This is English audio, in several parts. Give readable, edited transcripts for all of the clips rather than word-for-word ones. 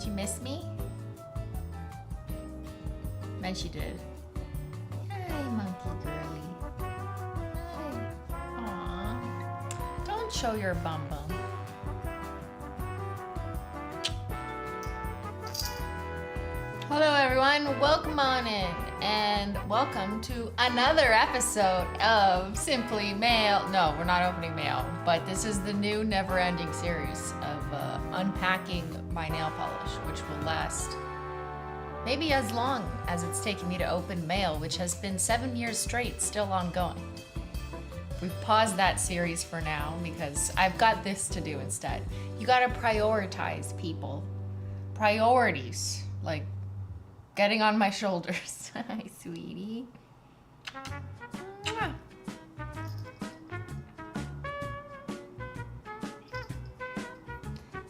Did you miss me? Menchie did. Hi, monkey girly. Hi. Aw. Don't show your bum bum. Hello everyone, welcome on in and welcome to another episode of Simply Mail. No, we're not opening mail, but this is the new never-ending series of unpacking my nail polish, which will last maybe as long as it's taken me to open mail, which has been 7 years straight, still ongoing. We've paused that series for now because I've got this to do instead. You gotta prioritize, people. Priorities, like getting on my shoulders. Hi, sweetie.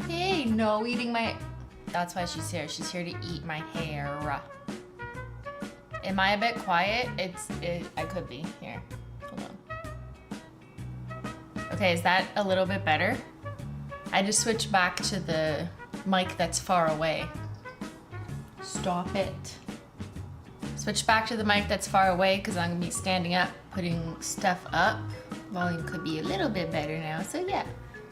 Hey, no eating my... That's why she's here. She's here to eat my hair. Am I a bit quiet? I could be. Here, hold on. Okay, is that a little bit better? I just switched back to the mic that's far away. Stop it. Switch back to the mic that's far away because I'm gonna be standing up, putting stuff up. Volume could be a little bit better now. So yeah,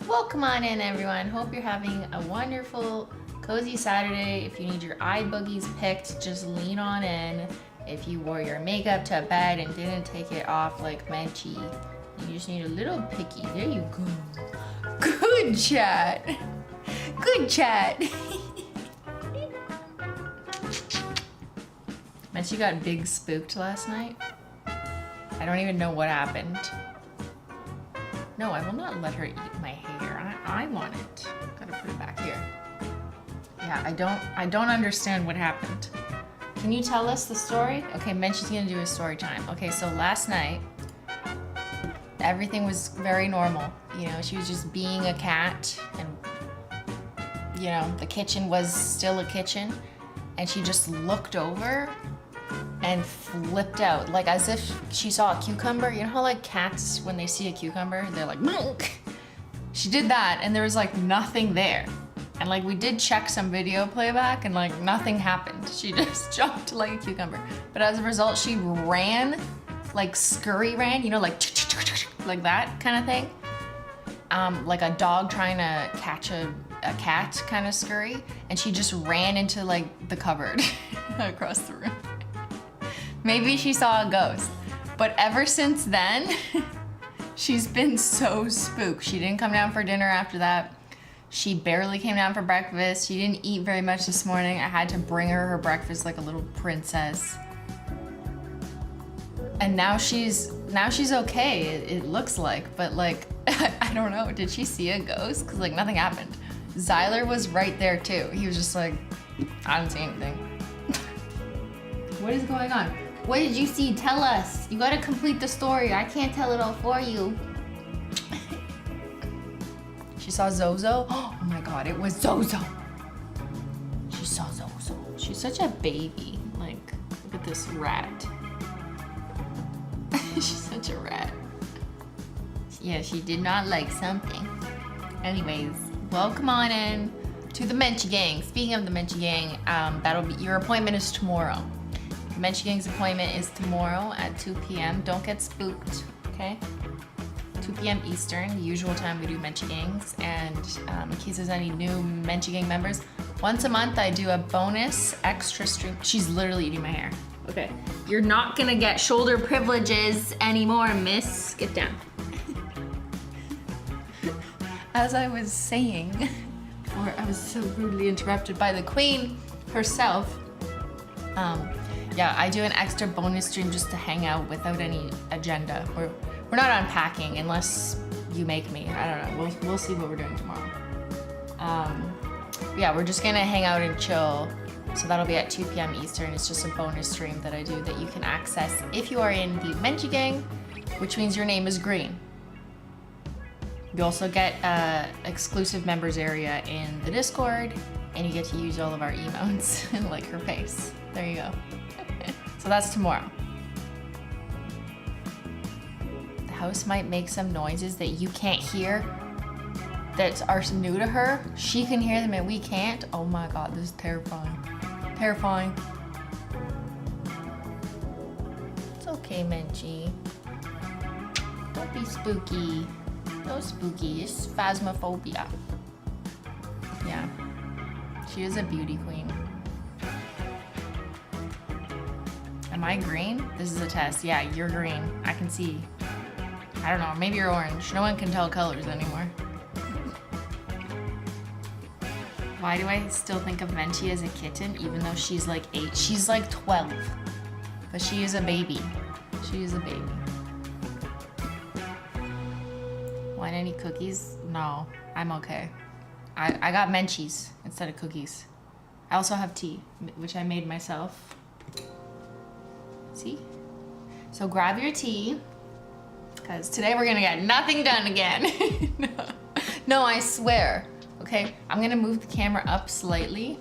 welcome on in everyone. Hope you're having a wonderful, cozy Saturday. If you need your eye boogies picked, just lean on in. If you wore your makeup to bed and didn't take it off like Menchie, you just need a little picky. There you go. Good chat. Good chat. Menchie got big spooked last night. I don't even know what happened. No, I will not let her eat my hair. I want it. Gotta put it back here. Yeah, I don't understand what happened. Can you tell us the story? Okay, Menchie's gonna do a story time. Okay, so last night, everything was very normal. You know, she was just being a cat and, you know, the kitchen was still a kitchen and she just looked over and flipped out, like as if she saw a cucumber. You know how like cats, when they see a cucumber, they're like, "Monk." She did that and there was like nothing there. And like we did check some video playback and like nothing happened. She just jumped like a cucumber. But as a result, she ran, like scurry ran, you know, like that kind of thing. Like a dog trying to catch a cat kind of scurry. And she just ran into like the cupboard across the room. Maybe she saw a ghost, but ever since then, she's been so spooked. She didn't come down for dinner after that. She barely came down for breakfast. She didn't eat very much this morning. I had to bring her breakfast like a little princess. And now she's okay, it looks like, but like, I don't know, did she see a ghost? Cause like nothing happened. Zyler was right there too. He was just like, I didn't see anything. What is going on? What did you see? Tell us. You gotta complete the story. I can't tell it all for you. She saw Zozo. Oh my god, it was Zozo. She saw Zozo. She's such a baby. Like, look at this rat. She's such a rat. Yeah, she did not like something. Anyways, welcome on in to the Menchie Gang. Speaking of the Menchie Gang, that'll be, your appointment is tomorrow. Menchie Gang's appointment is tomorrow at 2 p.m. Don't get spooked, okay? 2 p.m. Eastern, the usual time we do Menchie Gangs. And in case there's any new Menchie Gang members, once a month I do a bonus extra stream. She's literally eating my hair. Okay. You're not gonna get shoulder privileges anymore, miss. Get down. As I was saying, before I was so rudely interrupted by the queen herself, yeah, I do an extra bonus stream just to hang out without any agenda. We're not unpacking unless you make me. I don't know. We'll see what we're doing tomorrow. Yeah, we're just gonna hang out and chill. So that'll be at 2 p.m. Eastern. It's just a bonus stream that I do that you can access if you are in the Menchie Gang, which means your name is green. You also get exclusive members area in the Discord, and you get to use all of our emotes, like her face. There you go. So that's tomorrow. The house might make some noises that you can't hear. that are new to her, she can hear them and we can't. Oh my God, this is terrifying. Terrifying. It's okay, Menchie. Don't be spooky. No spooky, it's phasmophobia. Yeah, she is a beauty queen. Am I green? This is a test. Yeah, you're green. I can see. I don't know, maybe you're orange. No one can tell colors anymore. Why do I still think of Menchie as a kitten even though she's like 8? She's like 12, but she is a baby. She is a baby. Want any cookies? No, I'm okay. I got Menchies instead of cookies. I also have tea, which I made myself. See? So grab your tea, because today we're gonna get nothing done again. No, I swear. Okay, I'm gonna move the camera up slightly.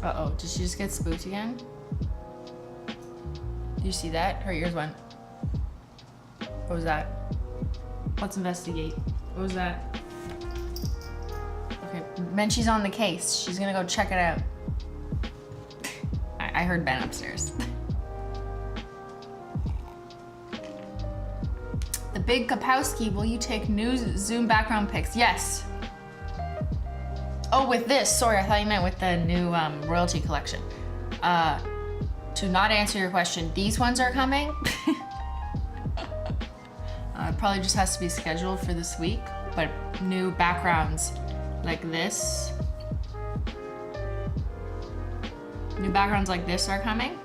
Uh-oh, did she just get spooked again? Did you see that? Her ears went. What was that? Let's investigate. What was that? Okay, Menchie's on the case. She's gonna go check it out. I heard Ben upstairs. The Big Kapowski, will you take new Zoom background pics? Yes. Oh, with this, sorry, I thought you meant with the new royalty collection. To not answer your question, these ones are coming. It probably just has to be scheduled for this week, but new backgrounds like this. New backgrounds like this are coming.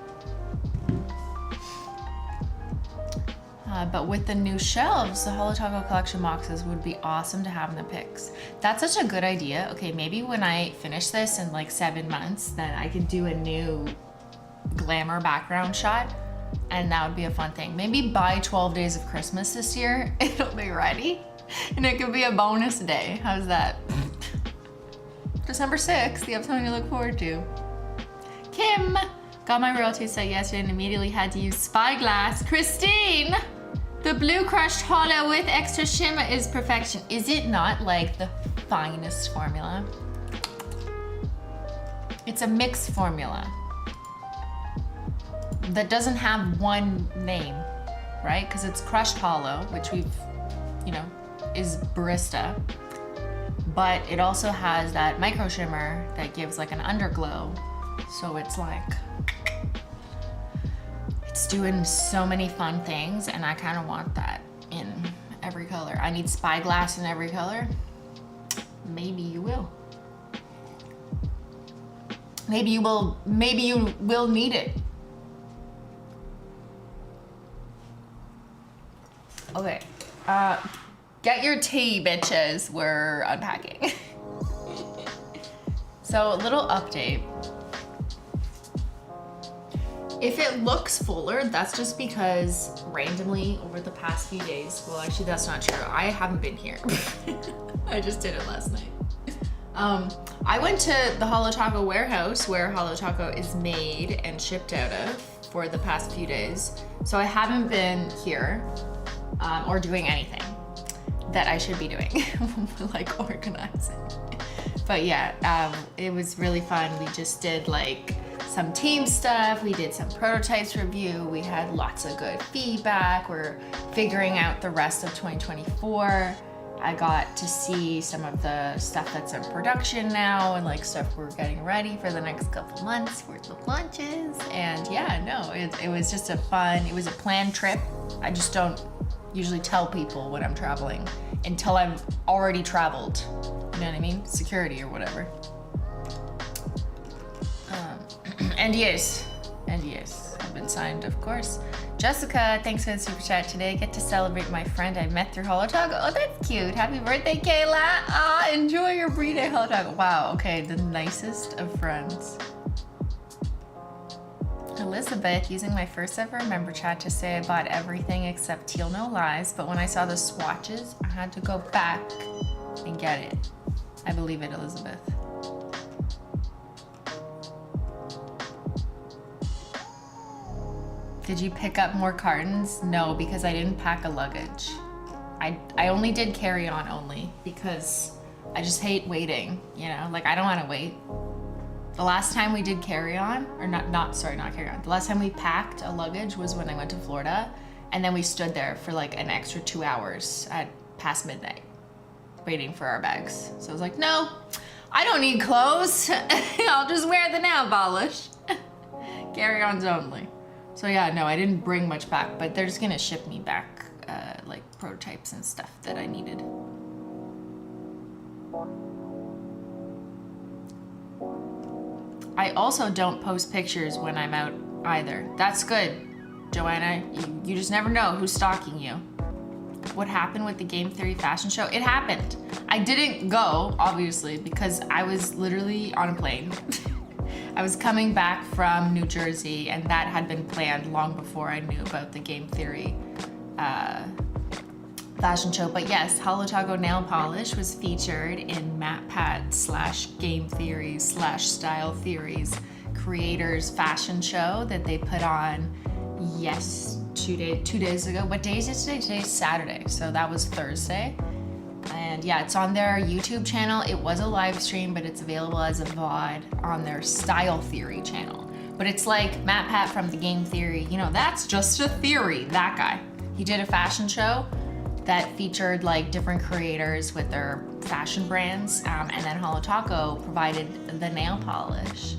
But with the new shelves, the Holo Taco collection boxes would be awesome to have in the pics. That's such a good idea. Okay, maybe when I finish this in like 7 months, then I could do a new glamour background shot, and that would be a fun thing. Maybe by 12 days of Christmas this year, it'll be ready, and it could be a bonus day. How's that? December 6th, you have something to look forward to. Kim, got my royalty set yesterday and immediately had to use Spyglass. Christine, the blue crushed holo with extra shimmer is perfection. Is it not like the finest formula? It's a mixed formula that doesn't have one name, right? Because it's crushed holo, which we've, you know, is barista, but it also has that micro shimmer that gives like an underglow. So it's like, it's doing so many fun things, and I kind of want that in every color. I need Spyglass in every color. Maybe you will. Maybe you will need it. Okay, get your tea, bitches. We're unpacking. So, a little update. If it looks fuller, that's just because randomly over the past few days, well, actually that's not true. I haven't been here. I just did it last night. I went to the Holo Taco warehouse where Holo Taco is made and shipped out of for the past few days. So I haven't been here or doing anything that I should be doing, like organizing. But yeah, it was really fun. We just did like some team stuff. We did some prototypes review. We had lots of good feedback. We're figuring out the rest of 2024. I got to see some of the stuff that's in production now and like stuff we're getting ready for the next couple months worth of launches. And yeah, no, it was just a fun, it was a planned trip. I just don't usually tell people when I'm traveling until I've already traveled. You know what I mean? Security or whatever. NDAs have been signed, of course. Jessica, thanks for the super chat today. Get to celebrate my friend I met through Holo Taco. Oh, that's cute. Happy birthday, Kayla. Enjoy your birthday, Holo Taco. Wow, okay, the nicest of friends. Elizabeth, using my first ever member chat to say I bought everything except Teal No Lies, but when I saw the swatches, I had to go back and get it. I believe it, Elizabeth. Did you pick up more cartons? No, because I didn't pack a luggage. I only did carry on only because I just hate waiting, you know? Like, I don't want to wait. The last time we did carry on, or not carry on. The last time we packed a luggage was when I went to Florida, and then we stood there for like an extra 2 hours at past midnight waiting for our bags. So I was like, no, I don't need clothes. I'll just wear the nail polish. Carry-ons only. So yeah, no, I didn't bring much back, but they're just gonna ship me back like prototypes and stuff that I needed. I also don't post pictures when I'm out either. That's good, Joanna. You just never know who's stalking you. What happened with the Game Theory fashion show? It happened. I didn't go, obviously, because I was literally on a plane. I was coming back from New Jersey, and that had been planned long before I knew about the Game Theory fashion show. But yes, Holo Taco nail polish was featured in MatPat / Game Theory / Style Theories creators fashion show that they put on, yes, 2 days ago. What day is it today? Today's Saturday, so that was Thursday. And yeah, it's on their YouTube channel. It was a live stream, but it's available as a VOD on their Style Theory channel. But it's like MatPat from the Game Theory, you know, that's just a theory, that guy. He did a fashion show that featured like different creators with their fashion brands, and then Holo Taco provided the nail polish.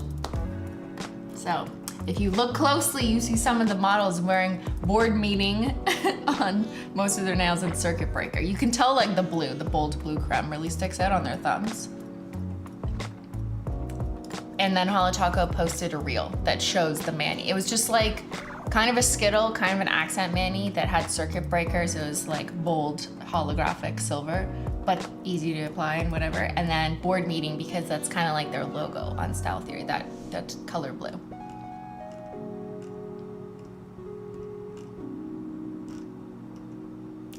So if you look closely, you see some of the models wearing board meeting on most of their nails and circuit breaker. You can tell like the bold blue creme really sticks out on their thumbs. And then Holo Taco posted a reel that shows the mani. It was just like kind of a skittle, kind of an accent mani that had circuit breakers. It was like bold holographic silver, but easy to apply and whatever. And then board meeting, because that's kind of like their logo on Style Theory, that color blue.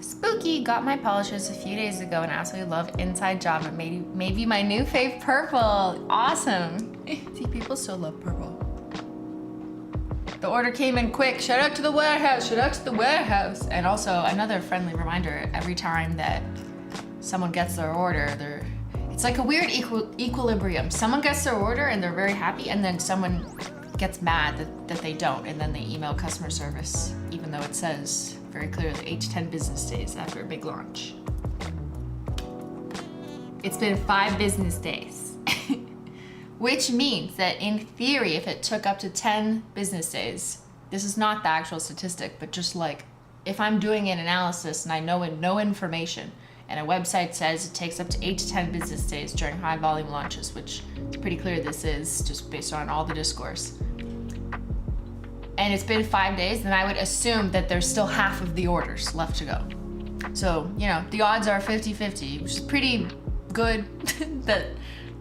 Spooky, got my polishes a few days ago and absolutely love Inside Job. It may be my new fave purple. Awesome. See, people still love purple. The order came in quick. Shout out to the warehouse. Shout out to the warehouse. And also another friendly reminder, every time that someone gets their order, it's like a weird equilibrium. Someone gets their order and they're very happy, and then someone gets mad that they don't, and then they email customer service, even though it says very clearly 8 to 10 business days after a big launch. It's been 5 business days, which means that in theory, if it took up to 10 business days, this is not the actual statistic, but just like if I'm doing an analysis and I know no information, and a website says it takes up to 8 to 10 business days during high volume launches, which it's pretty clear this is just based on all the discourse. And it's been 5 days, then I would assume that there's still half of the orders left to go. So, you know, the odds are 50-50, which is pretty good that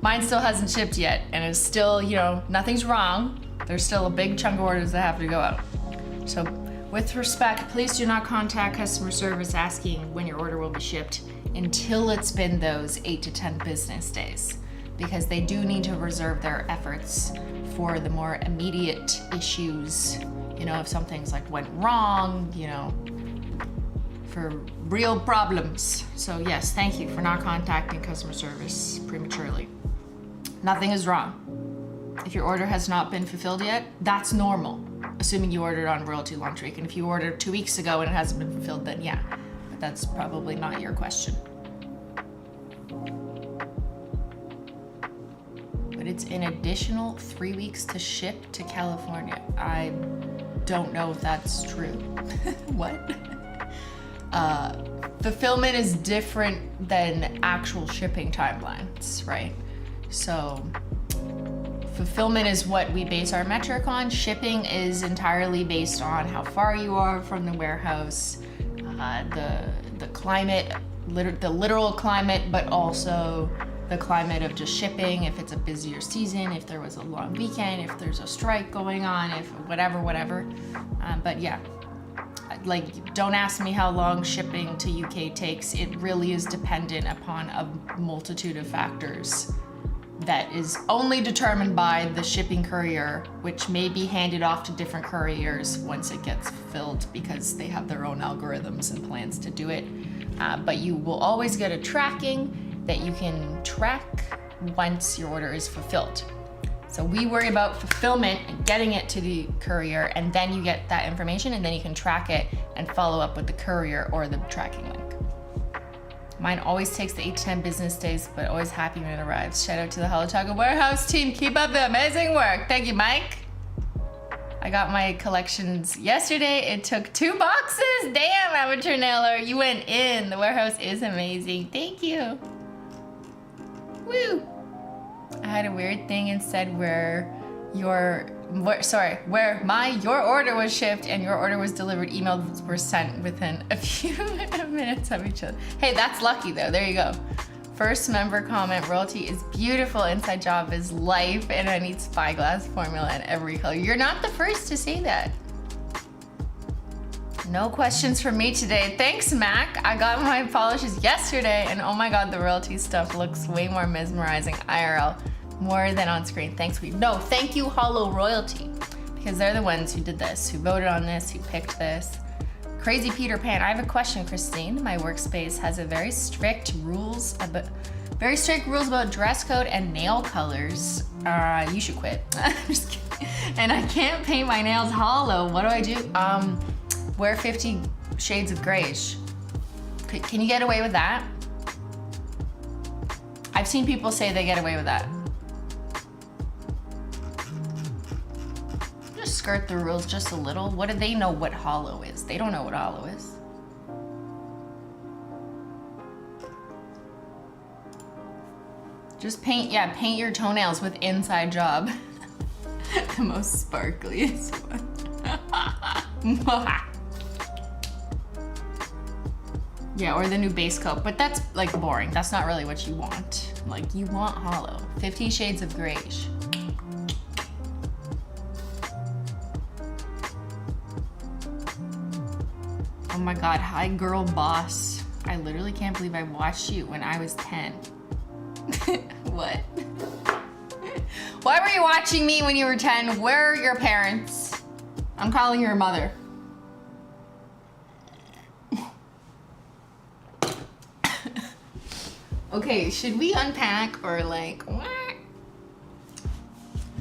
mine still hasn't shipped yet, and it's still, you know, nothing's wrong. There's still a big chunk of orders that have to go out. So with respect, please do not contact customer service asking when your order will be shipped until it's been those 8 to 10 business days, because they do need to reserve their efforts for the more immediate issues, you know, if something's like went wrong, you know, for real problems. So yes, thank you for not contacting customer service prematurely. Nothing is wrong. If your order has not been fulfilled yet, that's normal, assuming you ordered on royalty launch week. And if you ordered 2 weeks ago and it hasn't been fulfilled, then yeah, but that's probably not your question. But it's an additional 3 weeks to ship to California. I don't know if that's true. What? Fulfillment is different than actual shipping timelines, right? So fulfillment is what we base our metric on. Shipping is entirely based on how far you are from the warehouse, the climate, the literal climate, but also the climate of just shipping, if it's a busier season, if there was a long weekend, if there's a strike going on, if whatever. But yeah, like, don't ask me how long shipping to UK takes. It really is dependent upon a multitude of factors that is only determined by the shipping courier, which may be handed off to different couriers once it gets filled because they have their own algorithms and plans to do it. But you will always get a tracking that you can track once your order is fulfilled. So we worry about fulfillment and getting it to the courier, and then you get that information and then you can track it and follow up with the courier or the tracking link. Mine always takes the 8 to 10 business days, but always happy when it arrives. Shout out to the Holo Taco warehouse team. Keep up the amazing work. Thank you, Mike. I got my collections yesterday. It took 2 boxes. Damn, amateur nailer, you went in. The warehouse is amazing. Thank you. Woo. I had a weird thing and said where your order was shipped and your order was delivered. Emails were sent within a few minutes of each other. Hey, that's lucky though. There you go. First member comment, royalty is beautiful. Inside job is life, and I need spyglass formula in every color. You're not the first to say that. No questions for me today. Thanks, Mac. I got my polishes yesterday, and oh my God, the royalty stuff looks way more mesmerizing IRL, more than on screen. Thanks, No, thank you, Holo Royalty, because they're the ones who did this, who voted on this, who picked this. Crazy Peter Pan. I have a question, Christine. My workspace has a very strict rules about dress code and nail colors. You should quit. I'm just kidding. And I can't paint my nails hollow. What do I do? Wear 50 shades of grayish. Can you get away with that? I've seen people say they get away with that. Just skirt the rules just a little. What do they know what hollow is? They don't know what hollow is. Just paint your toenails with inside job. The most sparkliest one. Yeah, or the new base coat, but that's like boring. That's not really what you want. Like, you want hollow. 50 shades of grayish. Oh my God, hi girl boss. I literally can't believe I watched you when I was 10. What? Why were you watching me when you were 10? Where are your parents? I'm calling your mother. Okay, should we unpack or like, what?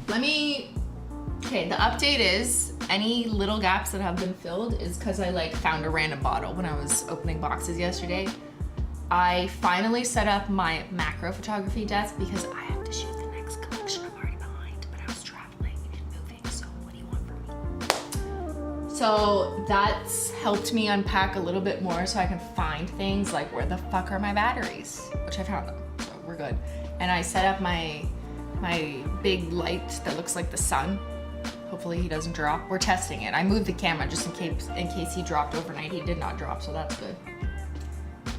Okay, the update is any little gaps that have been filled is because I like found a random bottle when I was opening boxes yesterday. I finally set up my macro photography desk because I have to shoot the next collection. I'm already behind, but I was traveling and moving, so what do you want from me? So that's helped me unpack a little bit more so I can find things like where the fuck are my batteries, which I found them, so we're good. And I set up my big light that looks like the sun. Hopefully he doesn't drop. We're testing it. I moved the camera just in case he dropped overnight. He did not drop, so that's good.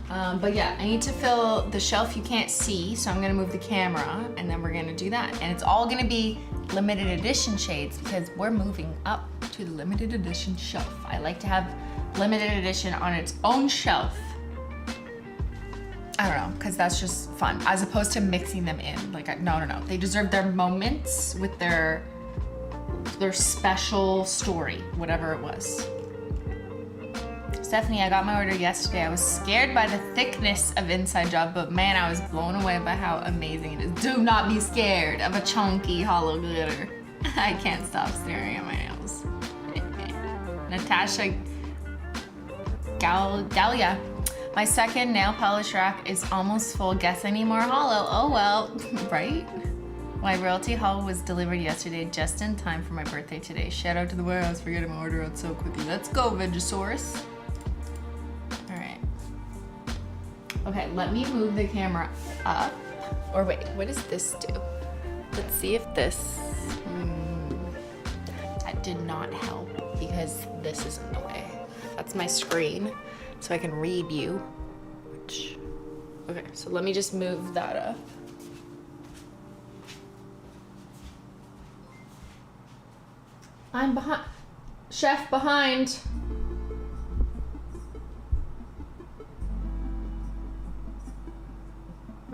But yeah, I need to fill the shelf you can't see, so I'm gonna move the camera and then we're gonna do that. And it's all gonna be limited edition shades because we're moving up to the limited edition shelf. I like to have limited edition on its own shelf. I don't know, because that's just fun, as opposed to mixing them in. Like, no. They deserve their moments with their special story, whatever it was. Stephanie, I got my order yesterday. I was scared by the thickness of inside job, but man, I was blown away by how amazing it is. Do not be scared of a chunky hollow glitter. I can't stop staring at my nails. Natasha Dahlia. My second nail polish rack is almost full. Guess I need more hollow. Oh well, right? My royalty haul was delivered yesterday just in time for my birthday today. Shout out to the warehouse for getting my order out so quickly. Let's go, Vegasaurus. All right. Okay, let me move the camera up. Or wait, what does this do? Let's see if this... that did not help because this is in the way. That's my screen, so I can read you. Which... Okay, so let me just move that up. I'm behind. Chef behind.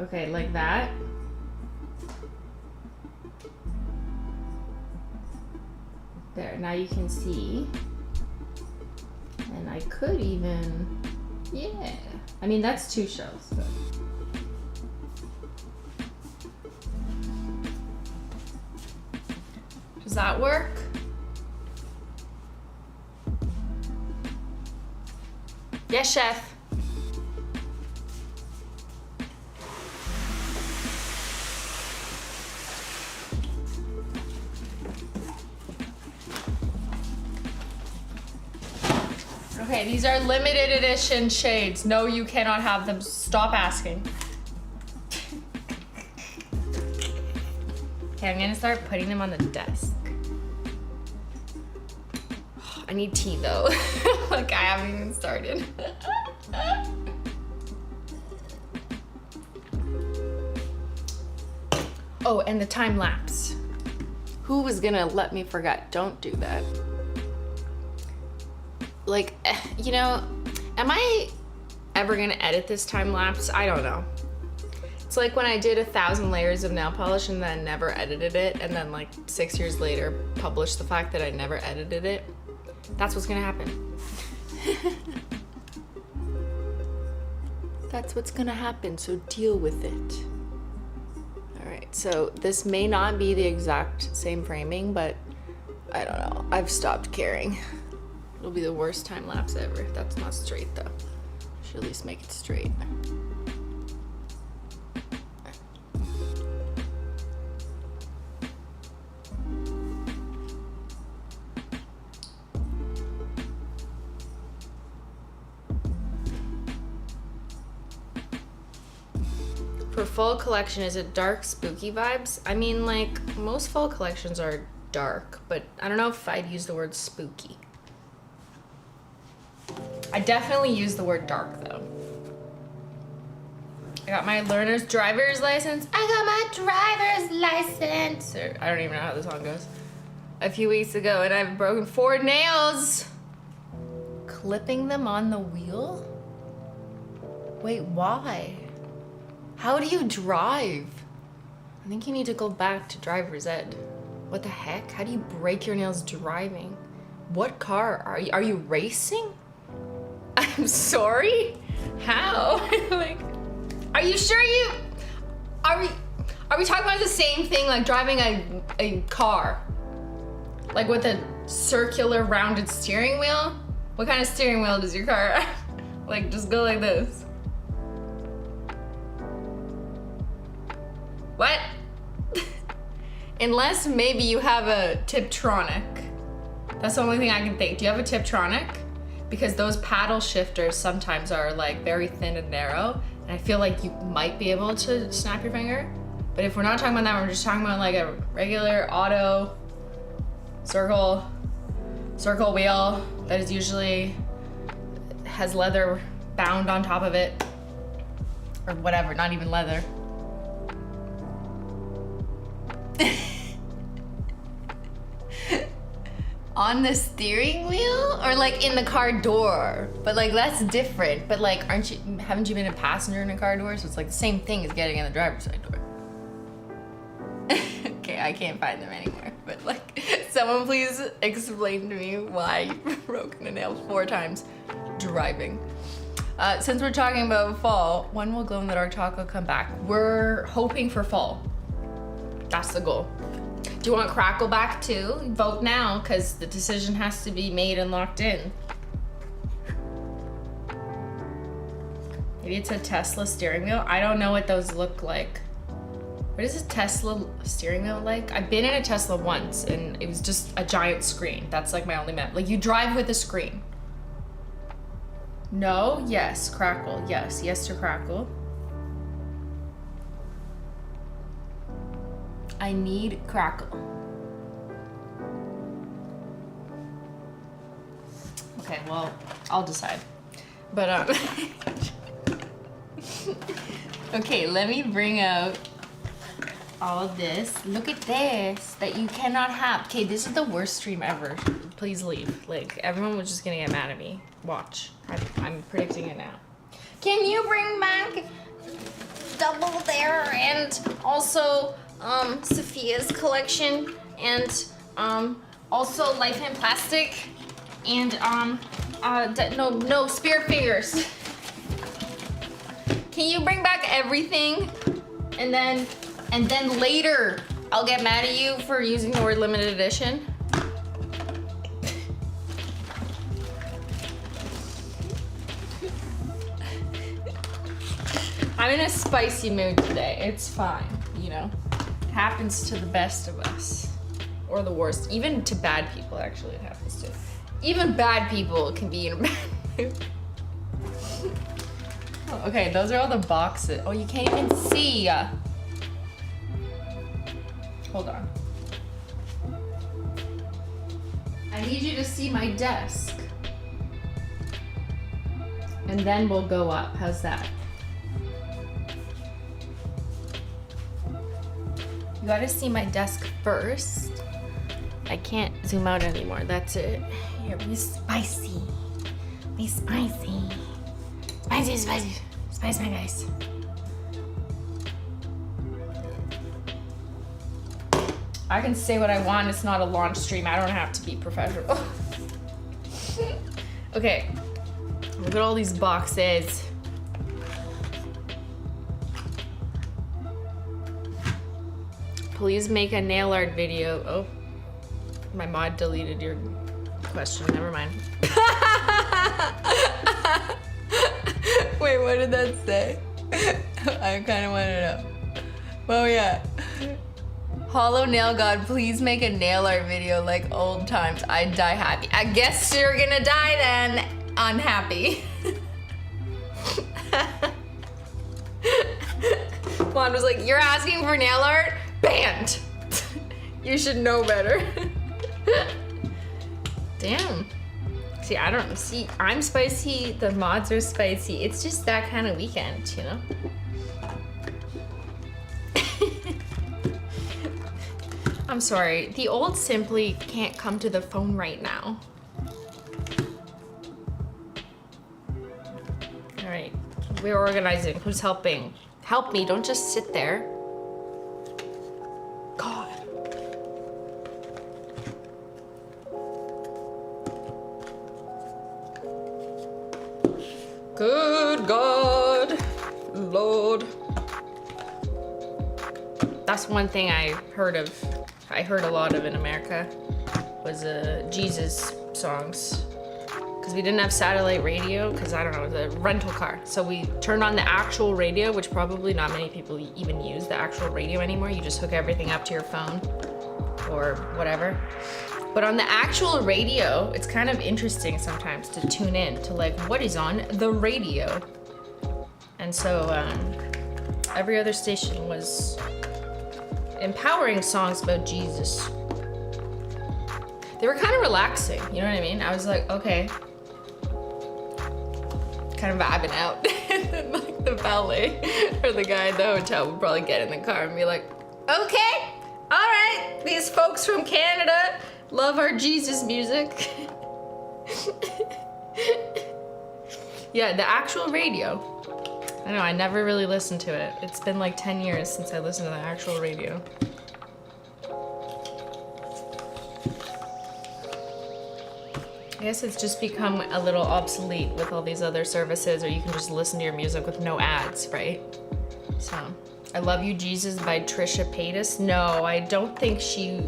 Okay, like that. There, now you can see. And I could even, yeah. I mean, that's 2 shells, but. Does that work? Yes, chef. Okay, these are limited edition shades. No, you cannot have them. Stop asking. Okay, I'm gonna start putting them on the desk. I need tea though. Like, I haven't even started. Oh, and the time lapse. Who was gonna let me forget? Don't do that. Like, you know, am I ever gonna edit this time lapse? I don't know. It's like when I did 1,000 layers of nail polish and then never edited it, and then like 6 years later published the fact that I never edited it. That's what's gonna happen. That's what's gonna happen, so deal with it. All right, so this may not be the exact same framing, but I don't know, I've stopped caring. It'll be the worst time lapse ever. That's not straight though. Should at least make it straight. For fall collection, is it dark, spooky vibes? I mean, like, most fall collections are dark, but I don't know if I'd use the word spooky. I definitely use the word dark, though. I got my learner's driver's license. I got my driver's license. Or, I don't even know how the song goes. A few weeks ago, and I've broken 4 nails. Clipping them on the wheel? Wait, why? How do you drive? I think you need to go back to driver's ed. What the heck? How do you break your nails driving? What car? Are you racing? I'm sorry? How? Like, are you sure you... Are we talking about the same thing, like driving a car? Like with a circular rounded steering wheel? What kind of steering wheel does your car have? Like, just go like this. What? Unless maybe you have a Tiptronic. That's the only thing I can think. Do you have a Tiptronic? Because those paddle shifters sometimes are like very thin and narrow, and I feel like you might be able to snap your finger. But if we're not talking about that, we're just talking about like a regular auto circle wheel that is usually has leather bound on top of it, or whatever, not even leather. On the steering wheel, or like in the car door? But like that's different. But like, haven't you been a passenger in a car door? So it's like the same thing as getting in the driver's side door. Okay, I can't find them anymore. But like, someone please explain to me why you've broken a nail 4 times driving. Since we're talking about fall, when will Glow in the Dark Taco come back? We're hoping for fall. That's the goal. Do you want Crackle back too? Vote now, because the decision has to be made and locked in. Maybe it's a Tesla steering wheel. I don't know what those look like. What is a Tesla steering wheel like? I've been in a Tesla once, and it was just a giant screen. That's like my only map. Like, you drive with a screen. No? Yes. Crackle. Yes. Yes to Crackle. I need Crackle. Okay, well, I'll decide. But, okay, let me bring out all of this. Look at this that you cannot have. Okay, this is the worst stream ever. Please leave. Like, everyone was just gonna get mad at me. Watch. I'm predicting it now. Can you bring back Double There and also Safiya's collection and Also, Life in Plastic and no Spirit Fingers. Can you bring back everything? And then later I'll get mad at you for using the word limited edition. I'm in a spicy mood today. It's fine, you know. It happens to the best of us. Or the worst. Even to bad people, actually, it happens to. Even bad people can be in a bad mood. Oh, okay, those are all the boxes. Oh, you can't even see. Hold on. I need you to see my desk. And then we'll go up. How's that? You gotta see my desk first. I can't zoom out anymore, that's it. Here, be spicy. Be spicy. Spicy, spicy. Spice my guys. I can say what I want, it's not a launch stream. I don't have to be professional. Okay, look at all these boxes. Please make a nail art video. Oh, my mod deleted your question, never mind. Wait, what did that say? I kind of want to know. Oh yeah. Holo Nail God, please make a nail art video like old times. I'd die happy. I guess you're gonna die then, unhappy. Mod was like, you're asking for nail art? Banned. You should know better. Damn. See, I don't see. I'm spicy. The mods are spicy. It's just that kind of weekend, you know. I'm sorry. The old Simply can't come to the phone right now. All right, we're organizing. Who's helping? Help me. Don't just sit there. God. Good God, Lord. That's one thing I heard a lot of in America was Jesus songs. Because we didn't have satellite radio, because I don't know, the rental car. So we turned on the actual radio, which probably not many people even use the actual radio anymore. You just hook everything up to your phone or whatever. But on the actual radio, it's kind of interesting sometimes to tune in to like what is on the radio. And so every other station was empowering songs about Jesus. They were kind of relaxing, you know what I mean? I was like, okay. Kind of vibing out. And then like the valet or the guy in the hotel would probably get in the car and be like, okay, all right, these folks from Canada love our Jesus music. Yeah, the actual radio. I know, I never really listened to it. It's been like 10 years since I listened to the actual radio. I guess it's just become a little obsolete with all these other services, or you can just listen to your music with no ads, right? So, I Love You Jesus by Trisha Paytas. No, I don't think she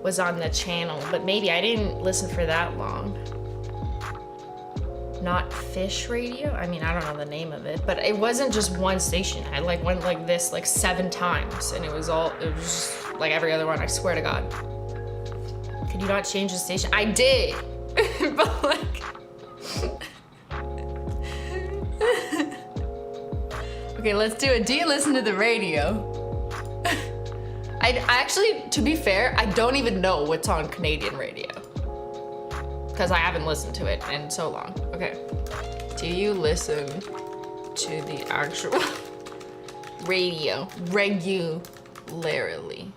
was on the channel, but maybe. I didn't listen for that long. Not Fish Radio? I mean, I don't know the name of it, but it wasn't just one station. I like went like this like 7 times, and it was just like every other one, I swear to God. Could you not change the station? I did, but like, okay, let's do it. Do you listen to the radio? I actually, to be fair, I don't even know what's on Canadian radio, because I haven't listened to it in so long. Okay. Do you listen to the actual radio regularly?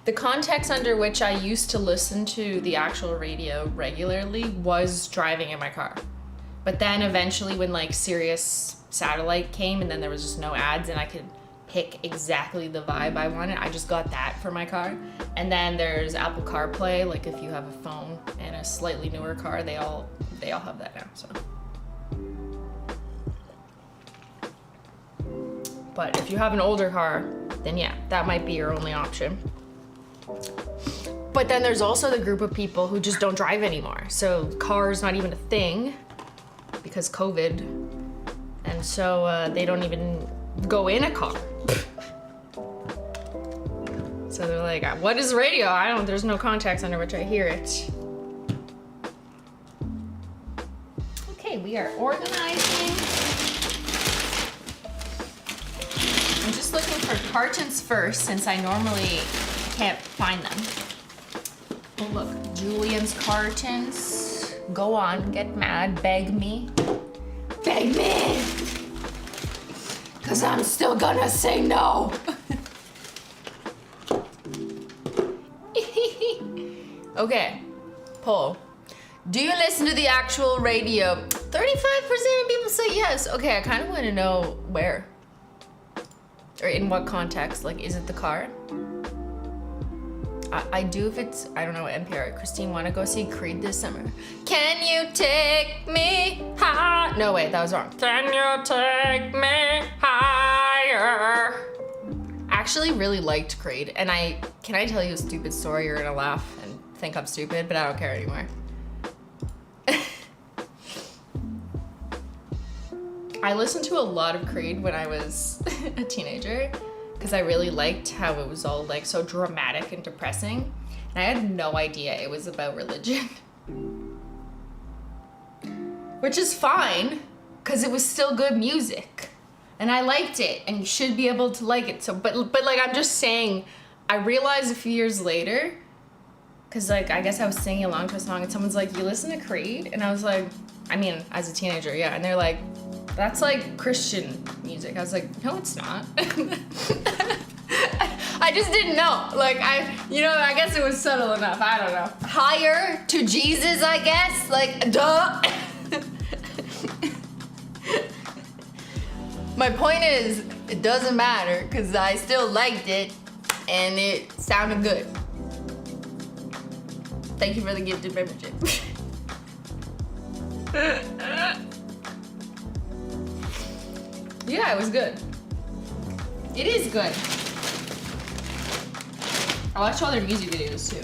The context under which I used to listen to the actual radio regularly was driving in my car. But then eventually when like Sirius satellite came and then there was just no ads and I could pick exactly the vibe I wanted. I just got that for my car. And then there's Apple CarPlay, like if you have a phone and a slightly newer car, they all have that now, so. But if you have an older car, then yeah, that might be your only option. But then there's also the group of people who just don't drive anymore. So car's not even a thing because COVID. And so they don't even go in a car. So they're like, what is radio? There's no context under which I hear it. Okay, we are organizing. I'm just looking for cartons first since I normally can't find them. Oh look, Julien's cartons. Go on, get mad, beg me. Beg me! Cause I'm still gonna say no. Okay, poll. Do you listen to the actual radio? 35% of people say yes. Okay, I kind of want to know where. Or in what context, like is it the car? I do if it's, I don't know, NPR. Christine, wanna go see Creed this summer? Can you take me high? No, wait, that was wrong. Can you take me higher? I actually really liked Creed, and can I tell you a stupid story? You're gonna laugh and think I'm stupid, but I don't care anymore. I listened to a lot of Creed when I was a teenager because I really liked how it was all like so dramatic and depressing. And I had no idea it was about religion. Which is fine because it was still good music. And I liked it, and you should be able to like it. So, but like I'm just saying, I realized a few years later, because like I guess I was singing along to a song and someone's like, you listen to Creed? And I was like, I mean, as a teenager, yeah. And they're like, that's like Christian music. I was like, no, it's not. I just didn't know. Like I guess it was subtle enough. I don't know. Higher to Jesus, I guess. Like, duh. My point is, it doesn't matter because I still liked it and it sounded good. Thank you for the gifted membership. Yeah, it was good. It is good. I watched all their music videos too.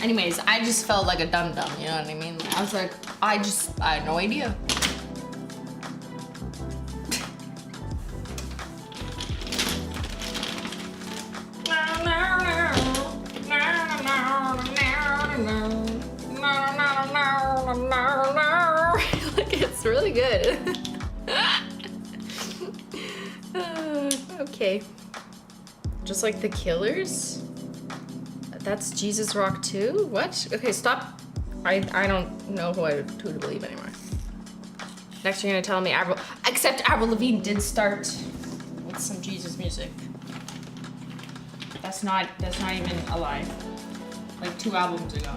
Anyways, I just felt like a dum-dum, you know what I mean? I was like, I had no idea. Like, it's really good. Okay. Just like the Killers? That's Jesus Rock too? What? Okay, stop. I don't know who to believe anymore. Next you're gonna tell me except Avril Lavigne did start with some Jesus music. That's not even a lie. Like 2 albums ago.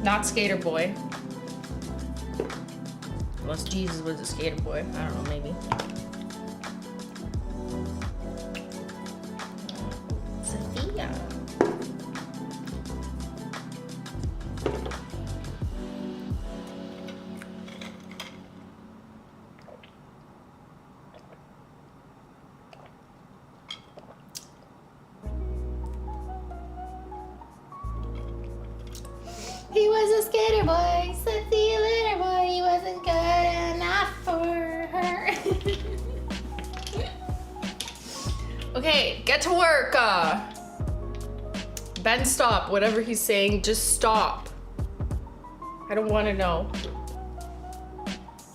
Not Skater Boy. Unless Jesus was a skater boy. I don't know, maybe. Safiya. He was a skater boy, Safiya litter boy. He wasn't good enough for her. Okay, get to work. Ben, stop. Whatever he's saying, just stop. I don't want to know.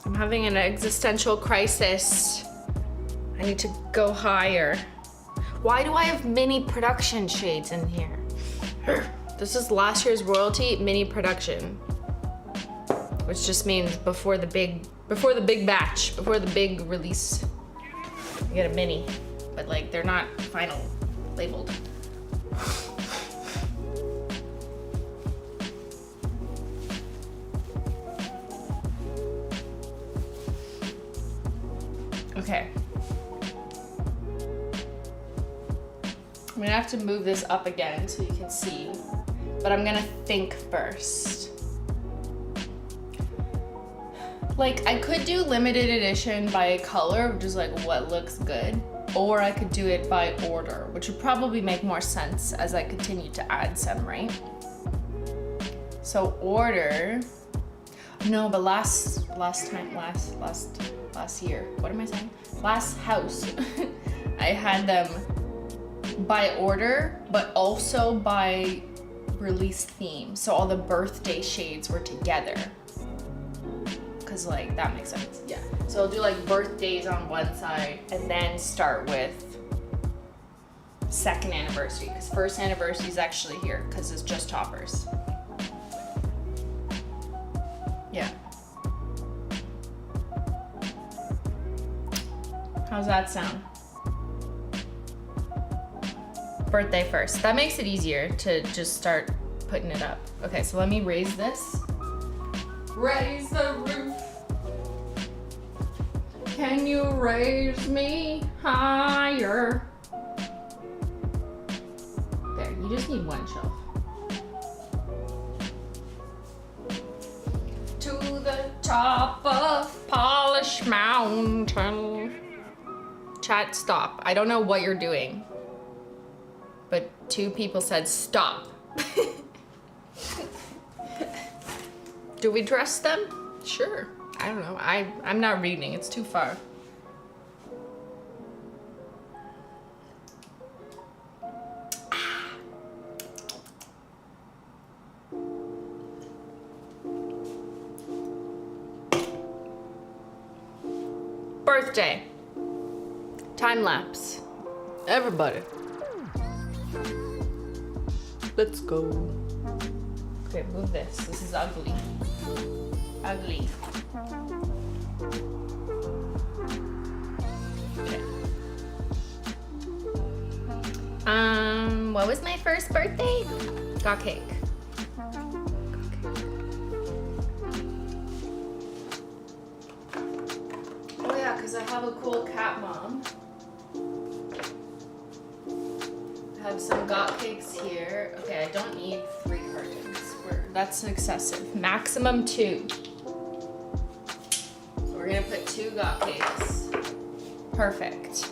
I'm having an existential crisis. I need to go higher. Why do I have mini production shades in here? This is last year's royalty mini production, which just means before the big batch, before the big release, you get a mini, but like they're not final labeled. Okay. I'm gonna have to move this up again so you can see, but I'm gonna think first. Like, I could do limited edition by color, which is like what looks good, or I could do it by order, which would probably make more sense as I continue to add some, right? So order, no, but last year, what am I saying? Last house, I had them by order, but also by release theme. So all the birthday shades were together. Cause like, that makes sense, yeah. So I'll do like birthdays on one side and then start with second anniversary, because first anniversary is actually here because it's just toppers. Yeah. How's that sound? Birthday first. That makes it easier to just start putting it up. Okay, so let me raise this. Raise the roof. Can you raise me higher? There, you just need one shelf. To the top of Polish Mountain. Chat, stop. I don't know what you're doing, but 2 people said stop. Do we trust them? Sure. I don't know. I'm not reading. It's too far. Birthday. Time lapse. Everybody. Let's go. Okay, move this. This is ugly. Ugly. Okay. What was my first birthday? Got cake. Oh yeah, because I have a cool cat mom. I have some got cakes here. Okay, I don't need 3 cartons. That's excessive. Maximum 2. So we're gonna put 2 got cakes. Perfect.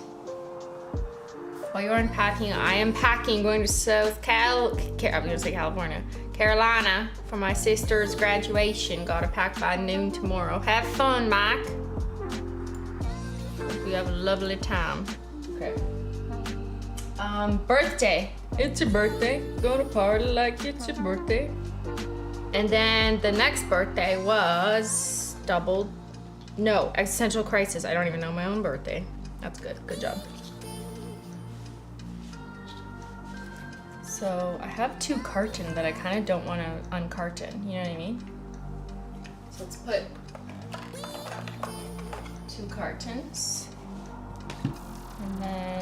While you're unpacking, I am packing, going to South California, Carolina for my sister's graduation. Gotta pack by noon tomorrow. Have fun, Mike. Hope you have a lovely time. Okay. Birthday. It's your birthday. Gonna party like it's your birthday. And then the next birthday was existential crisis. I don't even know my own birthday. That's good. Good job. So I have 2 carton that I kind of don't want to uncarton. You know what I mean? So let's put 2 cartons. And then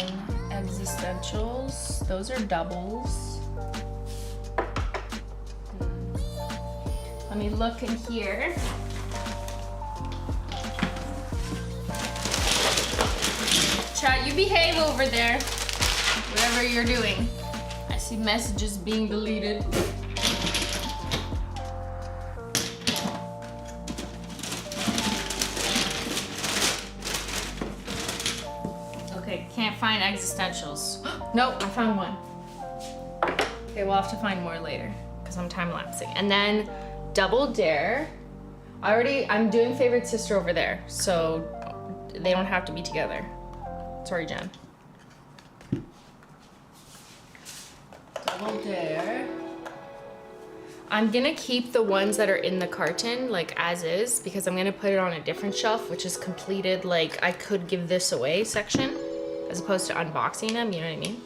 existentials. Those are doubles. Let me look in here. Chat, you behave over there. Whatever you're doing. I see messages being deleted. Okay, can't find existentials. Nope, I found one. Okay, we'll have to find more later because I'm time lapsing. And then double dare. I'm doing favorite sister over there, so they don't have to be together. Sorry, Jen. Double dare. I'm gonna keep the ones that are in the carton like as is because I'm gonna put it on a different shelf, which is completed, like I could give this away section as opposed to unboxing them, you know what I mean?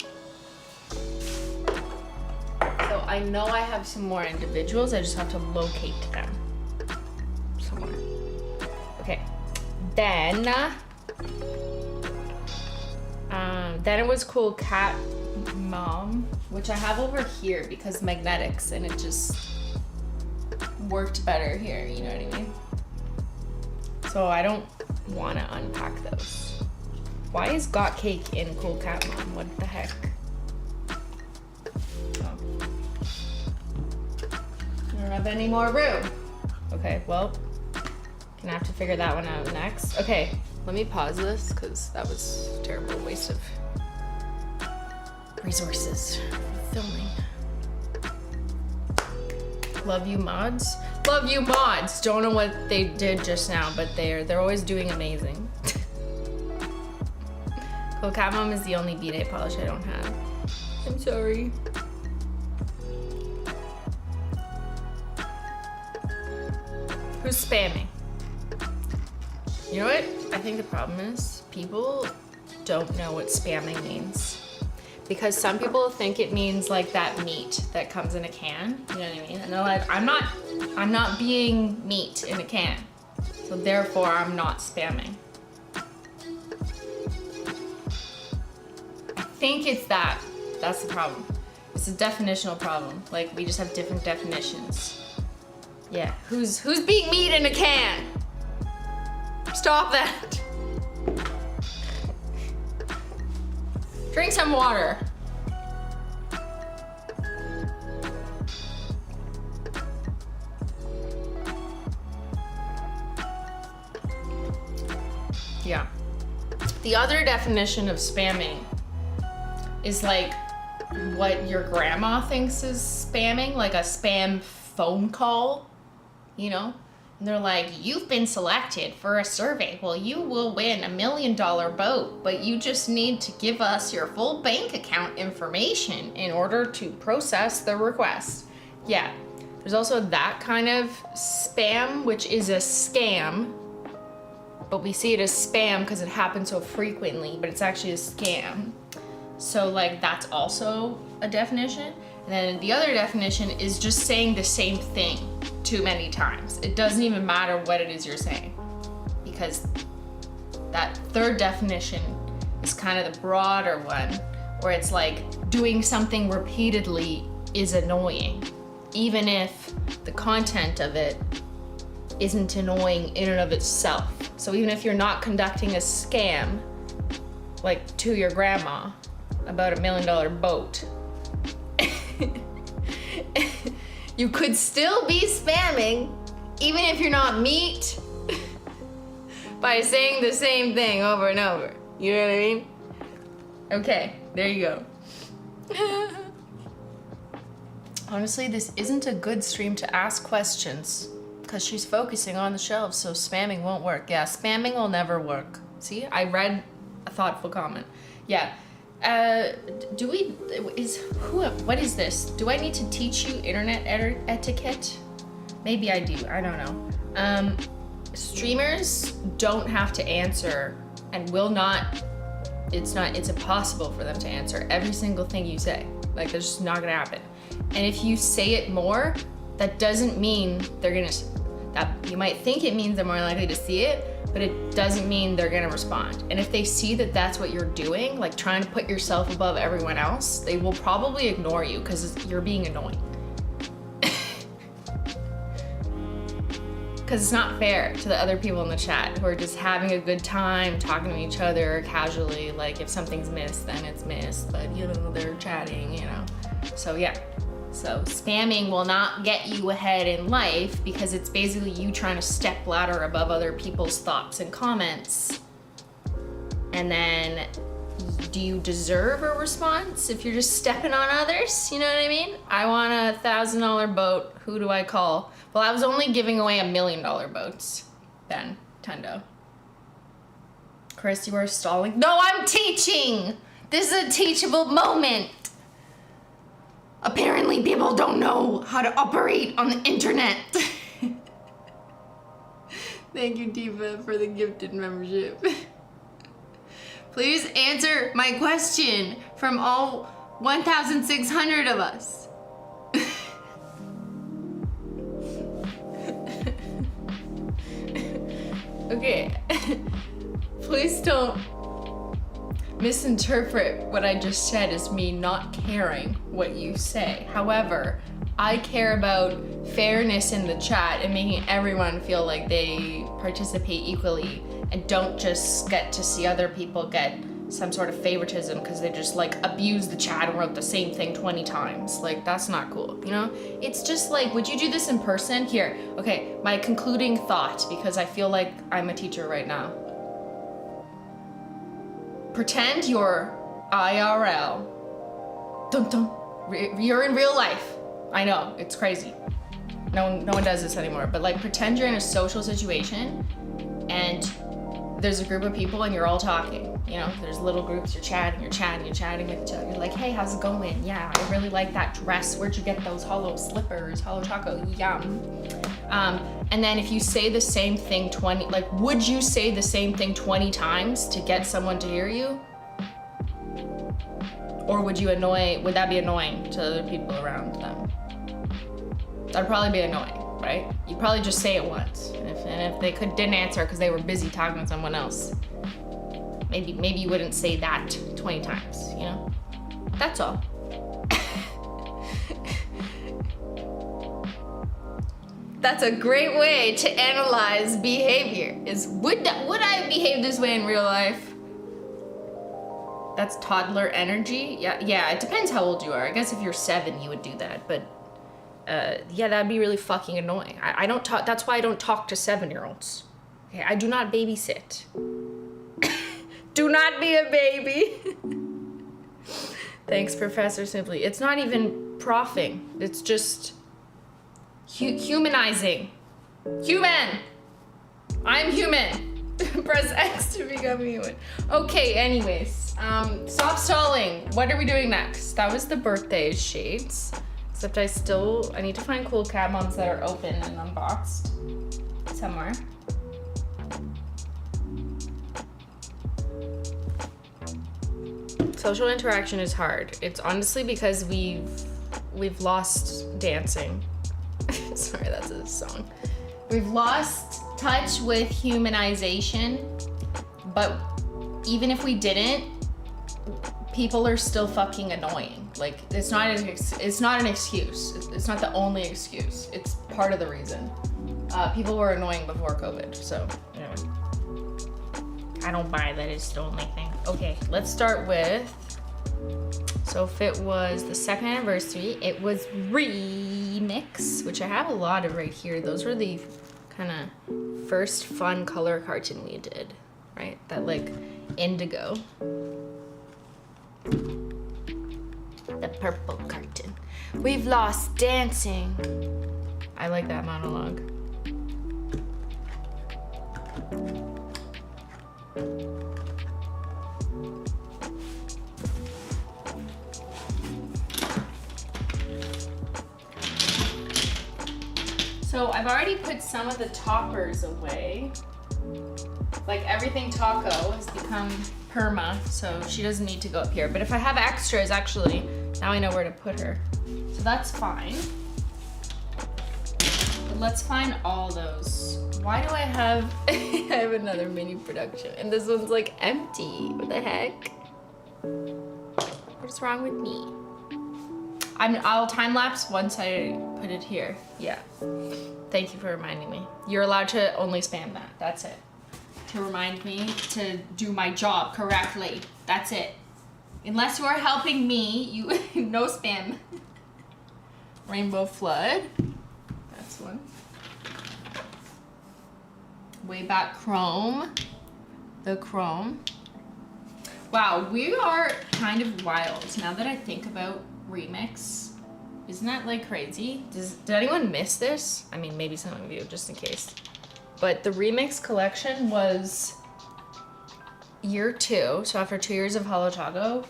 So I know I have some more individuals, I just have to locate them somewhere. Okay, then it was cool cat mom, which I have over here because magnetics, and it just worked better here, you know what I mean? So I don't want to unpack those. Why is got cake in Cool Cat Mom? What the heck? Oh. I don't have any more room. Okay, well, gonna have to figure that one out next. Okay, let me pause this because that was a terrible waste of resources filming. Love you mods. Love you mods. Don't know what they did just now, but they're always doing amazing. Cool Cat Mom is the only B-Day polish I don't have. I'm sorry. Who's spamming? You know what? I think the problem is people don't know what spamming means. Because some people think it means like that meat that comes in a can. You know what I mean? And they're like, I'm not being meat in a can. So therefore I'm not spamming. I think it's that. That's the problem. It's a definitional problem. Like we just have different definitions. Yeah, who's being meat in a can? Stop that. Drink some water. Yeah. The other definition of spamming is like what your grandma thinks is spamming, like a spam phone call, you know? And they're like, you've been selected for a survey. Well, you will win $1 million boat, but you just need to give us your full bank account information in order to process the request. Yeah, there's also that kind of spam, which is a scam, but we see it as spam because it happens so frequently, but it's actually a scam. So like that's also a definition. And then the other definition is just saying the same thing too many times. It doesn't even matter what it is you're saying, because that third definition is kind of the broader one, where it's like doing something repeatedly is annoying, even if the content of it isn't annoying in and of itself. So even if you're not conducting a scam, like to your grandma about $1 million boat, you could still be spamming, even if you're not meat, by saying the same thing over and over. You know what I mean? Okay, there you go. Honestly, this isn't a good stream to ask questions because she's focusing on the shelves, so spamming won't work. Yeah, spamming will never work. See, I read a thoughtful comment. Yeah. What is this? Do I need to teach you internet etiquette? Maybe I do, I don't know. Streamers don't have to answer and will not, it's impossible for them to answer every single thing you say. Like, that's just not gonna happen. And if you say it more, that doesn't mean they're gonna, that you might think it means they're more likely to see it, but it doesn't mean they're gonna respond. And if they see that that's what you're doing, like trying to put yourself above everyone else, they will probably ignore you because you're being annoying. Because it's not fair to the other people in the chat who are just having a good time, talking to each other casually. Like if something's missed, then it's missed, but you know, they're chatting, you know. So yeah. So spamming will not get you ahead in life because it's basically you trying to step ladder above other people's thoughts and comments. And then do you deserve a response if you're just stepping on others? You know what I mean? I want a $1,000 boat. Who do I call? Well, I was only giving away $1 million boats then, Tendo. Chris, you are stalling. No, I'm teaching. This is a teachable moment. Apparently people don't know how to operate on the internet. Thank you, Diva, for the gifted membership. Please answer my question from all 1,600 of us. Okay, please don't misinterpret what I just said as me not caring what you say. However, I care about fairness in the chat and making everyone feel like they participate equally and don't just get to see other people get some sort of favoritism because they just like abused the chat and wrote the same thing 20 times. Like, that's not cool, you know? It's just like, would you do this in person? Here, okay, my concluding thought, because I feel like I'm a teacher right now. Pretend you're IRL. Dun dun. You're in real life. I know, it's crazy. No one does this anymore, but like pretend you're in a social situation and there's a group of people and you're all talking, you know, there's little groups, you're chatting with each other. You're like, hey, how's it going? Yeah, I really like that dress. Where'd you get those Holo slippers? Holo Taco, yum. And then if you say the same thing would you say the same thing 20 times to get someone to hear you? Or would that be annoying to other people around them? That'd probably be annoying, right? You'd probably just say it once. And if they didn't answer because they were busy talking to someone else, maybe you wouldn't say that 20 times, you know? That's all. That's a great way to analyze behavior, is would I behave this way in real life? That's toddler energy. Yeah, it depends how old you are. I guess if you're 7, you would do that, but yeah, that'd be really fucking annoying. I don't talk, that's why I don't talk to 7-year-olds. Okay, I do not babysit. Do not be a baby. Thanks, Professor Simply. It's not even proffing. It's just humanizing. Human! I'm human. Press X to become human. Okay, anyways. Stop stalling. What are we doing next? That was the birthday shades. Except I need to find cool cat moms that are open and unboxed somewhere. Social interaction is hard. It's honestly because we've lost dancing. Sorry, that's a song. We've lost touch with humanization, but even if we didn't, people are still fucking annoying. Like, it's not an excuse. It's not the only excuse. It's part of the reason. People were annoying before COVID, so anyway. I don't buy that it's the only thing. Okay, let's start with, so if it was the 2nd anniversary, it was Remix, which I have a lot of right here. Those were the kind of first fun color cartoon we did, right? That like indigo. The purple carton. We've lost dancing. I like that monologue. So I've already put some of the toppers away. Like everything Taco has become perma, so she doesn't need to go up here. But if I have extras, actually, now I know where to put her. So that's fine. But let's find all those. Why do I have, I have another mini production and this one's like empty. What the heck? What's wrong with me? I'll time lapse once I put it here. Yeah. Thank you for reminding me. You're allowed to only spam that. That's it. To remind me to do my job correctly. That's it. Unless you are helping me, you no spam. Rainbow Flood. That's one. Way Back Chrome. The Chrome. Wow, we are kind of wild now that I think about Remix. Isn't that like crazy? Did anyone miss this? I mean, maybe some of you, just in case. But the Remix collection was year 2. So after 2 years of Holo Taco,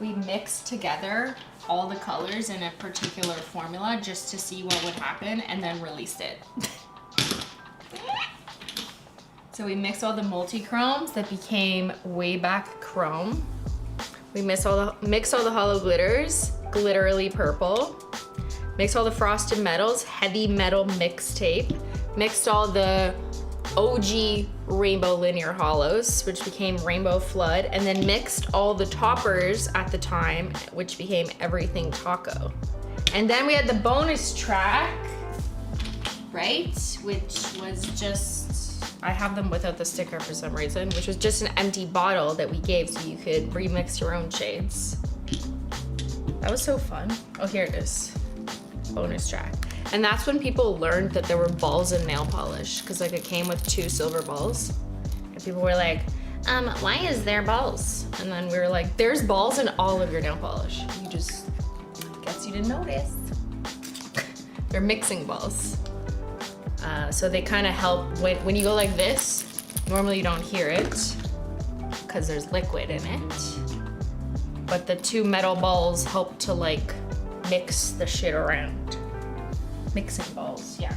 we mixed together all the colors in a particular formula just to see what would happen and then released it. So we mixed all the multi-chromes that became Way Back Chrome. We mixed all the Holo Glitters, Glitterly Purple. Mixed all the Frosted Metals, Heavy Metal Mixtape. Mixed all the OG Rainbow Linear Holos, which became Rainbow Flood, and then mixed all the toppers at the time, which became Everything Taco. And then we had the bonus track, right? Which was just, I have them without the sticker for some reason, which was just an empty bottle that we gave so you could remix your own shades. That was so fun. Oh, here it is. Bonus track. And that's when people learned that there were balls in nail polish, because like it came with 2 silver balls. And people were like, why is there balls? And then we were like, there's balls in all of your nail polish. You just, guess you didn't notice. They're mixing balls. So they kind of help, when you go like this, normally you don't hear it because there's liquid in it. But the 2 metal balls help to like mix the shit around. Mixing balls, yeah.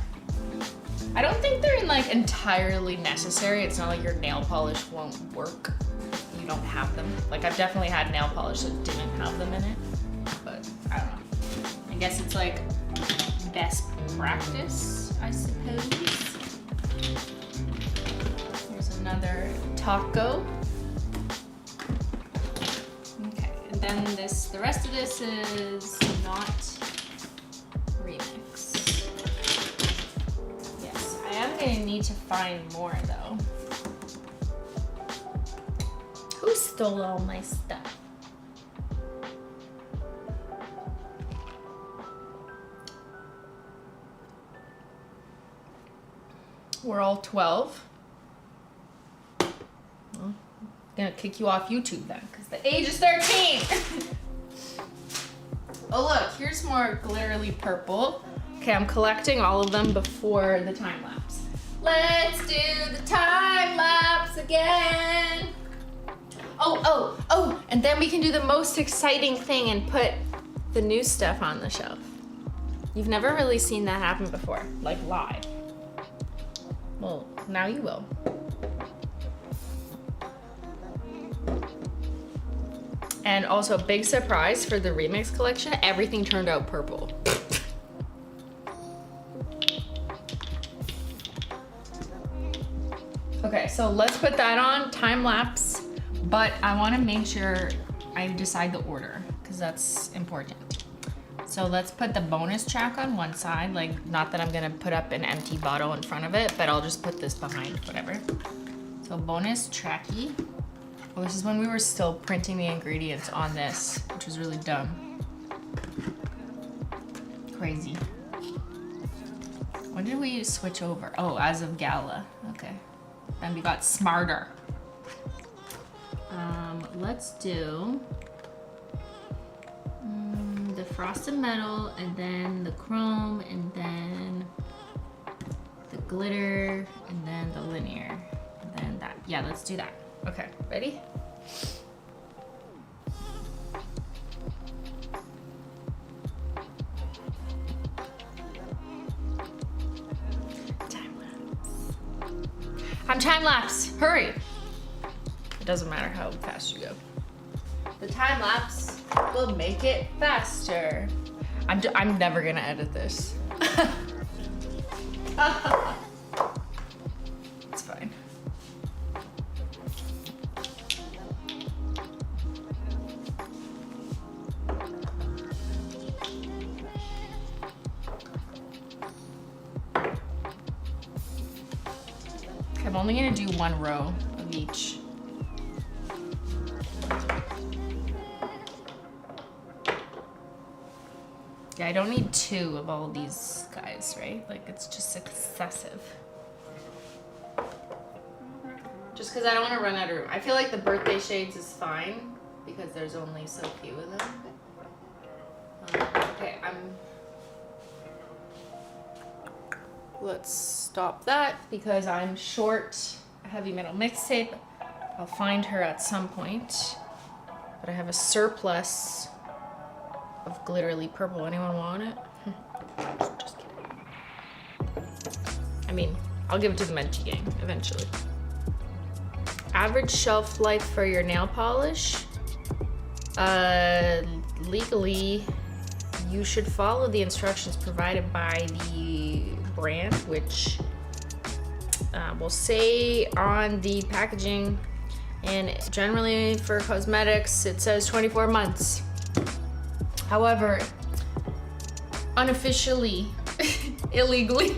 I don't think they're like entirely necessary. It's not like your nail polish won't work if you don't have them. Like I've definitely had nail polish that didn't have them in it, but I don't know. I guess it's like best practice, I suppose. Here's another taco. Okay, and then the rest of this is not remix. Yes, I am gonna need to find more though. Who stole all my stuff? We're all 12. Well, I'm gonna kick you off YouTube then, because the age is 13. Oh look, here's more glitterly purple. Okay, I'm collecting all of them before the time lapse. Let's do the time lapse again. Oh, and then we can do the most exciting thing and put the new stuff on the shelf. You've never really seen that happen before, like live. Well, now you will. And also, big surprise for the remix collection, everything turned out purple. Okay, so let's put that on, time lapse, but I wanna make sure I decide the order, because that's important. So let's put the bonus track on one side, like not that I'm gonna put up an empty bottle in front of it, but I'll just put this behind, whatever. So bonus tracky. Well, this is when we were still printing the ingredients on this, which was really dumb. Crazy. When did we switch over? Oh, as of Gala, okay. Then we got smarter. Let's do the frosted metal, and then the chrome, and then the glitter, and then the linear, and then that. Yeah, let's do that. Okay, ready? Time lapse. I'm time lapse, hurry. It doesn't matter how fast you go. The time lapse will make it faster. I'm never gonna edit this. It's fine. Okay, I'm only gonna do 1 row of each. Yeah, I don't need 2 of all these guys, right? Like, it's just excessive. Just because I don't want to run out of room. I feel like the birthday shades is fine because there's only so few of them. Okay, let's stop that because I'm short a heavy metal mixtape. I'll find her at some point. But I have a surplus of glitterly purple. Anyone want it? Just kidding. I mean, I'll give it to the Menchie Gang eventually. Average shelf life for your nail polish. Legally, you should follow the instructions provided by the brand, which will say on the packaging, and generally for cosmetics, it says 24 months. However, unofficially, illegally,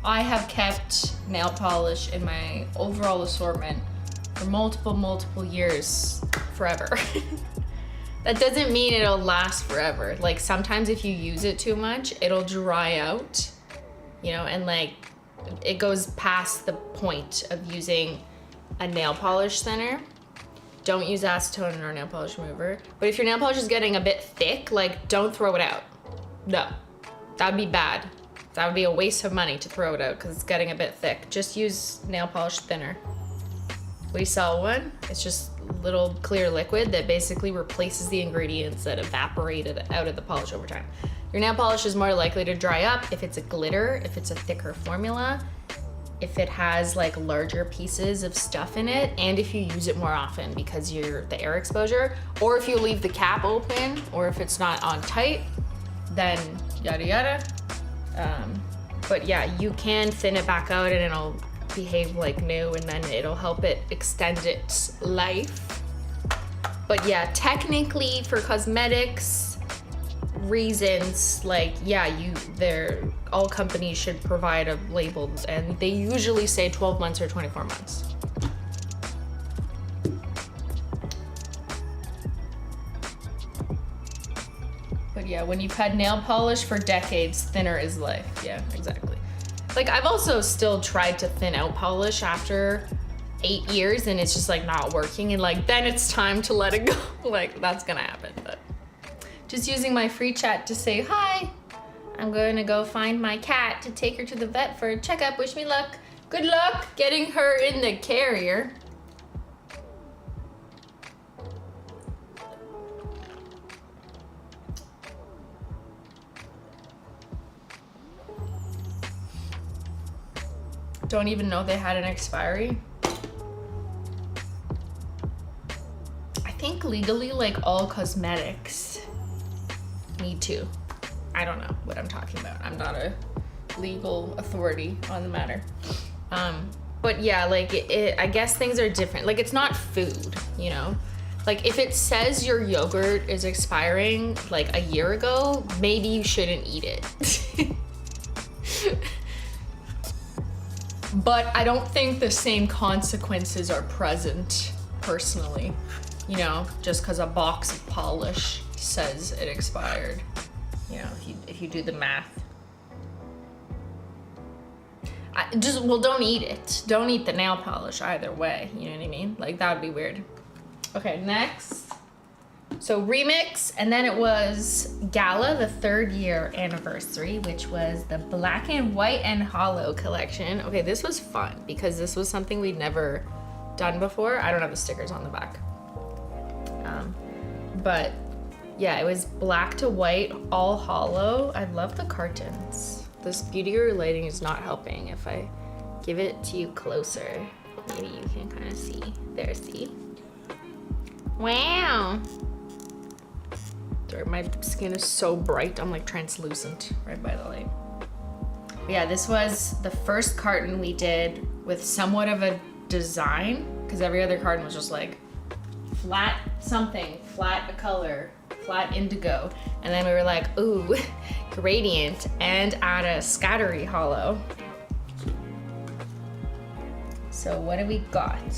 I have kept nail polish in my overall assortment for multiple years, forever. That doesn't mean it'll last forever. Like sometimes if you use it too much, it'll dry out, you know, and like it goes past the point of using a nail polish thinner. Don't use acetone or nail polish remover. But if your nail polish is getting a bit thick, like don't throw it out. No, that would be bad. That would be a waste of money to throw it out because it's getting a bit thick. Just use nail polish thinner. We sell one. It's just little clear liquid that basically replaces the ingredients that evaporated out of the polish over time. Your nail polish is more likely to dry up if it's a glitter, if it's a thicker formula, if it has like larger pieces of stuff in it, and if you use it more often because you're the air exposure, or if you leave the cap open, or if it's not on tight, then yada yada. But yeah, you can thin it back out and it'll behave like new, and then it'll help it extend its life. But yeah, technically for cosmetics reasons, like yeah, all companies should provide a label, and they usually say 12 months or 24 months. But yeah, when you've had nail polish for decades, thinner is life. Yeah, exactly. Like I've also still tried to thin out polish after 8 years and it's just like not working, and like then it's time to let it go. Like that's gonna happen. But just using my free chat to say hi. I'm going to go find my cat to take her to the vet for a checkup. Wish me luck. Good luck getting her in the carrier. Don't even know they had an expiry. I think legally, like all cosmetics need to. I don't know what I'm talking about. I'm not a legal authority on the matter. But yeah, like I guess things are different. Like it's not food, you know? Like if it says your yogurt is expiring like a year ago, maybe you shouldn't eat it. But I don't think the same consequences are present, personally. You know, just because a box of polish says it expired. You know, if you do the math. Don't eat it. Don't eat the nail polish either way. You know what I mean? Like that would be weird. Okay, next. So remix, and then it was Gala, the 3rd year anniversary, which was the black and white and hollow collection. Okay, this was fun because this was something we'd never done before. I don't have the stickers on the back. But yeah, it was black to white, all hollow. I love the cartons. This beauty or lighting is not helping. If I give it to you closer, maybe you can kind of see. There, see? Wow. Sorry, my skin is so bright. I'm like translucent right by the light. But yeah, this was the first carton we did with somewhat of a design, because every other carton was just like flat something, flat a color, flat indigo. And then we were like, ooh, gradient, and add a scattery hollow. So what do we got?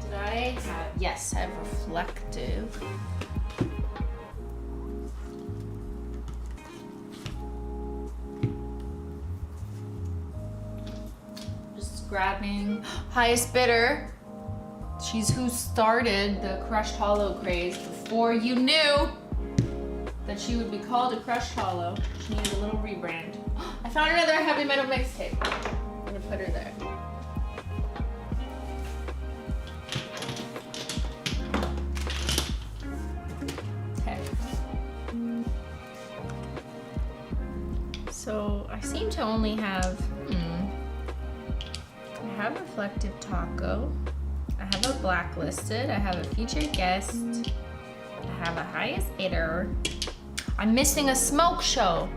Did I have, yes, I have reflective. Just grabbing highest bidder. She's who started the crushed hollow craze before you knew that she would be called a crushed hollow. She needed a little rebrand. I found another heavy metal mixtape. I'm gonna put her there. Okay. So I seem to only have, I have reflective taco. I have a blacklisted, I have a featured guest, I have a highest bidder. I'm missing a smoke show.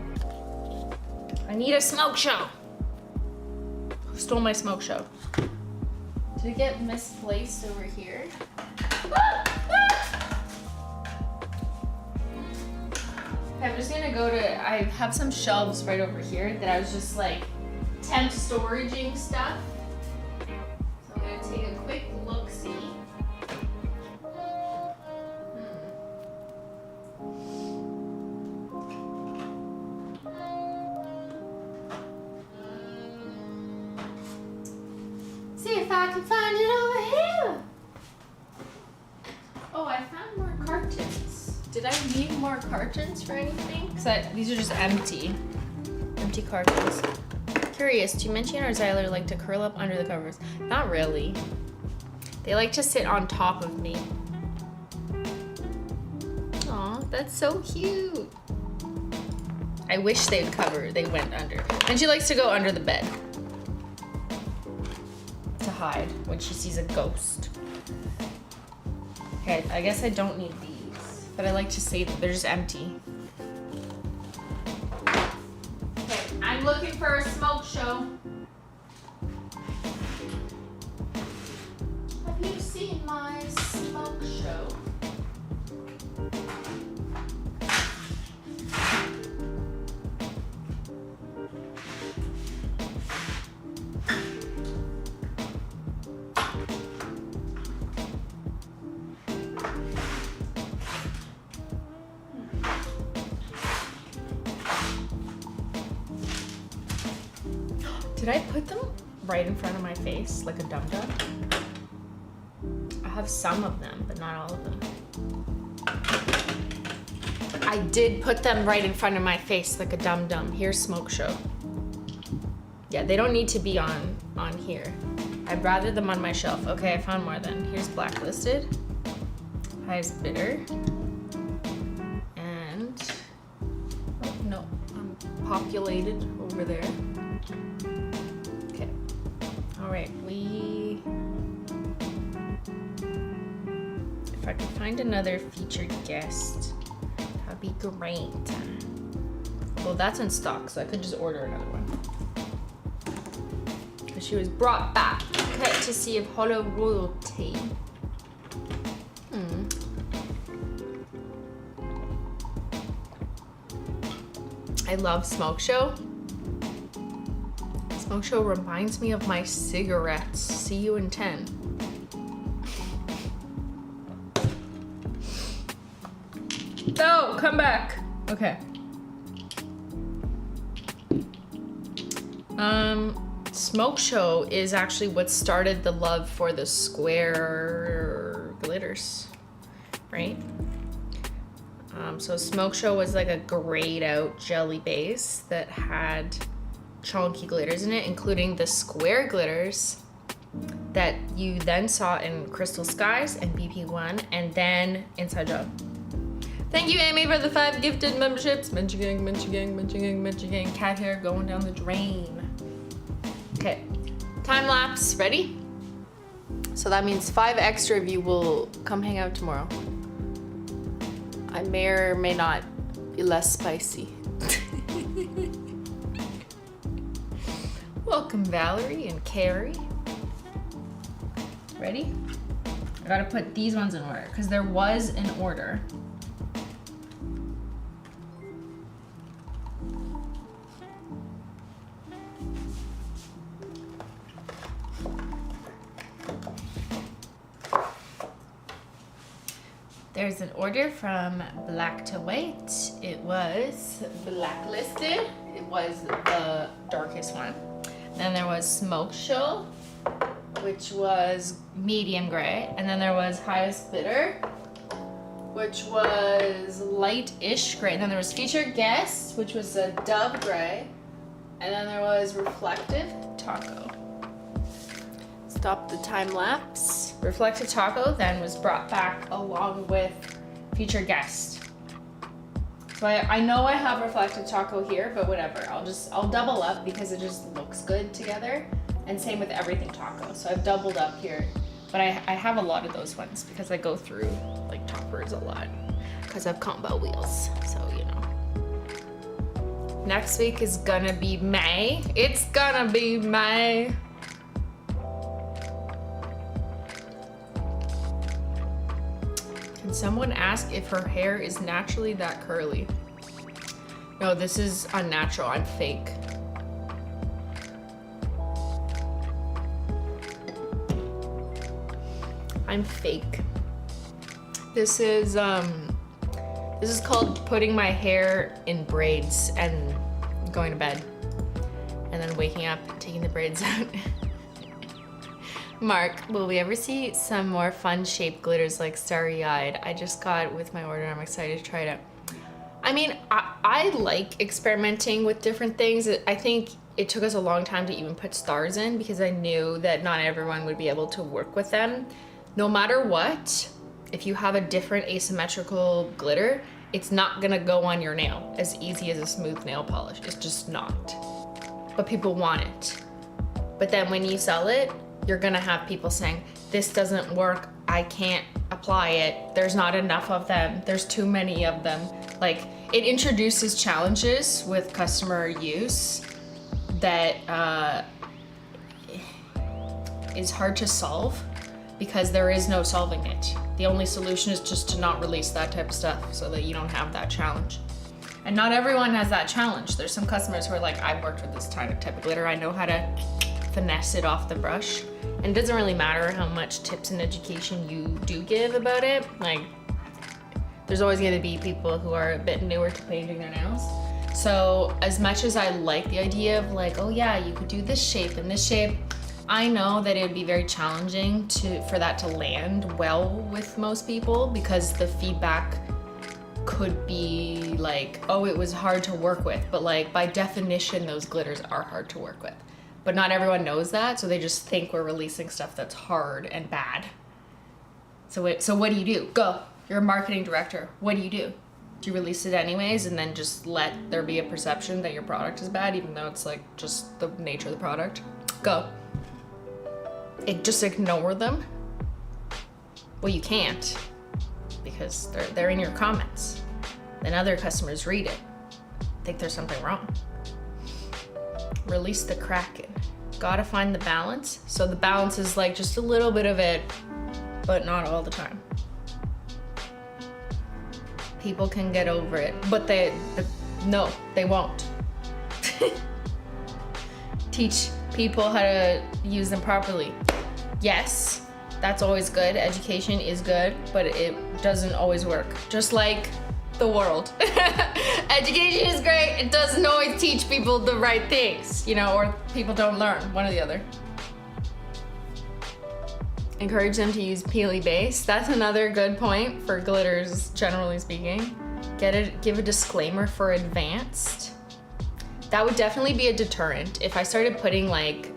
I need a smoke show. Who stole my smoke show? Did it get misplaced over here? I'm just gonna go to, I have some shelves right over here that I was just like temp storaging stuff. So I'm gonna take a quick look-see. See if I can find it over here. Oh, I found more cartons. Did I need more cartons for anything? Because these are just empty cartons. Curious, do Menchie and Zyler like to curl up under the covers? Not really. They like to sit on top of me. Aw, that's so cute. I wish they went under. And she likes to go under the bed to hide when she sees a ghost. Okay, I guess I don't need these, but I like to say that they're just empty. Okay, I'm looking for a smoke show. Have you seen my smoke show? Did I put them right in front of my face like a dum-dum? I have some of them, but not all of them. I did put them right in front of my face like a dum-dum. Here's smoke show. Yeah, they don't need to be on here. I'd rather them on my shelf. Okay, I found more then. Here's blacklisted, highest bidder, and oh no, I'm populated over there. Okay, all right, if I could find another featured guest, that'd be great. Well, that's in stock, so I could just order another one. She was brought back to see if Holo royalty. I love Smoke Show. Smoke Show reminds me of my cigarettes. See you in 10. No, come back. Okay. Smoke Show is actually what started the love for the square glitters, right? So Smoke Show was like a grayed out jelly base that had chunky glitters in it, including the square glitters that you then saw in Crystal Skies and BP1 and then Inside Job. Thank you, Amy, for the 5 gifted memberships. Menchie Gang, Menchie Gang, Menchie Gang, Menchie Gang. Cat hair going down the drain. Okay, time lapse, ready? So that means 5 extra of you will come hang out tomorrow. I may or may not be less spicy. Welcome, Valerie and Carrie. Ready? I gotta put these ones in order because there was an order. There's an order from black to white. It was blacklisted. It was the darkest one. Then there was Smoke Show, which was medium gray. And then there was highest bidder, which was light-ish gray. And then there was featured guest, which was a dove gray. And then there was reflective taco. Stop the time lapse. Reflective Taco then was brought back along with featured guest. So I know I have Reflective Taco here, but whatever. I'll double up because it just looks good together. And same with Everything Taco. So I've doubled up here, but I have a lot of those ones because I go through like toppers a lot because I have combo wheels. So you know. Next week is gonna be May. It's gonna be May. Can someone ask if her hair is naturally that curly? No, this is unnatural. I'm fake. I'm fake. This is called putting my hair in braids and going to bed. And then waking up and taking the braids out. Mark, will we ever see some more fun shaped glitters like Starry-Eyed? I just got it with my order and I'm excited to try it out. I mean, I like experimenting with different things. I think it took us a long time to even put stars in because I knew that not everyone would be able to work with them. No matter what, if you have a different asymmetrical glitter, it's not gonna go on your nail as easy as a smooth nail polish. It's just not. But people want it. But then when you sell it, you're gonna have people saying, this doesn't work, I can't apply it, there's not enough of them, there's too many of them. Like, it introduces challenges with customer use that is hard to solve because there is no solving it. The only solution is just to not release that type of stuff so that you don't have that challenge. And not everyone has that challenge. There's some customers who are like, I've worked with this type of glitter, I know how to finesse it off the brush. And it doesn't really matter how much tips and education you do give about it. Like, there's always gonna be people who are a bit newer to painting their nails. So as much as I like the idea of like, oh yeah, you could do this shape and this shape, I know that it would be very challenging for that to land well with most people because the feedback could be like, oh, it was hard to work with. But like, by definition, those glitters are hard to work with. But not everyone knows that, so they just think we're releasing stuff that's hard and bad. So what do you do? Go. You're a marketing director. What do? Do you release it anyways and then just let there be a perception that your product is bad, even though it's like just the nature of the product? Go. Just ignore them? Well, you can't, because they're in your comments. Then other customers read it, think there's something wrong. Release the Kraken. Gotta find the balance. So the balance is like just a little bit of it, but not all the time. People can get over it, but no, they won't. Teach people how to use them properly. Yes, that's always good. Education is good, but it doesn't always work. Just like the world. Education is great, it doesn't always teach people the right things, you know, or people don't learn, one or the other. Encourage them to use peely base. That's another good point for glitters, generally speaking. Give a disclaimer for advanced. That would definitely be a deterrent. If I started putting like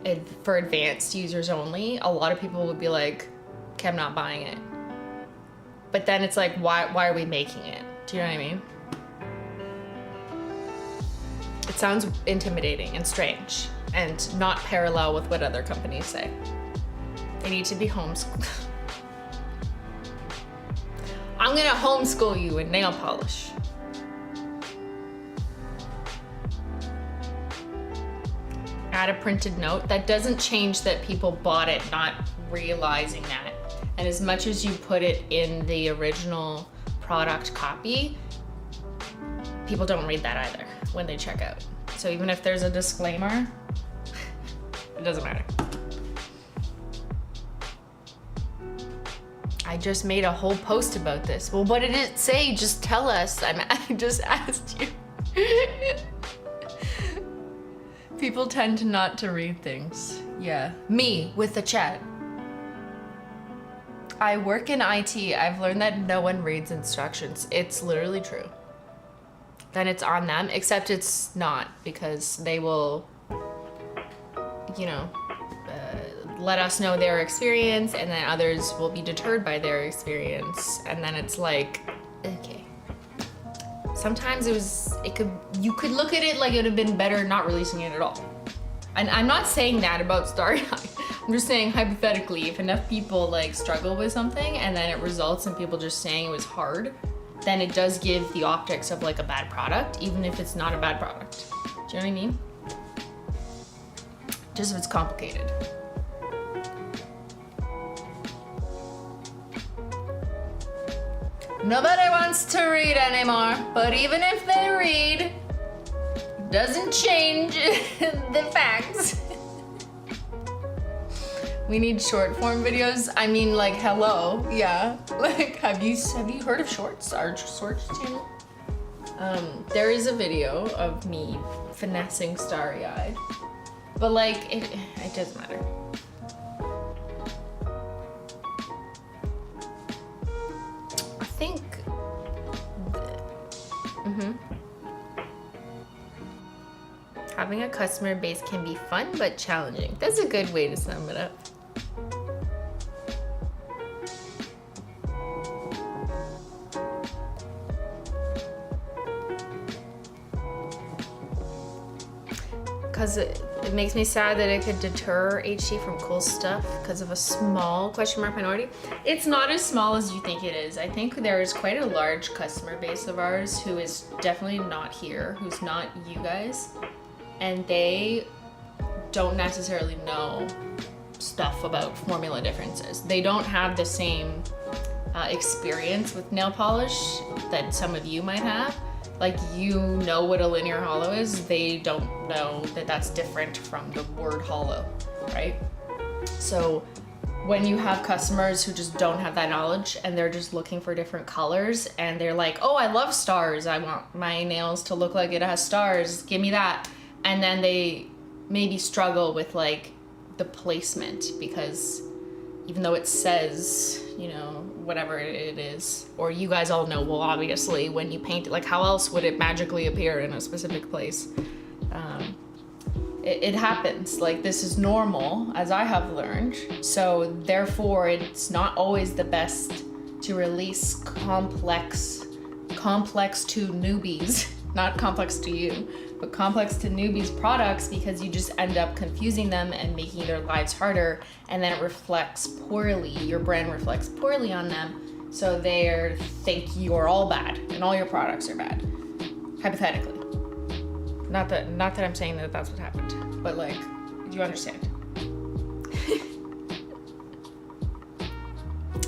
for advanced users only, a lot of people would be like, okay, I'm not buying it. But then it's like, why are we making it? Do you know what I mean? It sounds intimidating and strange and not parallel with what other companies say. They need to be homeschooled. I'm gonna homeschool you in nail polish. Add a printed note. That doesn't change that people bought it not realizing that. And as much as you put it in the original product copy, people don't read that either when they check out. So even if there's a disclaimer, it doesn't matter. I just made a whole post about this. Well, what did it say? Just tell us. I just asked you. People tend to not to read things. Yeah, me with the chat. I work in IT. I've learned that no one reads instructions. It's literally true. Then it's on them, except it's not, because they will, you know, let us know their experience, and then others will be deterred by their experience, and then it's like, okay. Sometimes you could look at it like it would have been better not releasing it at all. And I'm not saying that about Starry-Eyed. I'm just saying hypothetically, if enough people like struggle with something and then it results in people just saying it was hard, then it does give the optics of like a bad product, even if it's not a bad product. Do you know what I mean? Just if it's complicated. Nobody wants to read anymore, but even if they read, it doesn't change the facts. We need short form videos. I mean, like, hello, yeah. Like, have you heard of Shorts, our Shorts channel? There is a video of me finessing starry-eyed, but like, it doesn't matter. I think, having a customer base can be fun but challenging. That's a good way to sum it up. Because it makes me sad that it could deter HT from cool stuff because of a small question mark minority. It's not as small as you think it is. I think there is quite a large customer base of ours who is definitely not here, who's not you guys, and they don't necessarily know stuff about formula differences. They don't have the same experience with nail polish that some of you might have. Like, you know what a linear hollow is, they don't know that that's different from the word hollow, right? So when you have customers who just don't have that knowledge and they're just looking for different colors and they're like, oh, I love stars, I want my nails to look like it has stars, give me that. And then they maybe struggle with like the placement because even though it says, you know, whatever it is, or you guys all know, well, obviously when you paint it, like how else would it magically appear in a specific place? It happens, like this is normal, as I have learned. So therefore it's not always the best to release complex to newbies, not complex to you, but complex to newbies products, because you just end up confusing them and making their lives harder, and then it reflects poorly, your brand reflects poorly on them, so they think you're all bad and all your products are bad, hypothetically. Not that I'm saying that that's what happened, but like, do you understand?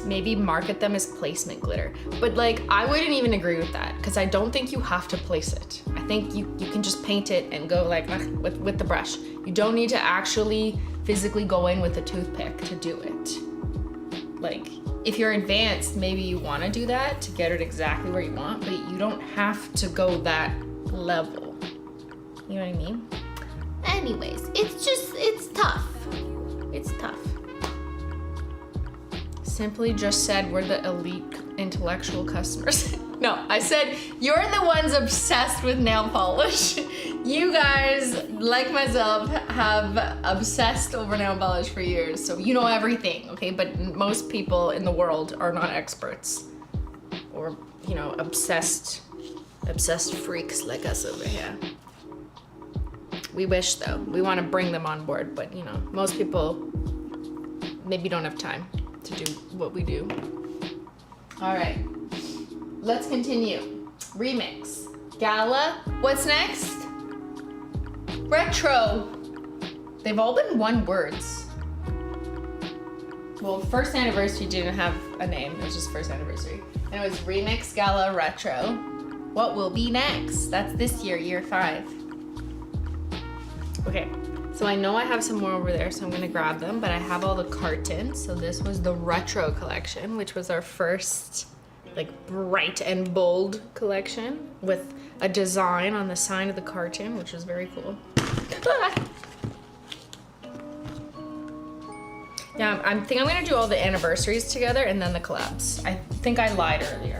Maybe market them as placement glitter. But like, I wouldn't even agree with that because I don't think you have to place it. I think you can just paint it and go like with the brush. You don't need to actually physically go in with a toothpick to do it. Like, if you're advanced, maybe you want to do that to get it exactly where you want, but you don't have to go that level. You know what I mean? Anyways, it's tough. It's tough. Simply just said we're the elite intellectual customers. No, I said you're the ones obsessed with nail polish. You guys, like myself, have obsessed over nail polish for years, so you know everything, okay? But most people in the world are not experts, or, you know, obsessed freaks like us over here. We wish though. We want to bring them on board, but you know, most people maybe don't have time to do what we do. All right, let's continue. Remix, gala, what's next? Retro. They've all been one words. Well, first anniversary didn't have a name, it was just first anniversary. And it was remix, gala, retro. What will be next? That's this year, year 5. Okay. So I know I have some more over there, so I'm gonna grab them, but I have all the cartons. So this was the retro collection, which was our first like bright and bold collection with a design on the side of the carton, which was very cool. Yeah, I think I'm gonna do all the anniversaries together and then the collabs. I think I lied earlier.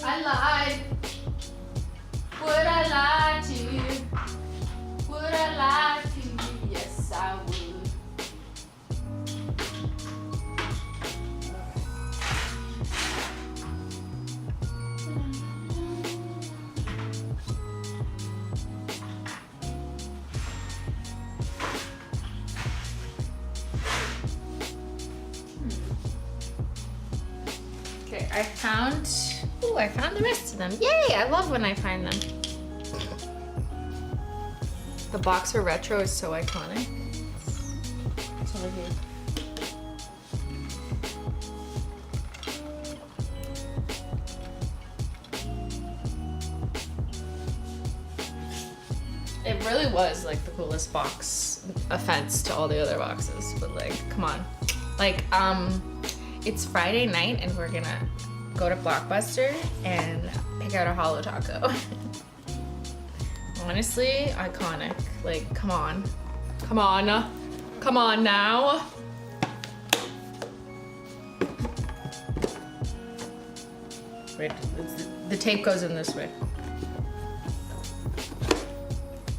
I lied. Would I lie to you? Would I lie to you? Yes, I would. Okay, I found the rest of them. Yay, I love when I find them. The boxer retro is so iconic. It's over here. It really was like the coolest box. Offense to all the other boxes, but like, come on. Like, it's Friday night and we're gonna go to Blockbuster and pick out a Holo Taco. Honestly, iconic. Like, come on. Come on. Come on now. Wait, the tape goes in this way.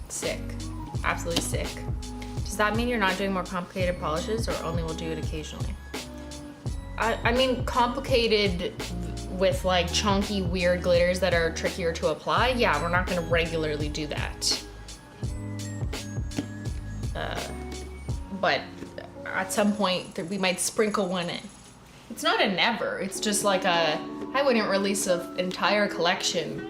Sick. Absolutely sick. Does that mean you're not doing more complicated polishes or only will do it occasionally? I mean, complicated with like chunky, weird glitters that are trickier to apply, yeah, we're not gonna regularly do that. But at some point, we might sprinkle one in. It's not a never, it's just like I wouldn't release an entire collection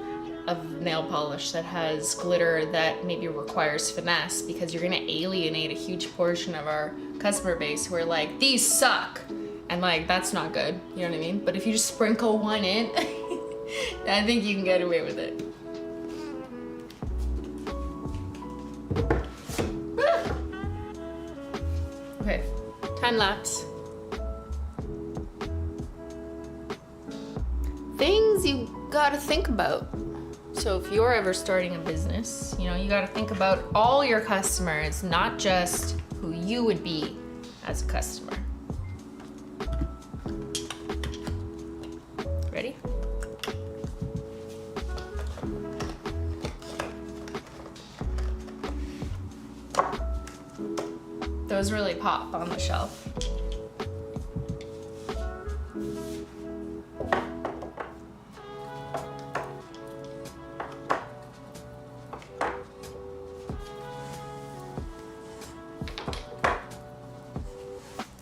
of nail polish that has glitter that maybe requires finesse, because you're gonna alienate a huge portion of our customer base who are like, these suck. And like, that's not good, you know what I mean? But if you just sprinkle one in, I think you can get away with it. Okay, time lapse. Things you gotta think about. So if you're ever starting a business, you know, you gotta think about all your customers, not just who you would be as a customer. Ready? Those really pop on the shelf.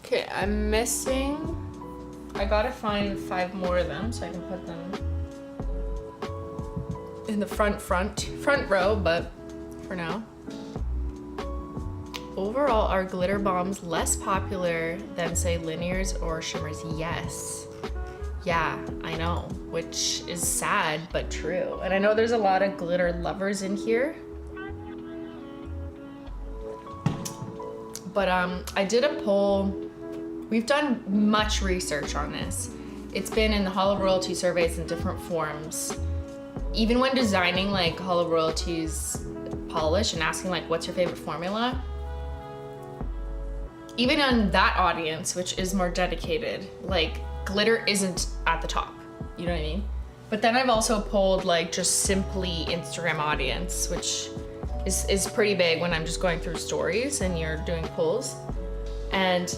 Okay, I'm missing. I gotta find 5 more of them so I can put them in the front row, but for now. Overall, are glitter bombs less popular than, say, linears or shimmers? Yes. Yeah, I know, which is sad, but true. And I know there's a lot of glitter lovers in here. But I did a poll. We've done much research on this. It's been in the Holo Royalty surveys in different forms. Even when designing like Holo Royalty's polish and asking like, what's your favorite formula? Even on that audience, which is more dedicated, like glitter isn't at the top, you know what I mean? But then I've also polled like just simply Instagram audience, which is pretty big when I'm just going through stories and you're doing polls. And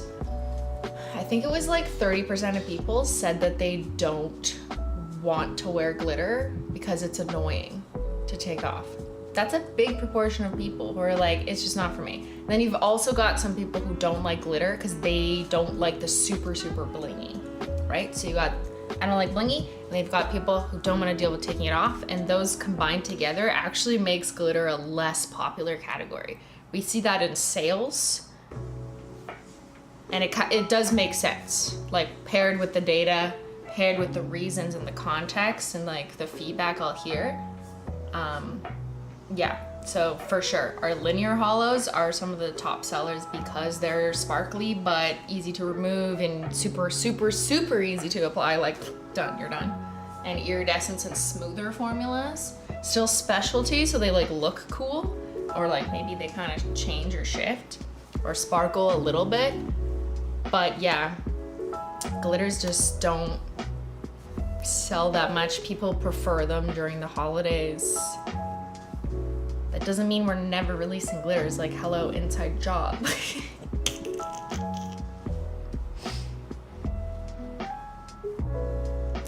I think it was like 30% of people said that they don't want to wear glitter because it's annoying to take off. That's a big proportion of people who are like, it's just not for me. And then you've also got some people who don't like glitter because they don't like the super blingy, right? So you got, I don't like blingy, and they've got people who don't want to deal with taking it off, and those combined together actually makes glitter a less popular category. We see that in sales, and it does make sense, like paired with the data, paired with the reasons and the context and like the feedback I'll hear. Yeah, so for sure, our linear holos are some of the top sellers because they're sparkly but easy to remove and super easy to apply, like done, you're done. And iridescence and smoother formulas, still specialty, so they like look cool, or like maybe they kind of change or shift or sparkle a little bit. But yeah, glitters just don't sell that much. People prefer them during the holidays. That doesn't mean we're never releasing glitters, like hello, inside job.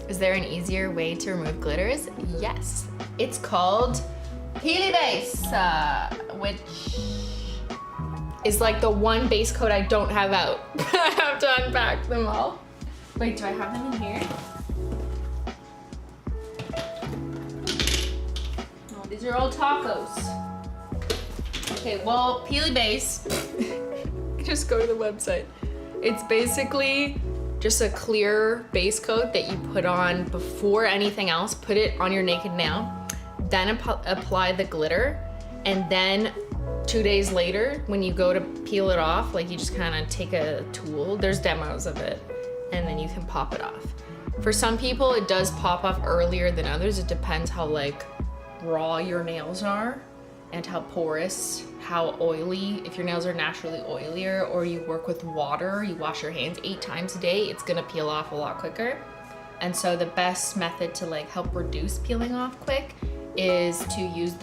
Is there an easier way to remove glitters? Yes. It's called Peely Base, which is like the one base coat I don't have out. I have to unpack them all. Wait, do I have them in here? No, these are all tacos. Okay, well, Peely Base, just go to the website. It's basically just a clear base coat that you put on before anything else. Put it on your naked nail, then apply the glitter, And then 2 days later, when you go to peel it off, like you just kind of take a tool, there's demos of it, and then you can pop it off. For some people, it does pop off earlier than others. It depends how like raw your nails are and how porous, how oily. If your nails are naturally oilier or you work with water, you wash your hands 8 times a day, it's gonna peel off a lot quicker. And so the best method to like help reduce peeling off quick is to use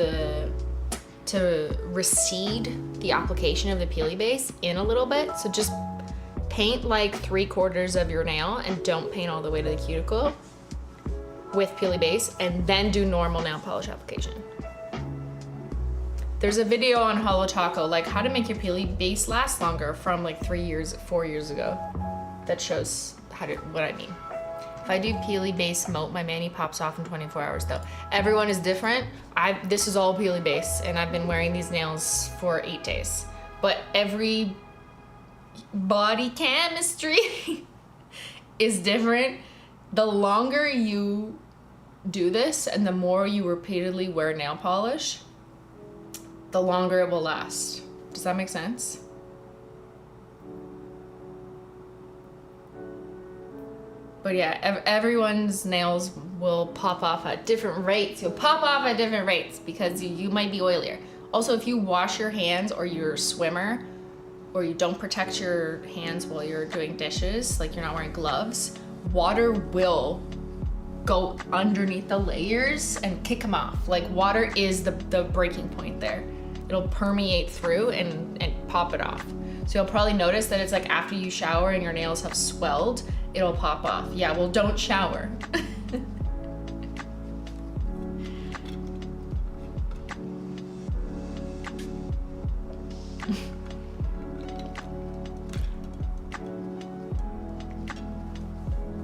to recede the application of the peely base in a little bit. So just paint like 3/4 of your nail and don't paint all the way to the cuticle with peely base, and then do normal nail polish application. There's a video on Holo Taco, like how to make your peely base last longer, from like 4 years ago, that shows what I mean. If I do peely base moat, my mani pops off in 24 hours though. Everyone is different. This is all peely base, and I've been wearing these nails for 8 days. But every body chemistry is different. The longer you do this and the more you repeatedly wear nail polish, the longer it will last. Does that make sense? But yeah, everyone's nails will pop off at different rates. You'll pop off at different rates because you might be oilier. Also, if you wash your hands or you're a swimmer, or you don't protect your hands while you're doing dishes, like you're not wearing gloves, water will go underneath the layers and kick them off. Like water is the breaking point there. It'll permeate through and pop it off. So you'll probably notice that it's like after you shower and your nails have swelled, it'll pop off. Yeah, well, don't shower.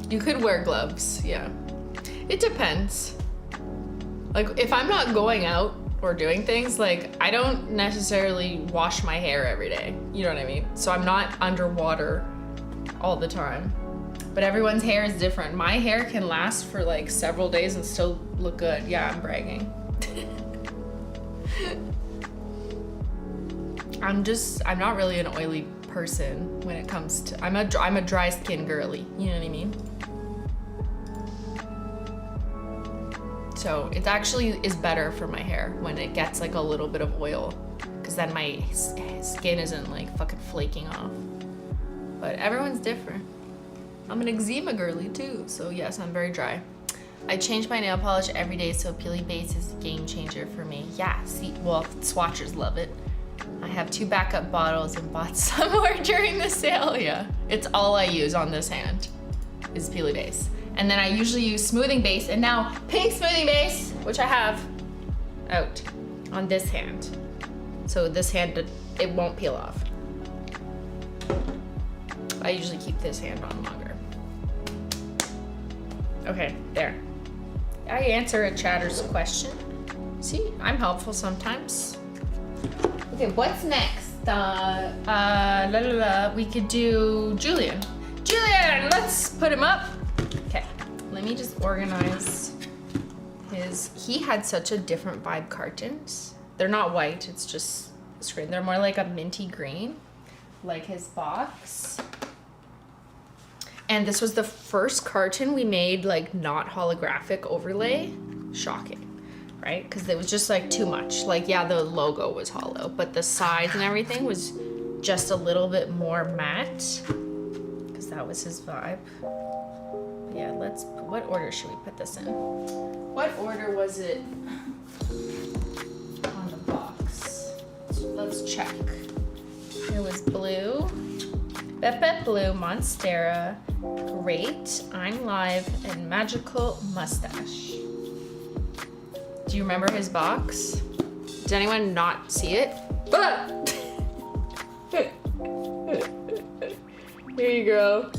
You could wear gloves, yeah. It depends. Like if I'm not going out or doing things, like I don't necessarily wash my hair every day, you know what I mean? So I'm not underwater all the time. But everyone's hair is different. My hair can last for like several days and still look good. Yeah, I'm bragging. I'm not really an oily person when it comes to, I'm a dry skin girly, you know what I mean? So it actually is better for my hair when it gets like a little bit of oil, because then my skin isn't like fucking flaking off. But everyone's different. I'm an eczema girly too, so yes, I'm very dry. I change my nail polish every day, so peely base is a game changer for me. Yeah, see, well, swatchers love it. I have 2 backup bottles and bought some more during the sale. Yeah, it's all I use on this hand is peely base. And then I usually use smoothing base, and now pink smoothing base, which I have out on this hand. So this hand, it won't peel off. I usually keep this hand on longer. Okay, there. I answer a chatter's question. See, I'm helpful sometimes. Okay, what's next? We could do Julien. Julien, let's put him up. Okay, let me just organize he had such a different vibe cartons. They're not white, it's just screen. They're more like a minty green, like his box. And this was the first carton we made like not holographic overlay. Shocking, right? Because it was just like too much. Like, yeah, the logo was hollow, but the sides and everything was just a little bit more matte, because that was his vibe. But yeah, what order should we put this in? What order was it on the box? Let's check. It was blue, Pepe Blue, Monstera, Great, I'm Live, and Magical Mustache. Do you remember his box? Did anyone not see it? Here you go.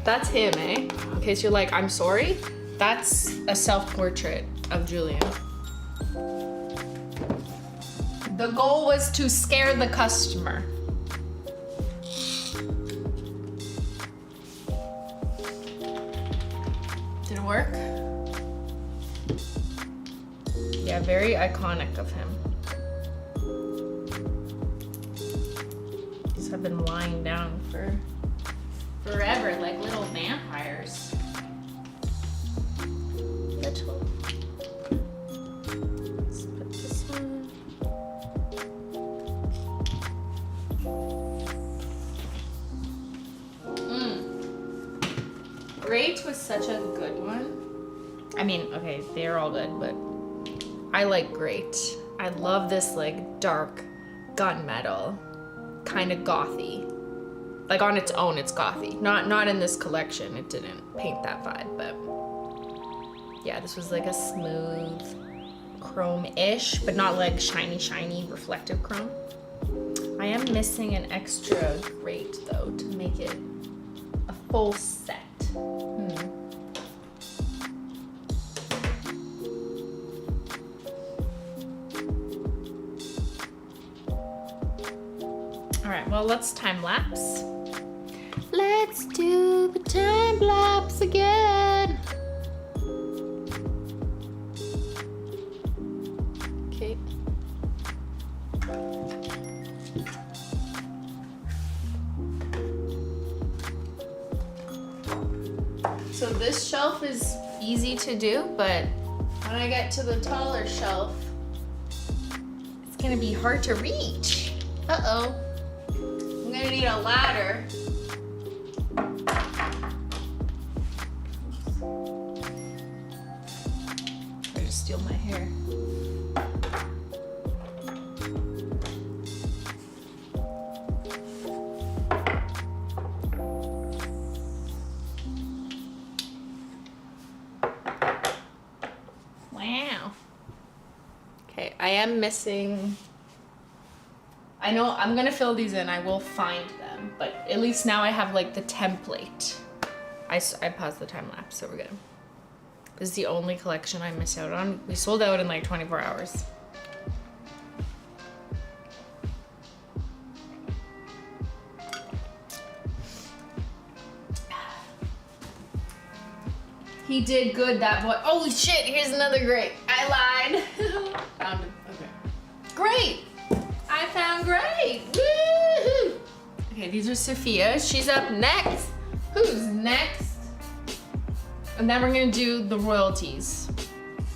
That's him, eh? In case you're like, I'm sorry, that's a self-portrait of Julien. The goal was to scare the customer. Did it work? Yeah, Yeah, very iconic of him. These have been lying down for forever, like little vampires. Little. Let's put this one. Great was such a good one. I mean, okay, they're all good, but I like Great. I love this like dark gunmetal, kind of gothy. Like on its own, it's gothy. Not in this collection. It didn't paint that vibe, but yeah, this was like a smooth chrome-ish, but not like shiny, reflective chrome. I am missing an extra Great though to make it a full set. All right, well, let's time lapse. Let's do the time lapse again. Okay. So this shelf is easy to do, but when I get to the taller shelf, it's gonna be hard to reach. Uh-oh. I'm gonna need a ladder. I just steal my hair. Wow. Okay, I am missing. I know I'm gonna fill these in, I will find them, but at least now I have like the template. I paused the time lapse, so we're good. This is the only collection I missed out on. We sold out in like 24 hours. He did good, that boy. Oh shit, here's another Great. I lied. Found him, okay. Great! I found Great! Woohoo! Okay, these are Safiya. She's up next. Who's next? And then we're gonna do the royalties.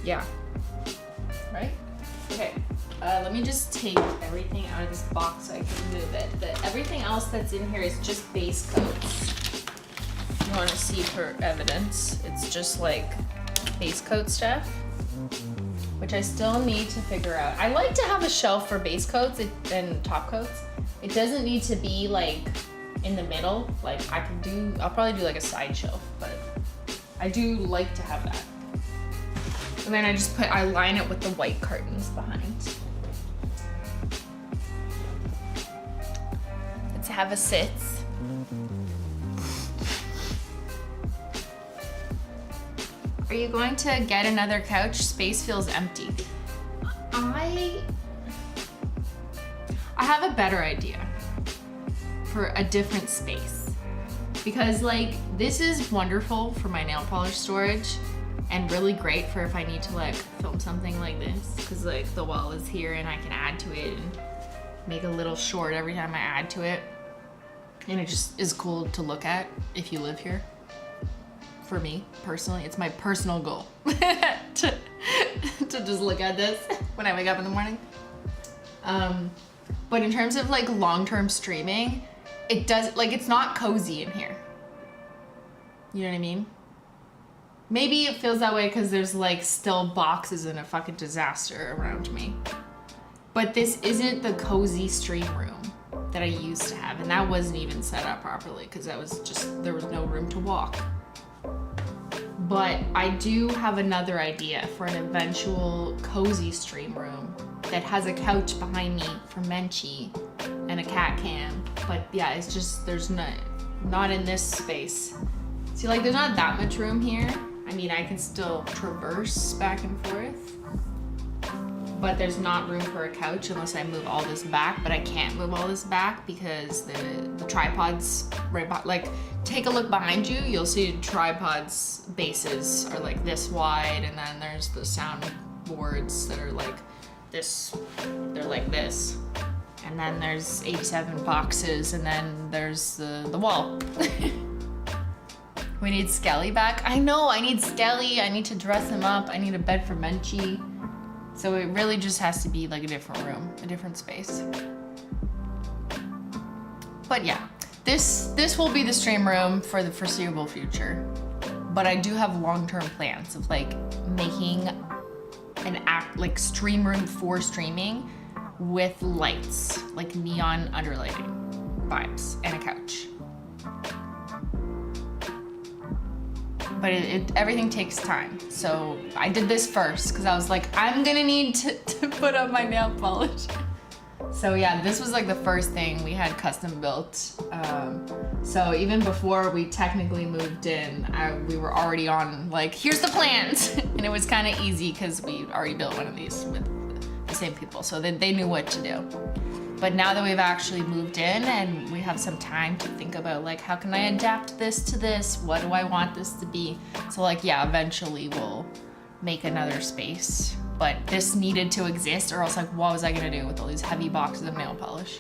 Yeah. Right? Okay. Let me just take everything out of this box so I can move it. But everything else that's in here is just base coats. If you want to see for evidence, it's just like base coat stuff, which I still need to figure out. I like to have a shelf for base coats and top coats. It doesn't need to be like in the middle. Like I'll probably do like a side shelf, but I do like to have that. And then I line it with the white cartons behind. Let's have a sit. Are you going to get another couch? Space feels empty. I have a better idea for a different space. Because like, this is wonderful for my nail polish storage and really great for if I need to like film something like this. Cause like the wall is here and I can add to it and make a little short every time I add to it. And it just is cool to look at if you live here. For me, personally, it's my personal goal to just look at this when I wake up in the morning. But in terms of like long-term streaming, it's not cozy in here. You know what I mean? Maybe it feels that way because there's like still boxes and a fucking disaster around me. But this isn't the cozy stream room that I used to have. And that wasn't even set up properly because there was no room to walk. But I do have another idea for an eventual cozy stream room that has a couch behind me for Menchie and a cat cam. But yeah, it's just, there's not in this space. See, like there's not that much room here. I mean, I can still traverse back and forth, but there's not room for a couch unless I move all this back, but I can't move all this back because the tripod's right by, like, take a look behind you, you'll see tripods bases are like this wide, and then there's the sound boards that are like this, they're like this. And then there's 87 boxes, and then there's the wall. We need Skelly back. I know, I need Skelly. I need to dress him up. I need a bed for Menchie. So it really just has to be like a different room, a different space. But yeah, this will be the stream room for the foreseeable future. But I do have long-term plans of like making like stream room for streaming with lights, like neon underlighting vibes, and a couch. But everything takes time. So I did this first because I was like, I'm gonna need to put up my nail polish. So yeah, this was like the first thing we had custom built. So even before we technically moved in, we were already on like, here's the plans. And it was kind of easy because we already built one of these with the same people. So they knew what to do. But now that we've actually moved in and we have some time to think about like, how can I adapt this to this? What do I want this to be? So like, yeah, eventually we'll make another space. But this needed to exist, or else like, what was I gonna do with all these heavy boxes of nail polish?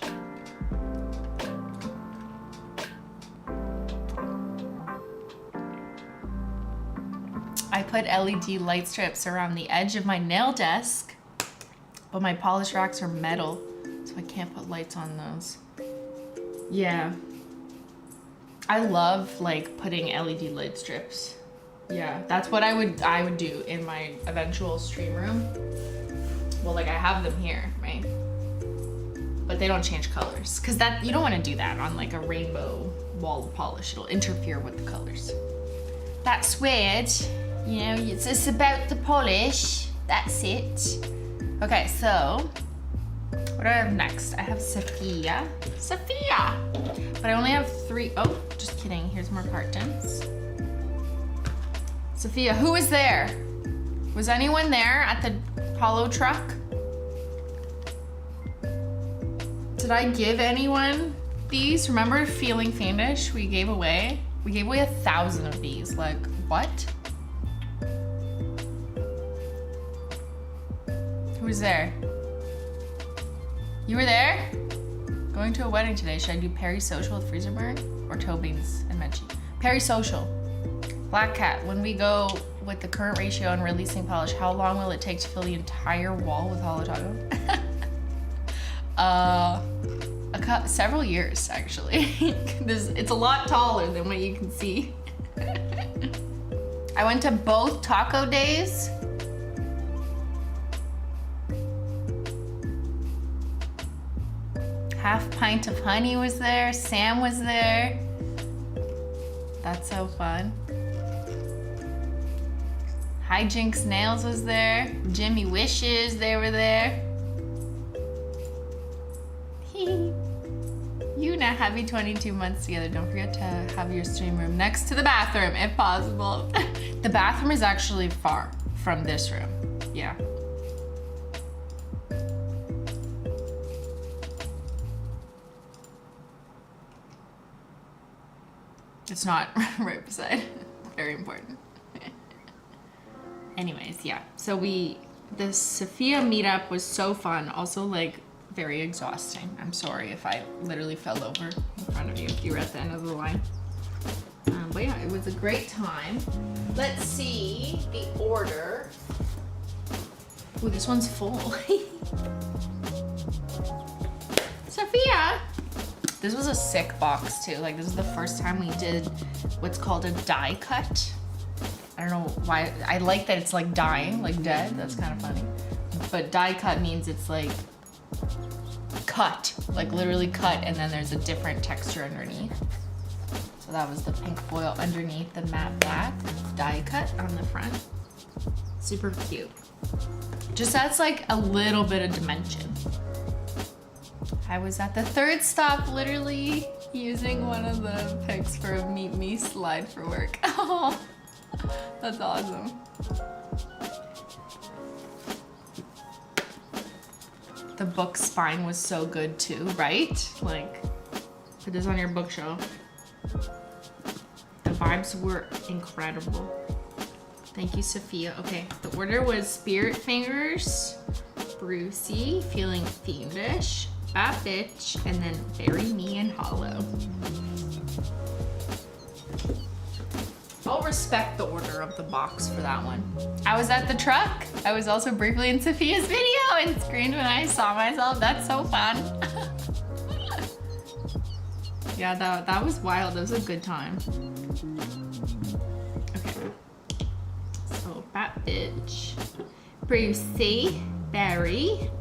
I put LED light strips around the edge of my nail desk, but my polish racks are metal, so I can't put lights on those. Yeah. I love like putting LED light strips. Yeah, that's what I would do in my eventual stream room. Well, like I have them here, right? But they don't change colors, because that you don't want to do that on like a rainbow wall of polish. It'll interfere with the colors. That's weird. You know, it's about the polish. That's it. Okay, so what do I have next? I have Safiya. But I only have 3. Oh, just kidding. Here's more cartons. Safiya, who was there? Was anyone there at the Holo truck? Did I give anyone these? Remember Feeling Fiendish we gave away? We gave away 1,000 of these. Like, what? Who was there? You were there? Going to a wedding today. Should I do Perry Social with Freezer Burn or toe beans and Menchie? Perry Social. Black Cat, when we go with the current ratio on releasing polish, how long will it take to fill the entire wall with Holo Taco? Several years, actually. It's a lot taller than what you can see. I went to both taco days. Half Pint of Honey was there. Sam was there. That's so fun. Hijinks Nails was there. Jimmy Wishes, they were there. You and a happy 22 months together. Don't forget to have your stream room next to the bathroom, if possible. The bathroom is actually far from this room. Yeah. It's not right beside. Very important. Anyways, yeah. So the Safiya meetup was so fun. Also, like, very exhausting. I'm sorry if I literally fell over in front of you if you were at the end of the line. But yeah, it was a great time. Let's see the order. Ooh, this one's full. Safiya! This was a sick box too. Like, this is the first time we did what's called a die cut. I don't know why. I like that it's like dying, like dead. That's kind of funny. But die cut means it's like cut, like literally cut, and then there's a different texture underneath. So that was the pink foil underneath the matte black, die cut on the front. Super cute. Just adds like a little bit of dimension. I was at the 3rd stop, literally using one of the pics for a Meet Me slide for work. Oh, that's awesome. The book spine was so good too, right? Like, put this on your bookshelf. The vibes were incredible. Thank you, Safiya. Okay, the order was Spirit Fingers, Brucey, Feeling Fiendish, Bad Bitch, and then Bury Me and Holo. I'll respect the order of the box for that one. I was at the truck. I was also briefly in Safiya's video and screamed when I saw myself. That's so fun. Yeah, that was wild. That was a good time. Okay. So, Bad Bitch, Brucey, Berry,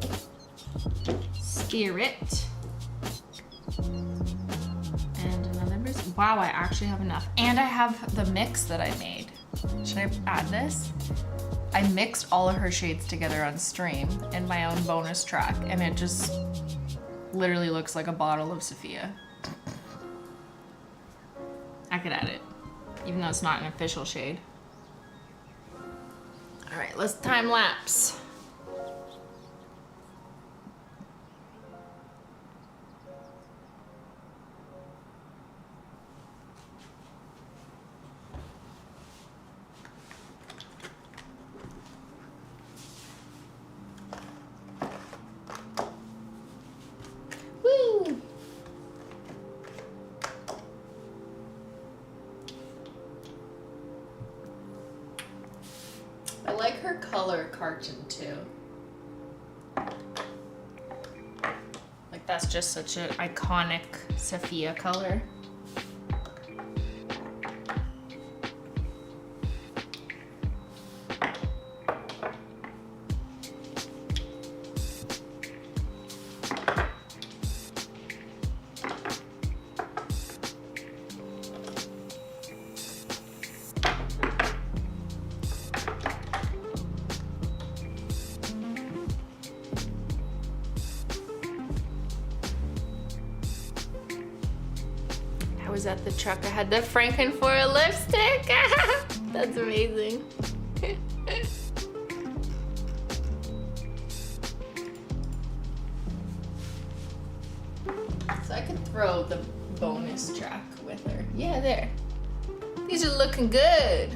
Spirit, and another Brucey. Wow, I actually have enough. And I have the mix that I made. Should I add this? I mixed all of her shades together on stream in my own bonus track, and it just literally looks like a bottle of Safiya. I could add it, even though it's not an official shade. All right, let's time lapse. Woo! I like her color carton too. Like that's just such an iconic Safiya color. Was at the truck. I had the Frankenfoil lipstick. That's amazing. So I could throw the bonus track with her. Yeah, there. These are looking good.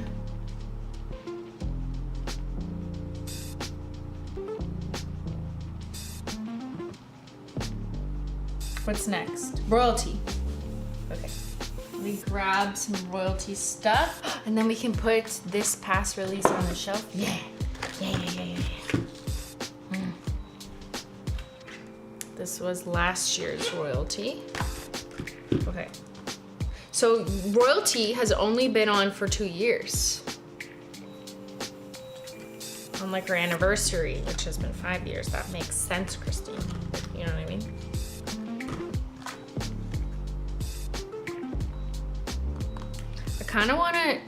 What's next? Royalty. Okay. We grab some royalty stuff, and then we can put this past release on the shelf. Yeah. This was last year's royalty. Okay. So royalty has only been on for 2 years. On like our anniversary, which has been 5 years. That makes sense, Christine. You know what I mean? I kind of want to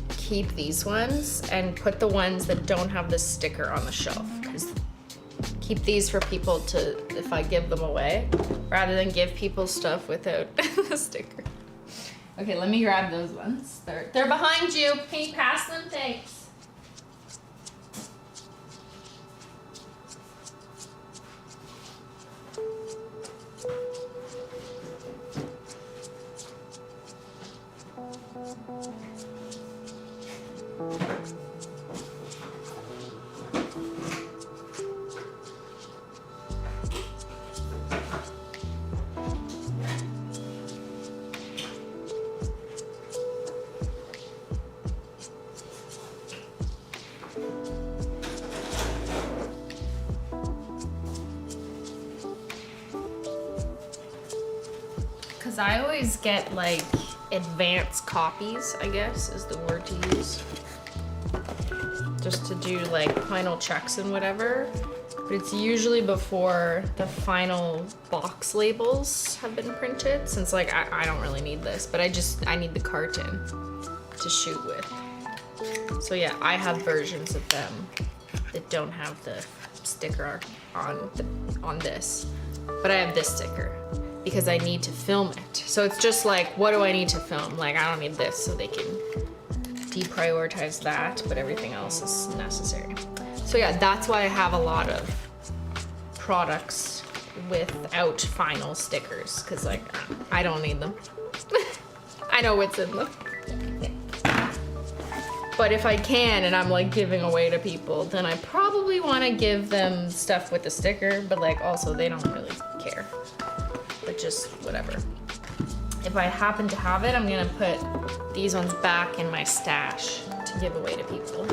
keep these ones and put the ones that don't have the sticker on the shelf, because keep these for people to, if I give them away, rather than give people stuff without the sticker. Okay, let me grab those ones. They're behind you. Can you pass them? Thanks. Because I always get like advanced copies, I guess is the word to use. Just to do like final checks and whatever. But it's usually before the final box labels have been printed, since like I don't really need this, but I need the carton to shoot with. So yeah, I have versions of them that don't have the sticker on this, but I have this sticker because I need to film it. So it's just like, what do I need to film? Like, I don't need this, so they can deprioritize that, but everything else is necessary. So yeah, that's why I have a lot of products without final stickers, because like, I don't need them. I know what's in them. But if I can and I'm like giving away to people, then I probably want to give them stuff with a sticker, but like also they don't really care. But just whatever. If I happen to have it, I'm gonna put these ones back in my stash to give away to people.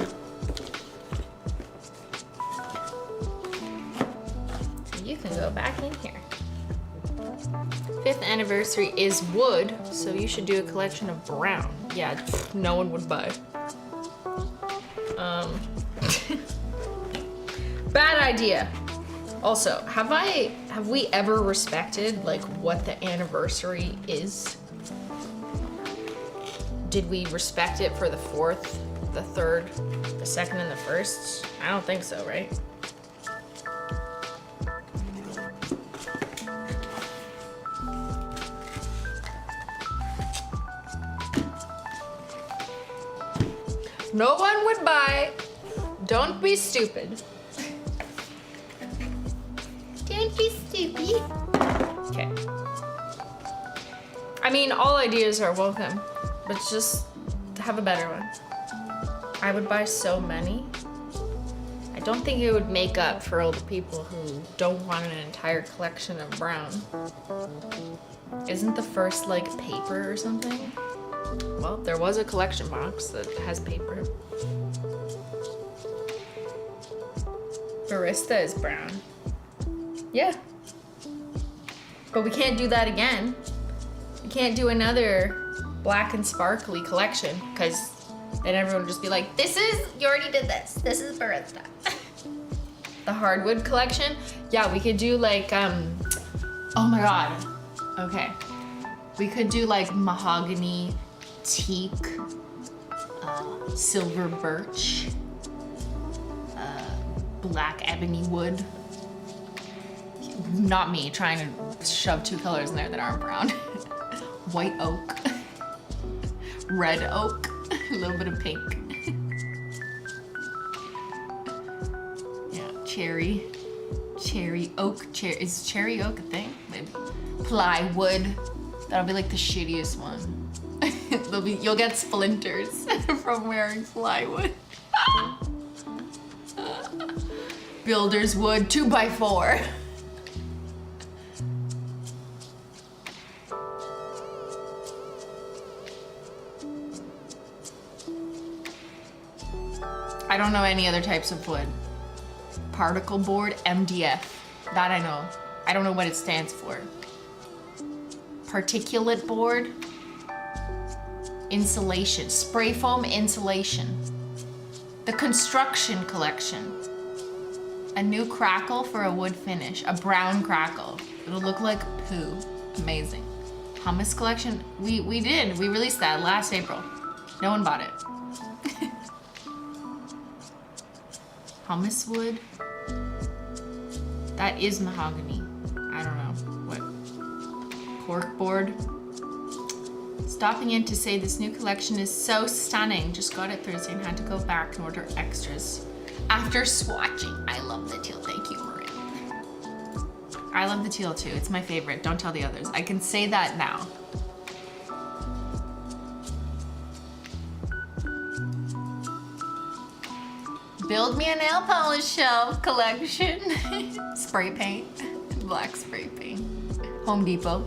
So you can go back in here. 5th anniversary is wood, so you should do a collection of brown. Yeah, no one would buy. Bad idea. Also, have we ever respected like what the anniversary is? Did we respect it for the 4th, the 3rd, the 2nd, and the 1st? I don't think so, right? No one would buy. Don't be stupid. Don't be stupid. Okay. I mean, all ideas are welcome, but just have a better one. I would buy so many. I don't think it would make up for all the people who don't want an entire collection of brown. Isn't the first like paper or something? Well, there was a collection box that has paper. Barista is brown. Yeah. But we can't do that again. We can't do another black and sparkly collection because then everyone would just be like, you already did this. This is barista. The hardwood collection? Yeah, we could do like, oh my God. Okay. We could do like mahogany, teak, silver birch, black ebony wood. Not me trying to shove 2 colors in there that aren't brown. White oak, red oak, a little bit of pink. Yeah, cherry oak. Is cherry oak a thing? Maybe. Plywood. That'll be like the shittiest one. You'll get splinters from wearing plywood. Builder's wood 2x4. I don't know any other types of wood. Particle board, MDF. That I know. I don't know what it stands for. Particulate board. Insulation. Spray foam insulation. The construction collection. A new crackle for a wood finish. A brown crackle. It'll look like poo. Amazing. Hummus collection. We released that last April. No one bought it. Hummus wood. That is mahogany. I don't know what. Cork board. Stopping in to say this new collection is so stunning. Just got it Thursday and had to go back and order extras. After swatching, I love the teal. Thank you, Maria. I love the teal too. It's my favorite. Don't tell the others. I can say that now. Build me a nail polish shelf collection. Spray paint, black spray paint. Home Depot.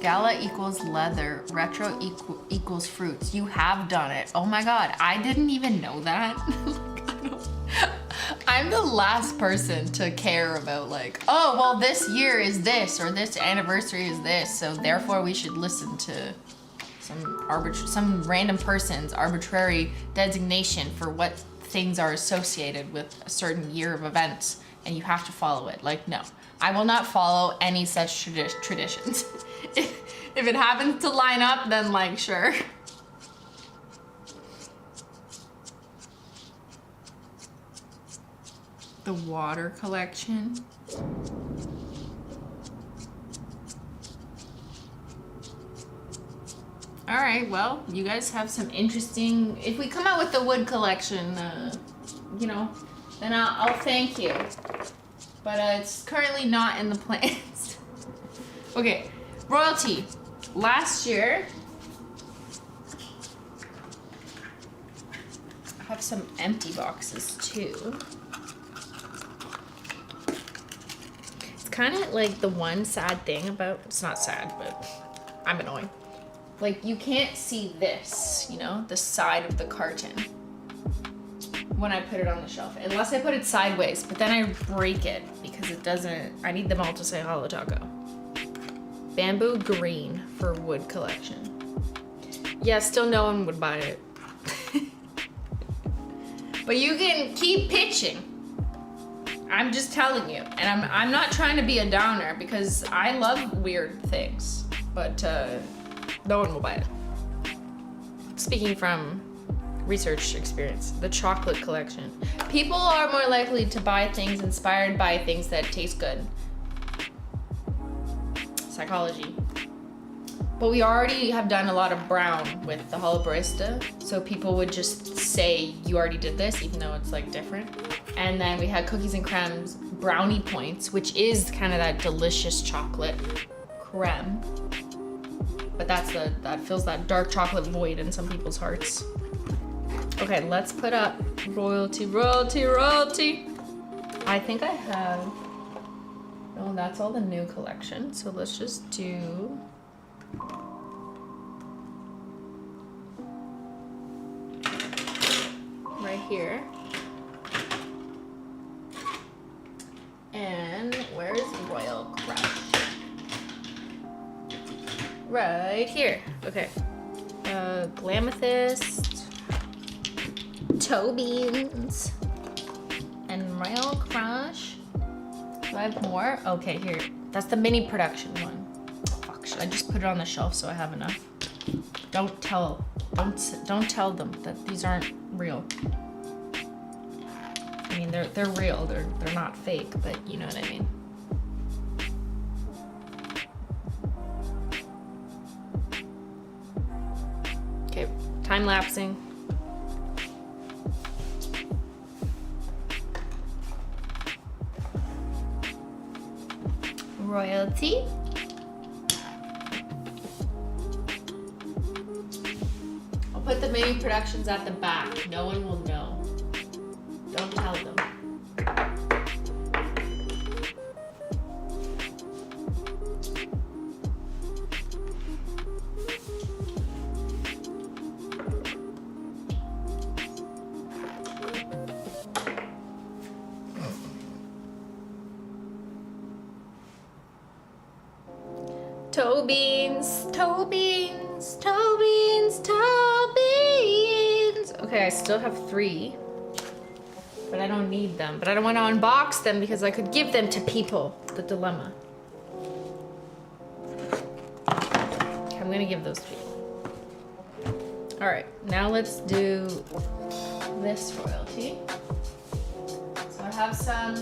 Gala equals leather, retro equals fruits. You have done it. Oh my God, I didn't even know that. I'm the last person to care about like, oh, well this year is this or this anniversary is this, so therefore we should listen to some random person's arbitrary designation for what things are associated with a certain year of events and you have to follow it. Like, no, I will not follow any such traditions. If it happens to line up, then like, sure. The water collection. All right, well, you guys have some interesting, if we come out with the wood collection, you know, then I'll thank you. But it's currently not in the plans. Okay, royalty. Last year, I have some empty boxes too. It's kind of like the one sad thing about, it's not sad, but I'm annoying. Like you can't see this, you know, the side of the carton when I put it on the shelf, unless I put it sideways, but then I break it because it doesn't, I need them all to say Holo Taco. Bamboo green for wood collection. Yeah, still no one would buy it. But you can keep pitching. I'm just telling you. And I'm not trying to be a downer because I love weird things, but no one will buy it. Speaking from research experience, the chocolate collection. People are more likely to buy things inspired by things that taste good. Psychology. But we already have done a lot of brown with the Holo Barista, so people would just say you already did this, even though it's like different. And then we had cookies and cremes brownie points, which is kind of that delicious chocolate creme. But that fills that dark chocolate void in some people's hearts. Okay, let's put up royalty, royalty, royalty. I think I have, no, that's all the new collection. So let's just do, right here. And where's Royal Crush? Right here. Okay. Glamethyst, toe beans, and Royal Crush. Do I have more? Okay, here. That's the mini production one. Fuck, should I just put it on the shelf so I have enough? Don't tell them that these aren't real. I mean, they're real. They're not fake, but you know what I mean. Okay, time lapsing. Royalty. I'll put the mini productions at the back. No one will know. Don't tell them. Toe beans, toe beans, toe beans, toe beans. Okay, I still have 3, but I don't need them. But I don't want to unbox them because I could give them to people. The dilemma. Okay, I'm gonna give those to people. All right, now let's do this royalty. So I have some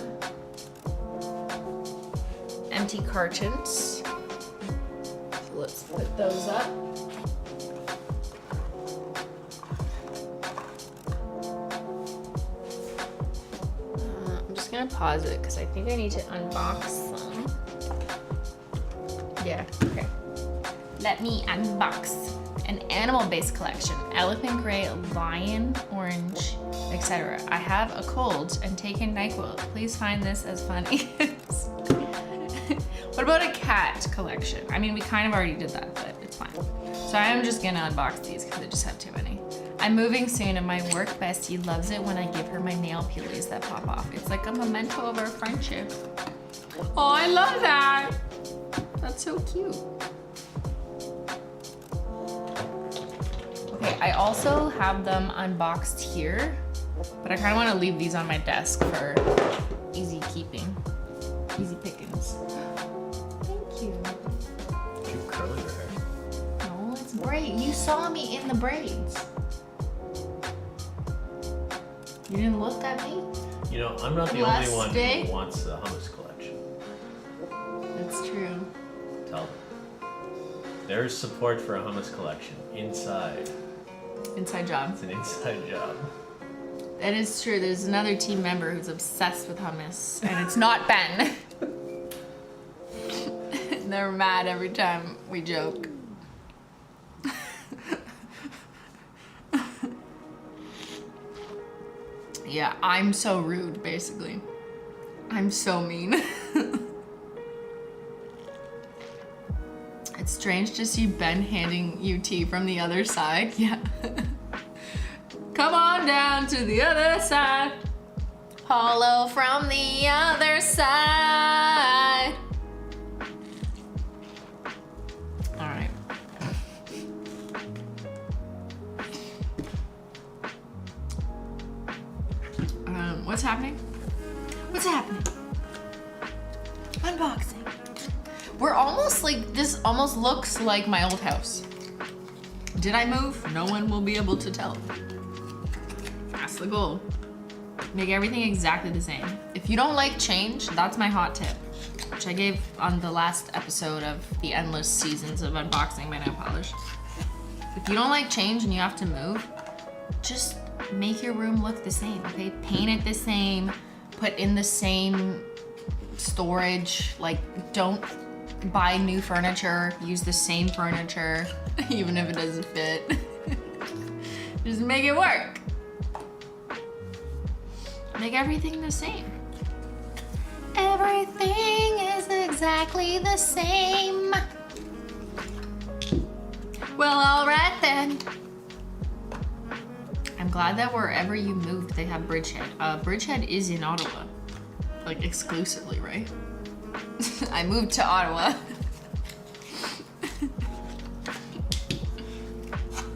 empty cartons. Let's put those up. I'm just gonna pause it because I think I need to unbox them. Yeah, okay. Let me unbox an animal-based collection. Elephant gray, lion, orange, etc. I have a cold and taken NyQuil. Please find this as funny. What about a cat collection? I mean, we kind of already did that, but it's fine. So I'm just gonna unbox these because I just have too many. I'm moving soon and my work bestie loves it when I give her my nail peelies that pop off. It's like a memento of our friendship. Oh, I love that. That's so cute. Okay, I also have them unboxed here, but I kind of want to leave these on my desk for easy keeping, easy pickings. Curly your hair. No, it's braid. You saw me in the braids. You didn't look at me? You know, I'm not the only one who wants the hummus collection. That's true. Tell them. There's support for a hummus collection inside. Inside job. It's an inside job. That is true. There's another team member who's obsessed with hummus, and it's not Ben. They're mad every time we joke. Yeah, I'm so rude, basically. I'm so mean. It's strange to see Ben handing you tea from the other side. Yeah. Come on down to the other side. Holo from the other side. All right. What's happening? What's happening? Unboxing. We're almost like, this almost looks like my old house. Did I move? No one will be able to tell. That's the goal. Make everything exactly the same. If you don't like change, that's my hot tip, which I gave on the last episode of the endless seasons of unboxing my nail polish. If you don't like change and you have to move, just make your room look the same, okay? Paint it the same, put in the same storage, like don't buy new furniture, use the same furniture, even if it doesn't fit. Just make it work. Make everything the same. Everything is exactly the same. Well, all right then. I'm glad that wherever you moved, they have Bridgehead. Bridgehead is in Ottawa, like exclusively, right? I moved to Ottawa.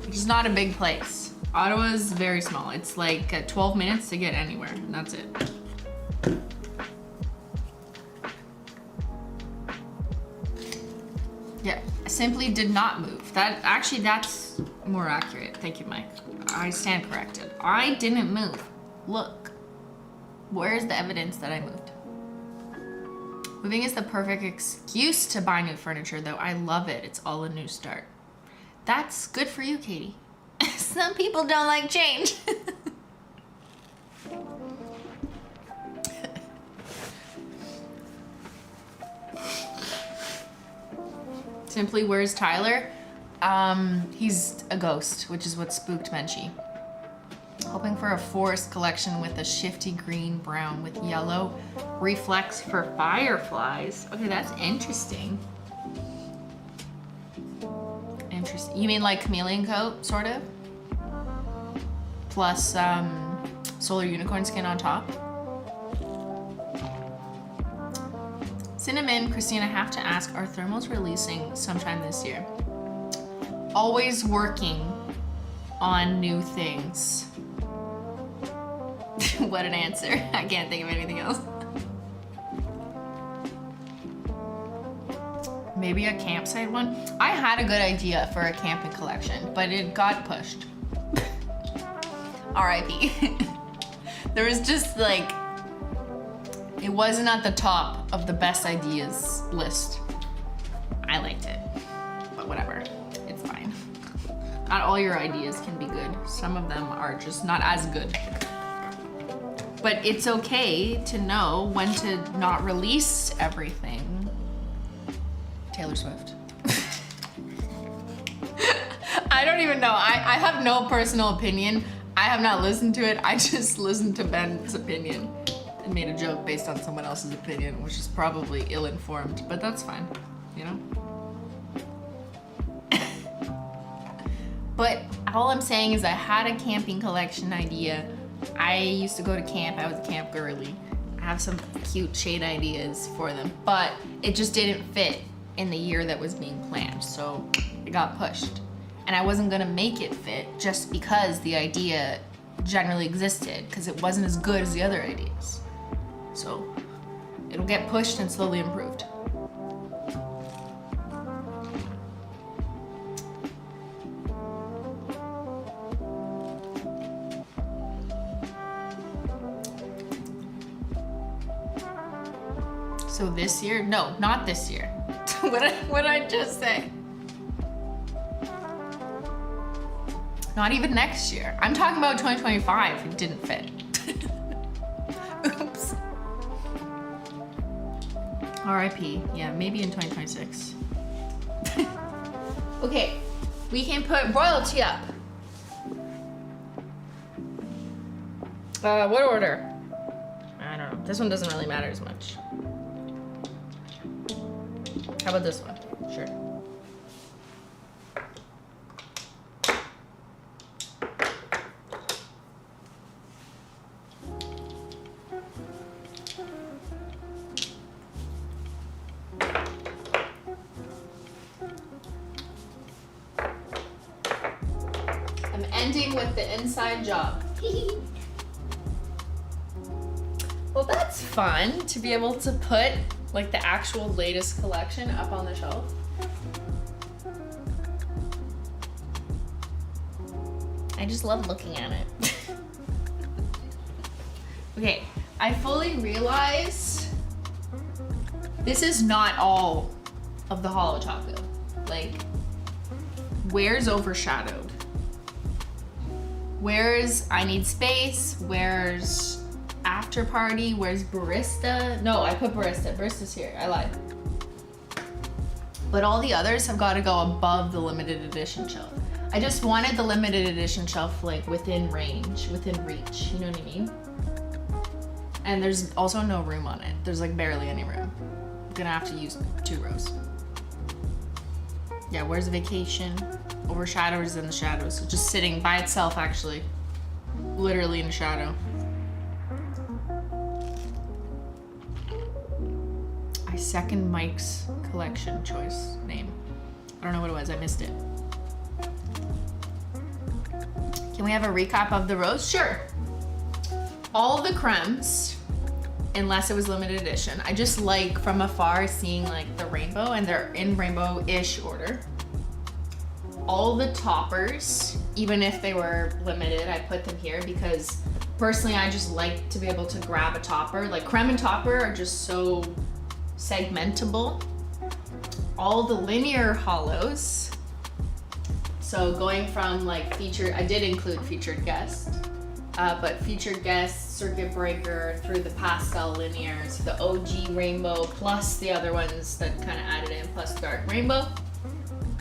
Which is not a big place. Ottawa is very small. It's like 12 minutes to get anywhere, and that's it. Yeah, I simply did not move. That's more accurate. Thank you, Mike. I stand corrected. I didn't move. Look, where's the evidence that I moved? Moving is the perfect excuse to buy new furniture, though. I love it. It's all a new start. That's good for you, Katie. Some people don't like change. Simply, where's Tyler? He's a ghost, which is what spooked Menchie. Hoping for a forest collection with a shifty green brown with yellow reflex for fireflies. Okay, that's interesting. Interesting. You mean like chameleon coat, sort of? Plus solar unicorn skin on top. Cinnamon, Christina, I have to ask, are thermals releasing sometime this year? Always working on new things. What an answer. I can't think of anything else. Maybe a campsite one? I had a good idea for a camping collection, but it got pushed. R.I.P. There was just like, it wasn't at the top of the best ideas list. I liked it, but whatever, it's fine. Not all your ideas can be good. Some of them are just not as good. But it's okay to know when to not release everything. Taylor Swift. I don't even know. I have no personal opinion. I have not listened to it. I just listened to Ben's opinion and made a joke based on someone else's opinion, which is probably ill-informed, but that's fine, you know? But all I'm saying is I had a camping collection idea. I used to go to camp. I was a camp girly. I have some cute shade ideas for them, but it just didn't fit in the year that was being planned, so it got pushed. And I wasn't gonna make it fit just because the idea generally existed, because it wasn't as good as the other ideas. So it'll get pushed and slowly improved. So this year? No, not this year. What did I just say? Not even next year. I'm talking about 2025. It didn't fit. Oops. R.I.P. Yeah, maybe in 2026. Okay, we can put royalty up. What order? I don't know. This one doesn't really matter as much. How about this one? Sure. I'm ending with the inside job. Well, that's fun to be able to put like the actual latest collection up on the shelf. I just love looking at it. Okay, I fully realize this is not all of the Holo Taco. Like, where's overshadowed? Where's I Need Space? Where's After Party? Where's Barista? No, I put Barista. Barista's here. I lied. But all the others have got to go above the limited edition shelf. I just wanted the limited edition shelf like within range, within reach. You know what I mean? And there's also no room on it. There's like barely any room. I'm gonna have to use 2 rows. Yeah, where's Vacation? Overshadows in the shadows. So just sitting by itself, actually. Literally in the shadow. I second Mike's collection choice name. I don't know what it was, I missed it. Can we have a recap of the rows? Sure. All the cremes, unless it was limited edition. I just like from afar seeing like the rainbow, and they're in rainbow-ish order. All the toppers, even if they were limited, I put them here because personally I just like to be able to grab a topper. Like creme and topper are just so segmentable. All the linear holos. So going from like featured, I did include featured guest, but featured guest, circuit breaker, through the pastel linears, the OG rainbow, plus the other ones that kind of added in, plus dark rainbow.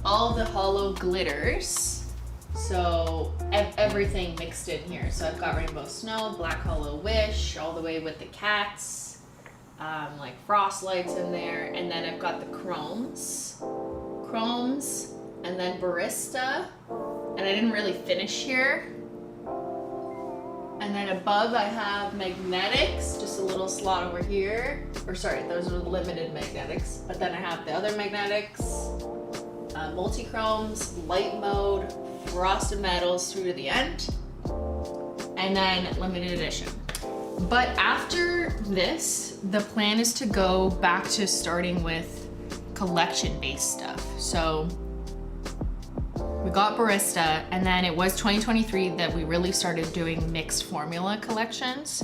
All the holo glitters, so everything mixed in here. So I've got Rainbow Snow, Black Holo Wish, all the way with the cats, like frost lights in there, and then I've got the chromes, and then Barista, and I didn't really finish here. And then above I have magnetics, just a little slot over here, or sorry, those are limited magnetics, but then I have the other magnetics, multi-chromes, light mode, frosted metals through to the end, and then limited edition. But after this, the plan is to go back to starting with collection-based stuff. So we got Barista, and then it was 2023 that we really started doing mixed formula collections.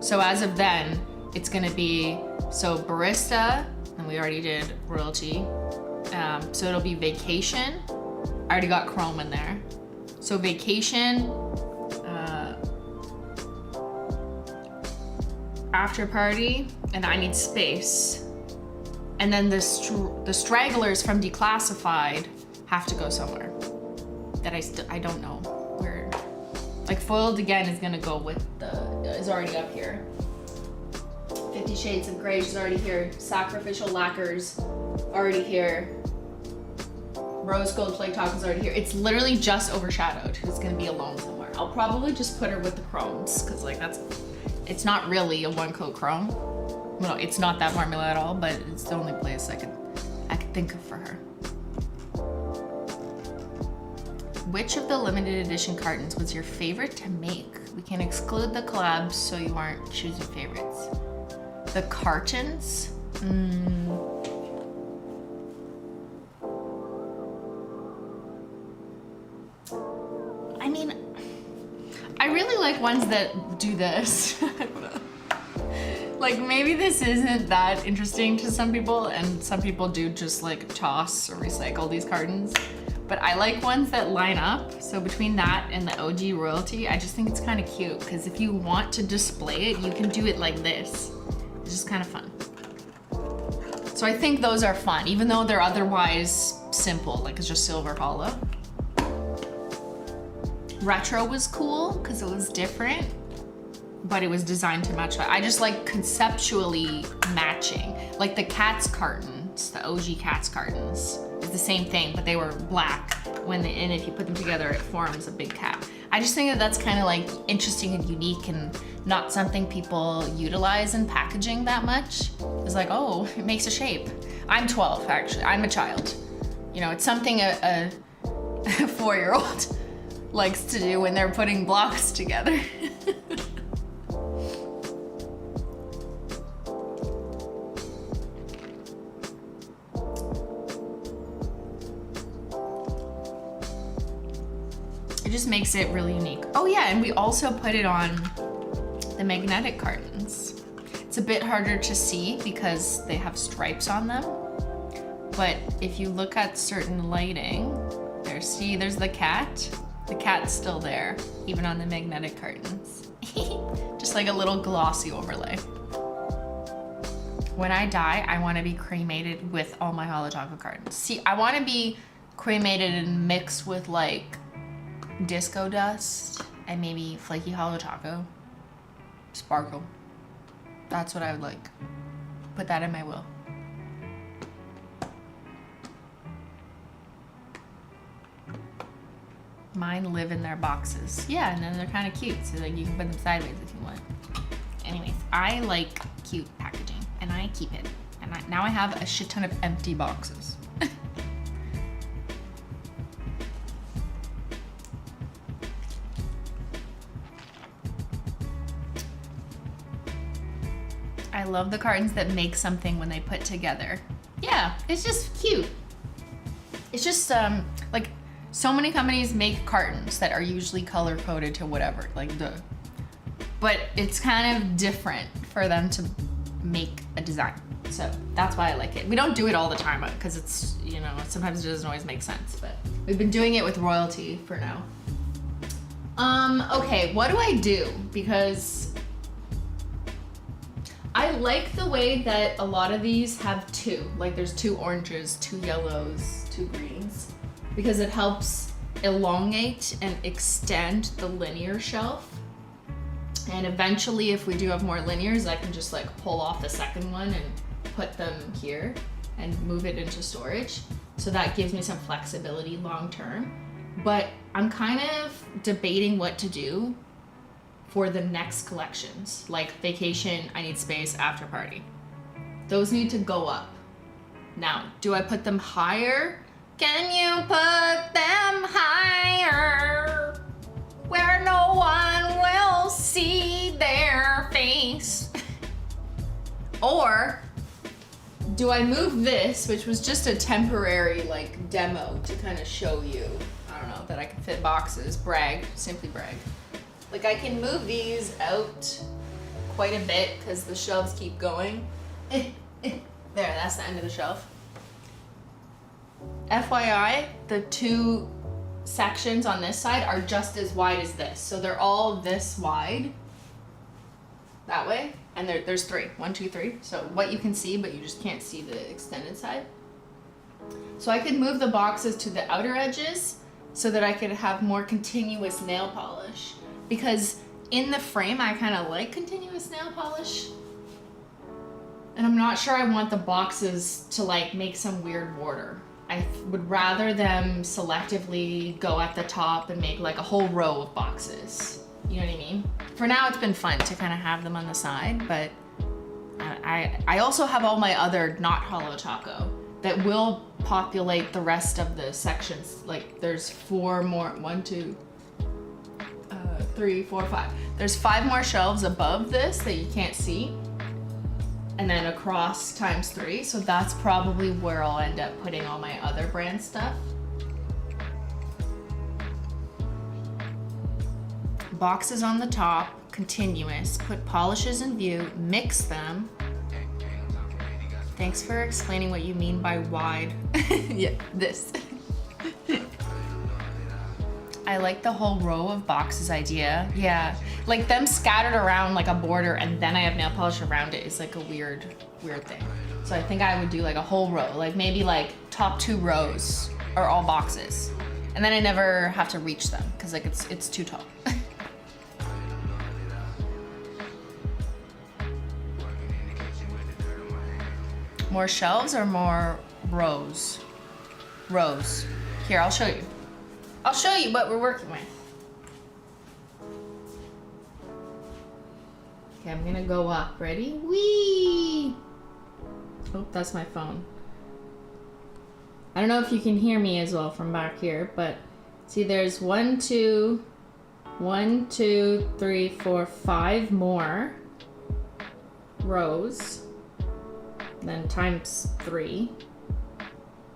So as of then, it's gonna be, so Barista, and we already did Royalty. So it'll be Vacation. I already got Chrome in there. So Vacation, After Party, and I Need Space. And then the stragglers from Declassified have to go somewhere that I don't know where. Like Foiled Again is gonna go with is already up here. 50 Shades of Grey is already here. Sacrificial Lacquers already here. Rose Gold Flake Taco is already here. It's literally just overshadowed. It's gonna be alone somewhere. I'll probably just put her with the chromes, cause like it's not really a 1-coat chrome. No, it's not that formula at all, but it's the only place I could think of for her. Which of the limited edition cartons was your favorite to make? We can exclude the collabs so you aren't choosing favorites. The cartons? I mean, I really like ones that do this. Like maybe this isn't that interesting to some people, and some people do just like toss or recycle these cartons. But I like ones that line up. So between that and the OG Royalty, I just think it's kind of cute, because if you want to display it, you can do it like this. It's just kind of fun. So I think those are fun, even though they're otherwise simple, like it's just silver holo. Retro was cool because it was different. but it was designed to match. I just like conceptually matching. Like the Cats cartons, the OG Cats cartons, is the same thing, but they were black. And if you put them together, it forms a big cat. I just think that that's kind of like interesting and unique and not something people utilize in packaging that much. It's like, oh, it makes a shape. I'm 12, actually. I'm a child. You know, it's something a 4-year-old likes to do when they're putting blocks together. It just makes it really unique. Oh yeah, and we also put it on the magnetic cartons. It's a bit harder to see because they have stripes on them. But if you look at certain lighting, there's the cat. The cat's still there, even on the magnetic cartons. Just like a little glossy overlay. When I die, I want to be cremated with all my Holo Taco cartons. See, I want to be cremated and mixed with like disco dust and maybe flaky Holo Taco. Sparkle. That's what I would like. Put that in my will. Mine live in their boxes. Yeah, and then they're kind of cute, so like you can put them sideways if you want. Anyways, I like cute packaging, and I keep it. And now I have a shit ton of empty boxes. I love the cartons that make something when they put together. Yeah, it's just cute. It's just like so many companies make cartons that are usually color coded to whatever, like but it's kind of different for them to make a design. So that's why I like it. We don't do it all the time because it's, you know, sometimes it doesn't always make sense, but we've been doing it with royalty for now. Okay, what do I do? Because I like the way that a lot of these have two. Like there's 2 oranges, 2 yellows, 2 greens, because it helps elongate and extend the linear shelf. And eventually, if we do have more linears, I can just like pull off the second one and put them here and move it into storage. So that gives me some flexibility long term. But I'm kind of debating what to do for the next collections, like vacation, I need space, after party. Those need to go up. Now, do I put them higher? Can you put them higher where no one will see their face? Or do I move this, which was just a temporary like demo to kind of show you, I don't know, that I can fit boxes, brag, simply brag. Like I can move these out quite a bit because the shelves keep going. There, that's the end of the shelf. FYI, the 2 sections on this side are just as wide as this. So they're all this wide, that way. And there's 3, 1, 2, 3. So what you can see, but you just can't see the extended side. So I could move the boxes to the outer edges so that I could have more continuous nail polish. Because in the frame, I kind of like continuous nail polish. And I'm not sure I want the boxes to like make some weird border. I would rather them selectively go at the top and make like a whole row of boxes. You know what I mean? For now, it's been fun to kind of have them on the side, but I also have all my other not Holo Taco that will populate the rest of the sections. Like there's 4 more, 1, 2, 3, 4, 5. There's 5 more shelves above this that you can't see. And then across times 3. So that's probably where I'll end up putting all my other brand stuff. Boxes on the top, continuous, put polishes in view, mix them. Thanks for explaining what you mean by wide. Yeah, this. I like the whole row of boxes idea. Yeah, like them scattered around like a border and then I have nail polish around it is like a weird thing. So I think I would do like a whole row, like maybe like top 2 rows are all boxes. And then I never have to reach them because like it's too tall. More shelves or more rows? Rows. Here, I'll show you. I'll show you what we're working with. Okay, I'm gonna go up. Ready? Whee! Oh, that's my phone. I don't know if you can hear me as well from back here, but see, there's 1, 2, 3, 4, 5 more rows, then times 3.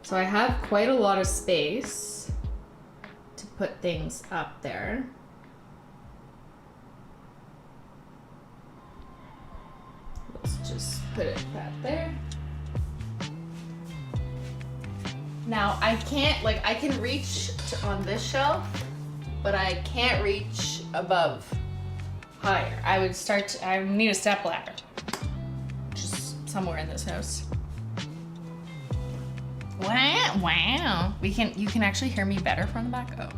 So I have quite a lot of space to put things up there. Let's just put it back there. Now I can't, like, I can reach on this shelf, but I can't reach above higher. I need a step ladder. Just somewhere in this house. Wow. You can actually hear me better from the back? Oh.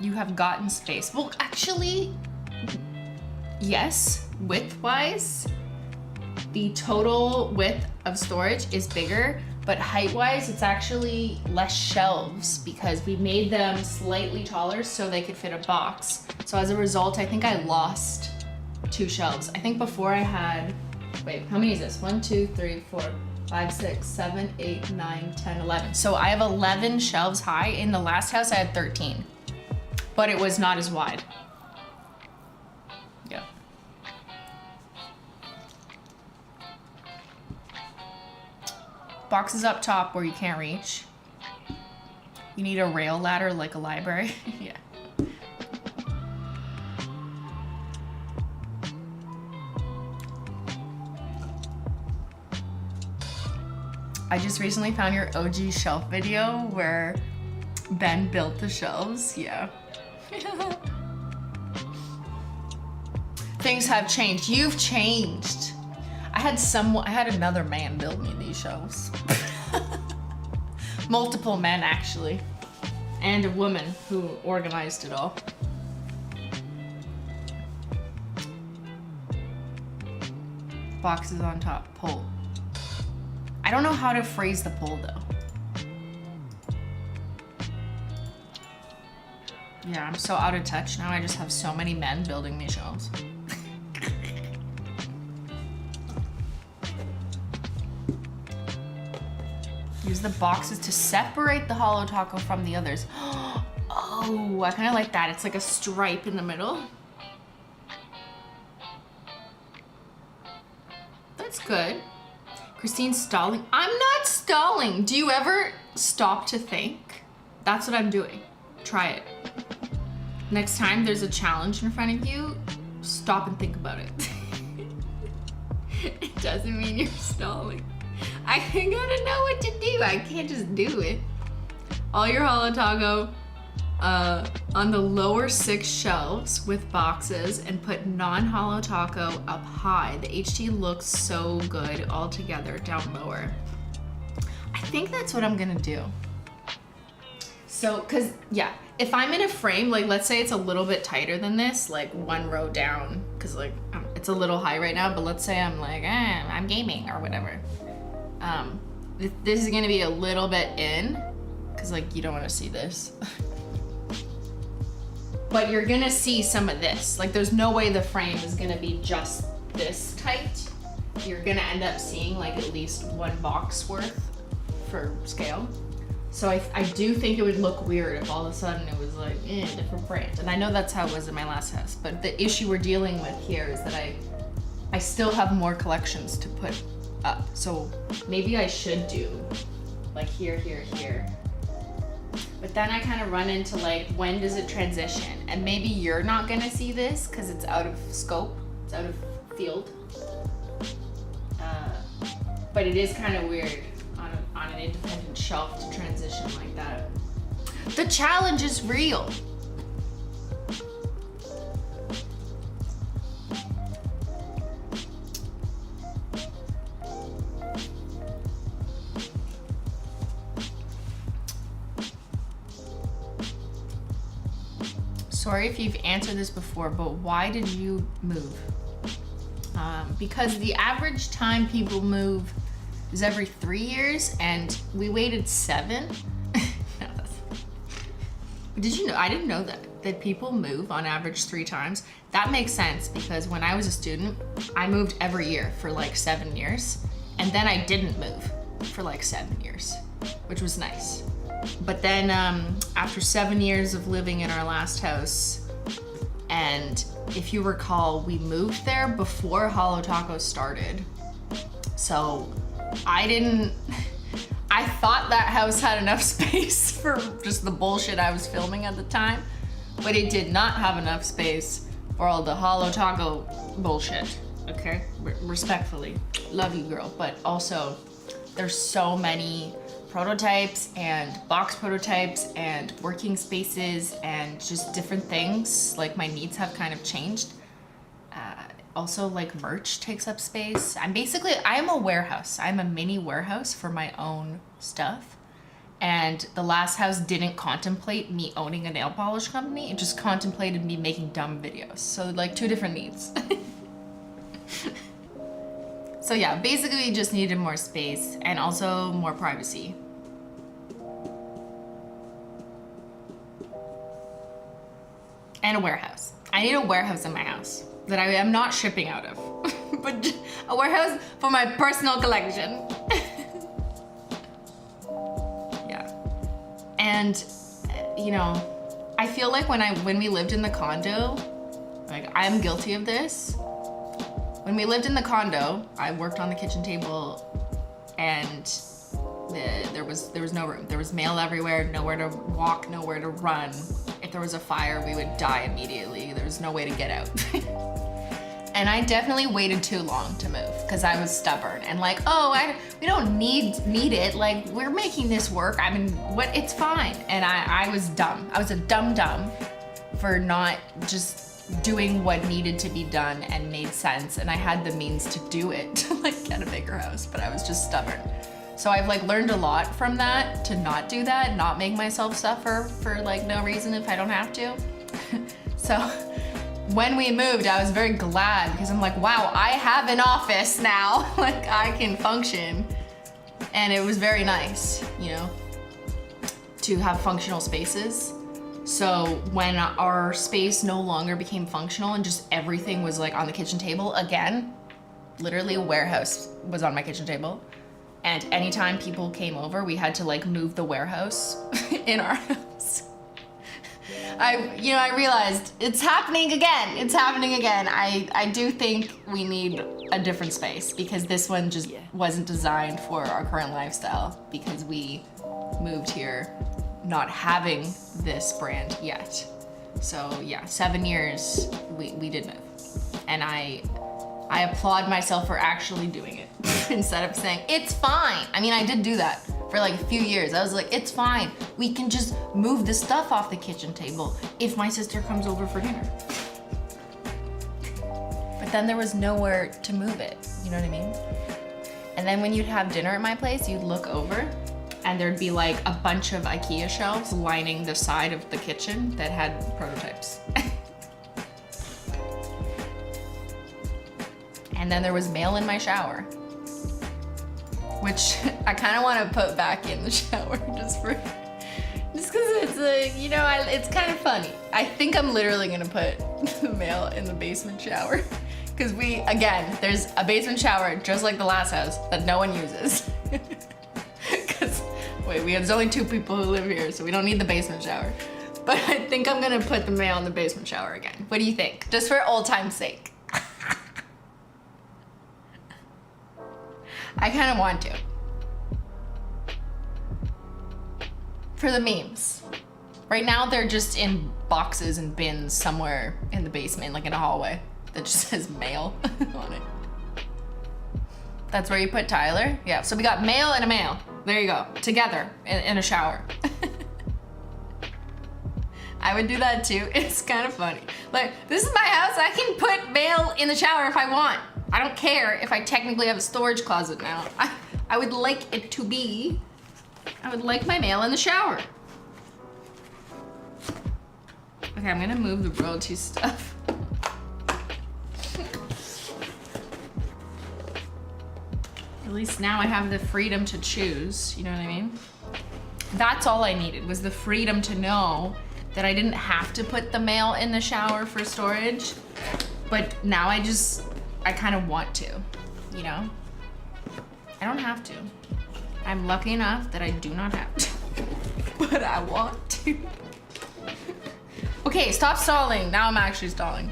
You have gotten space. Well, actually, yes, width-wise, the total width of storage is bigger, but height-wise, it's actually less shelves because we made them slightly taller so they could fit a box. So as a result, I think I lost 2 shelves. I think before I had, wait, how many is this? 1, 2, 3, 4, 5, 6, 7, 8, 9, 10, 11. So I have 11 shelves high. In the last house, I had 13, but it was not as wide. Yeah. Boxes up top where you can't reach. You need a rail ladder like a library. Yeah. I just recently found your OG shelf video where Ben built the shelves. Yeah. Things have changed. You've changed. I had another man build me these shelves. Multiple men, actually. And a woman who organized it all. Boxes on top, pole. I don't know how to phrase the pole though. Yeah, I'm so out of touch now. I just have so many men building me shelves. Use the boxes to separate the Holo Taco from the others. Oh, I kind of like that. It's like a stripe in the middle. That's good. Christine's stalling. I'm not stalling. Do you ever stop to think? That's what I'm doing. Try it. Next time there's a challenge in front of you, stop and think about it. It doesn't mean you're stalling. I gotta know what to do. I can't just do it. All your Holo Taco on the lower 6 shelves with boxes and put non-Holo Taco up high. The HT looks so good all together down lower. I think that's what I'm gonna do. So, cause yeah, if I'm in a frame, like let's say it's a little bit tighter than this, like 1 row down, cause like it's a little high right now, but let's say I'm like, I'm gaming or whatever. This is gonna be a little bit in, cause like you don't wanna see this. But you're gonna see some of this. Like there's no way the frame is gonna be just this tight. You're gonna end up seeing like at least 1 box worth for scale. So I do think it would look weird if all of a sudden it was like, different frames. And I know that's how it was in my last house, but the issue we're dealing with here is that I still have more collections to put up. So maybe I should do like here, here, here. But then I kind of run into like, when does it transition? And maybe you're not gonna see this because it's out of scope, it's out of field. But it is kind of weird on an independent shelf to transition like that. The challenge is real. Sorry if you've answered this before, but why did you move? because the average time people move is every 3 years, and we waited 7. No, did you know? I didn't know that people move on average 3 times. That makes sense because when I was a student, I moved every year for like 7 years, and then I didn't move for like 7 years, which was nice. But then after 7 years of living in our last house, and if you recall, we moved there before Holo Taco started. So I thought that house had enough space for just the bullshit I was filming at the time, but it did not have enough space for all the Holo Taco bullshit, okay? Respectfully, love you, girl, but also there's so many prototypes and box prototypes and working spaces and just different things. Like my needs have kind of changed. Also, like merch takes up space. I'm a warehouse. I'm a mini warehouse for my own stuff. And the last house didn't contemplate me owning a nail polish company. It just contemplated me making dumb videos. So like 2 different needs. So yeah, basically we just needed more space and also more privacy. And a warehouse. I need a warehouse in my house that I am not shipping out of, but a warehouse for my personal collection. Yeah. And you know, I feel like when we lived in the condo, like I'm guilty of this. When we lived in the condo, I worked on the kitchen table, and there was no room. There was mail everywhere, nowhere to walk, nowhere to run. If there was a fire, we would die immediately. There was no way to get out. And I definitely waited too long to move because I was stubborn and like, we don't need it. Like, we're making this work. I mean, it's fine. And I was dumb. I was a dumb for not just doing what needed to be done and made sense. And I had the means to do it, to like get a bigger house, but I was just stubborn. So I've like learned a lot from that, to not do that, not make myself suffer for like no reason if I don't have to. So when we moved, I was very glad because I'm like, wow, I have an office now. Like I can function. And it was very nice, you know, to have functional spaces. So when our space no longer became functional and just everything was like on the kitchen table, again, literally a warehouse was on my kitchen table. And anytime people came over, we had to like move the warehouse in our house. I realized it's happening again. It's happening again. I do think we need a different space because this one just wasn't designed for our current lifestyle because we moved here not having this brand yet. So yeah, 7 years we did move. And I applaud myself for actually doing it instead of saying, it's fine. I mean, I did do that for like a few years. I was like, it's fine. We can just move the stuff off the kitchen table if my sister comes over for dinner. But then there was nowhere to move it, you know what I mean? And then when you'd have dinner at my place, you'd look over and there'd be like a bunch of IKEA shelves lining the side of the kitchen that had prototypes. And then there was mail in my shower, which I kind of want to put back in the shower just because it's it's kind of funny. I think I'm literally gonna put the mail in the basement shower because there's a basement shower just like the last house that no one uses. There's only 2 people who live here, so we don't need the basement shower. But I think I'm gonna put the mail in the basement shower again. What do you think? Just for old time's sake. I kind of want to. For the memes. Right now they're just in boxes and bins somewhere in the basement, like in a hallway, that just says mail on it. That's where you put Tyler? Yeah, so we got mail and a mail. There you go, together in a shower. I would do that too. It's kind of funny. Like, this is my house. I can put mail in the shower if I want. I don't care if I technically have a storage closet now. I would like it to be. I would like my mail in the shower. Okay, I'm gonna move the royalty stuff. At least now I have the freedom to choose, you know what I mean? That's all I needed, was the freedom to know that I didn't have to put the mail in the shower for storage. But now I kind of want to, you know? I don't have to. I'm lucky enough that I do not have to, but I want to. Okay, stop stalling. Now I'm actually stalling.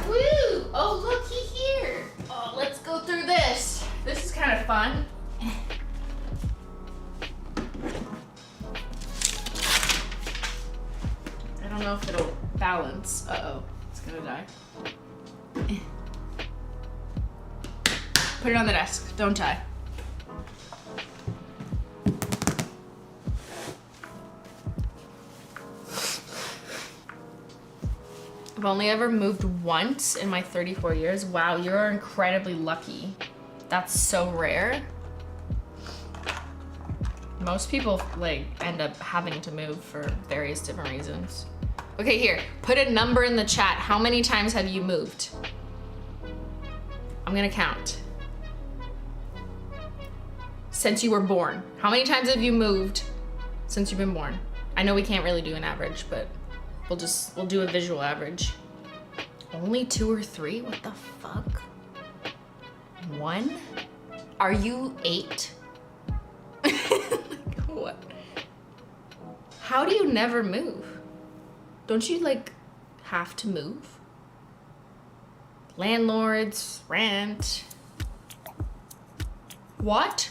Woo! Oh, looky here. Oh, let's go through this. This is kind of fun. I don't know if it'll balance. Uh-oh, it's gonna die. Put it on the desk, don't die. I've only ever moved once in my 34 years. Wow, you're incredibly lucky. That's so rare. Most people like end up having to move for various different reasons. Okay, here, put a number in the chat. How many times have you moved? I'm gonna count. Since you were born. How many times have you moved since you've been born? I know we can't really do an average, but we'll do a visual average. Only 2 or 3? What the fuck? 1? Are you 8? Like, what? How do you never move? Don't you like have to move? Landlords, rent. What?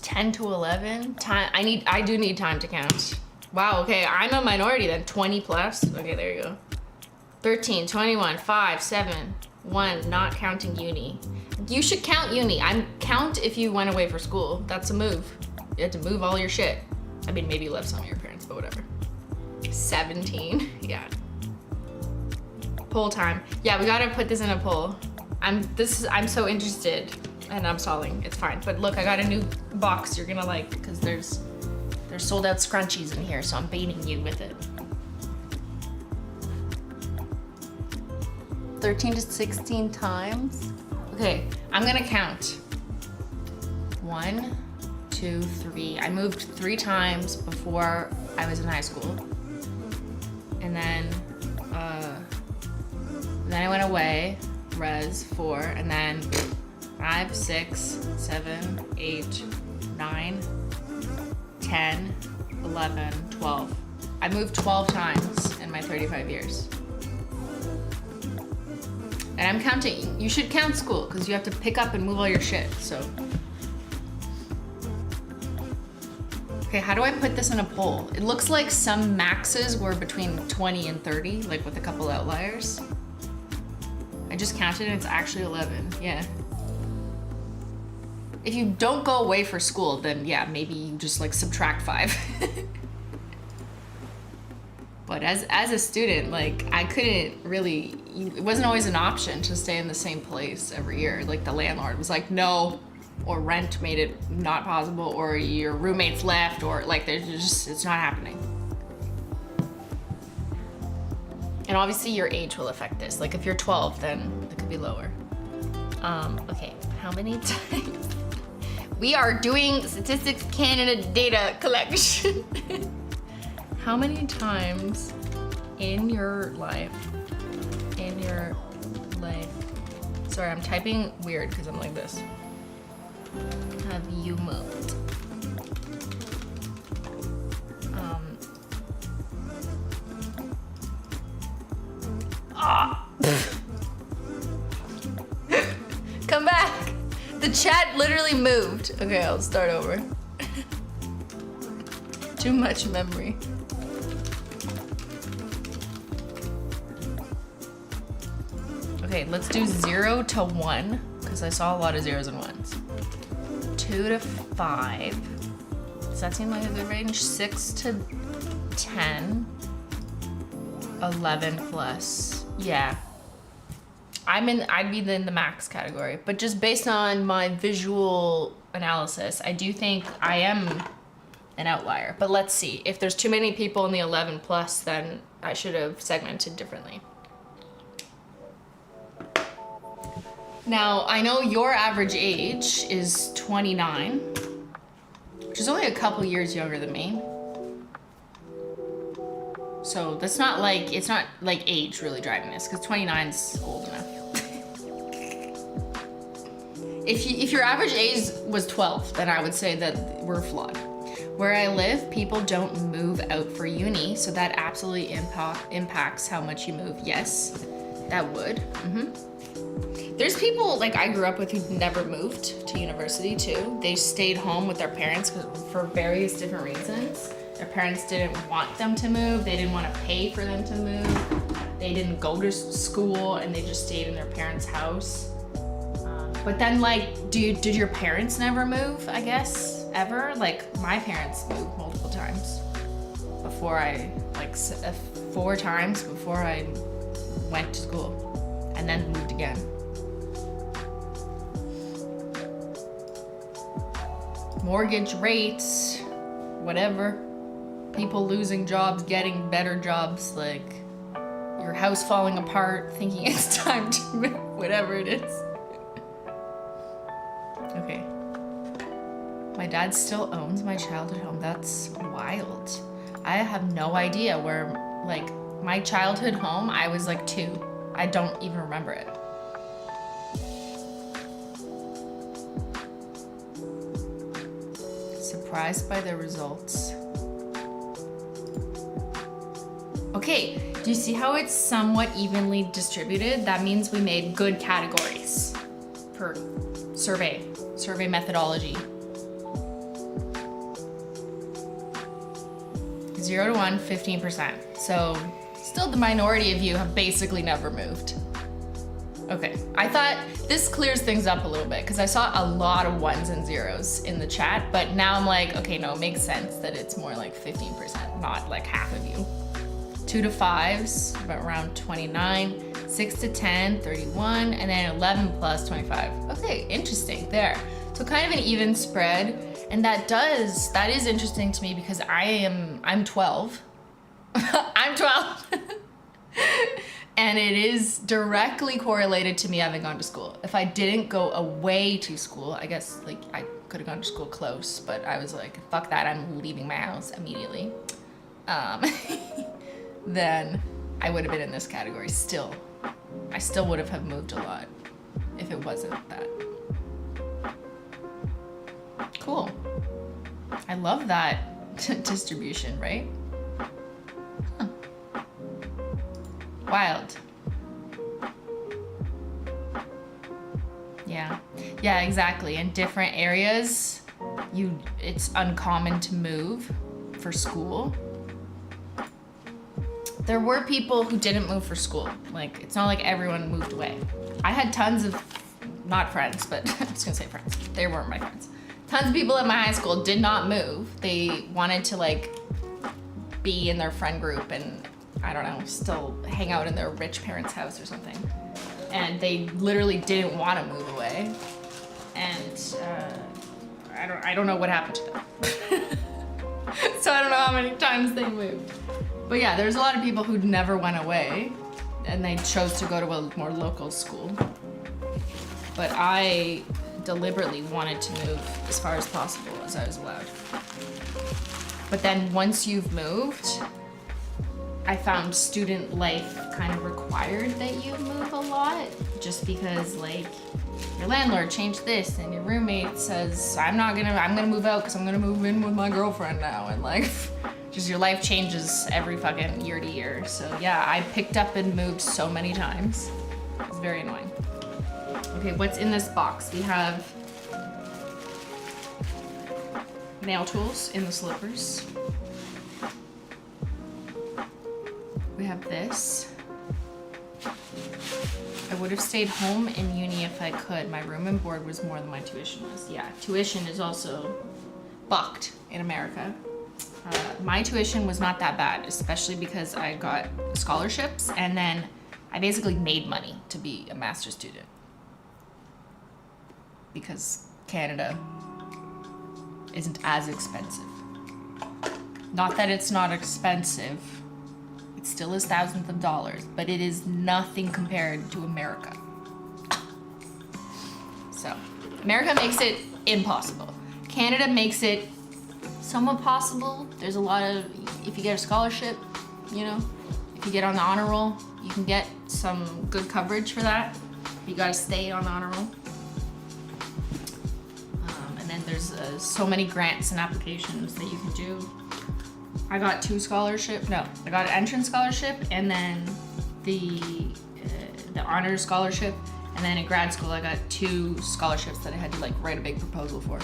10 to 11? Time. I do need time to count. Wow, okay, I'm a minority then. 20 plus. Okay, there you go. 13, 21, 5, 7, 1, not counting uni. You should count uni. Count if you went away for school. That's a move. You had to move all your shit. I mean, maybe you left some of your parents, but whatever. 17, yeah. Poll time. Yeah, we gotta put this in a poll. I'm so interested, and I'm stalling. It's fine. But look, I got a new box you're gonna like, because there's sold out scrunchies in here, so I'm baiting you with it. 13 to 16 times. Okay, I'm gonna count. 1, 2, 3. I moved 3 times before I was in high school. And then I went away, res 4, and then 5, 6, 7, 8, 9, 10, 11, 12. I moved 12 times in my 35 years. And I'm counting. You should count school, because you have to pick up and move all your shit, so. Okay, how do I put this in a poll? It looks like some maxes were between 20 and 30, like with a couple outliers. I just counted and it's actually 11, yeah. If you don't go away for school, then yeah, maybe you just like subtract 5. But as a student, like I couldn't really, it wasn't always an option to stay in the same place every year. Like the landlord was like, no, or rent made it not possible, or your roommates left, or like there's just, it's not happening. And obviously your age will affect this. Like if you're 12, then it could be lower. Okay, how many times? We are doing Statistics Canada data collection. How many times in your life, sorry, I'm typing weird because I'm like this, have you moved? Come back. The chat literally moved. Okay, I'll start over. Too much memory. Okay, let's do 0 to 1, because I saw a lot of 0s and 1s. 2 to 5. Does that seem like a good range? 6 to 10. 11 plus. Yeah. I'd be in the max category, but just based on my visual analysis, I do think I am an outlier. But let's see. If there's too many people in the 11 plus, then I should have segmented differently. Now, I know your average age is 29, which is only a couple years younger than me. So that's not like, it's not like age really driving this, because 29's old enough. If your average age was 12, then I would say that we're flawed. Where I live, people don't move out for uni, so that absolutely impacts how much you move. Yes, that would. There's people like I grew up with who never moved to university too. They stayed home with their parents for various different reasons. Their parents didn't want them to move. They didn't want to pay for them to move. They didn't go to school and they just stayed in their parents' house. But then like, did your parents never move, I guess, ever? Like my parents moved multiple times before I, like 4 times before I went to school and then moved again. Mortgage rates, whatever. People losing jobs, getting better jobs, like your house falling apart, thinking it's time to move, whatever it is. Okay. My dad still owns my childhood home. That's wild. I have no idea where, like, my childhood home, I was like 2. I don't even remember it. Surprised by the results. Okay, do you see how it's somewhat evenly distributed? That means we made good categories per survey methodology. 0 to 1, 15%. So still the minority of you have basically never moved. Okay, I thought this clears things up a little bit because I saw a lot of 1s and 0s in the chat, but now I'm like, okay, no, it makes sense that it's more like 15%, not like half of you. 2 to 5s, about around 29, 6 to 10, 31, and then 11 plus 25. Okay, interesting there. So kind of an even spread, and that is interesting to me because I'm 12. I'm 12. And it is directly correlated to me having gone to school. If I didn't go away to school, I guess like I could have gone to school close, but I was like, fuck that, I'm leaving my house immediately. Then I would have been in this category still. I still would have moved a lot if it wasn't that. Cool. I love that distribution, right? Huh. Wild. Yeah, exactly. In different areas, it's uncommon to move for school. There were people who didn't move for school. Like, it's not like everyone moved away. I had tons of, not friends, but I was gonna say friends. They weren't my friends. Tons of people at my high school did not move. They wanted to like be in their friend group and I don't know, still hang out in their rich parents' house or something. And they literally didn't want to move away. And I don't know what happened to them. So I don't know how many times they moved. But yeah, there's a lot of people who never went away and they chose to go to a more local school. But I deliberately wanted to move as far as possible as I was allowed. But then once you've moved, I found student life kind of required that you move a lot just because like your landlord changed this and your roommate says, I'm gonna move out because I'm gonna move in with my girlfriend now, and like just your life changes every fucking year to year. So yeah, I picked up and moved so many times. It's very annoying. Okay, what's in this box? We have nail tools in the slippers. We have this. I would have stayed home in uni if I could. My room and board was more than my tuition was. Yeah, tuition is also bucked in America. My tuition was not that bad, especially because I got scholarships and then I basically made money to be a master's student because Canada isn't as expensive. Not that it's not expensive. It still is thousands of dollars, but it is nothing compared to America. So, America makes it impossible. Canada makes it somewhat possible. There's a lot of, if you get a scholarship, you know, if you get on the honor roll, you can get some good coverage for that. You gotta stay on the honor roll. And then there's so many grants and applications that you can do. I got 2 scholarships. No, I got an entrance scholarship and then the honors scholarship. And then in grad school, I got 2 scholarships that I had to like write a big proposal for.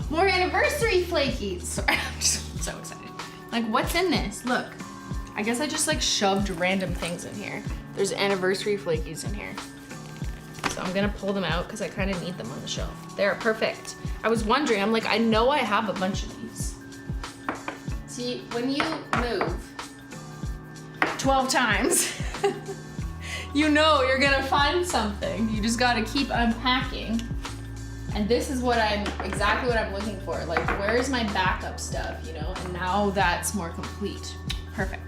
More anniversary flakies. Sorry, I'm just so excited. Like, what's in this? Look. I guess I just like shoved random things in here. There's anniversary flakies in here. So I'm gonna pull them out because I kind of need them on the shelf. They're perfect. I was wondering, I'm like, I know I have a bunch of these. See, when you move 12 times, you know you're gonna find something. You just gotta keep unpacking. And this is what exactly what I'm looking for. Like, where's my backup stuff, you know? And now that's more complete. Perfect.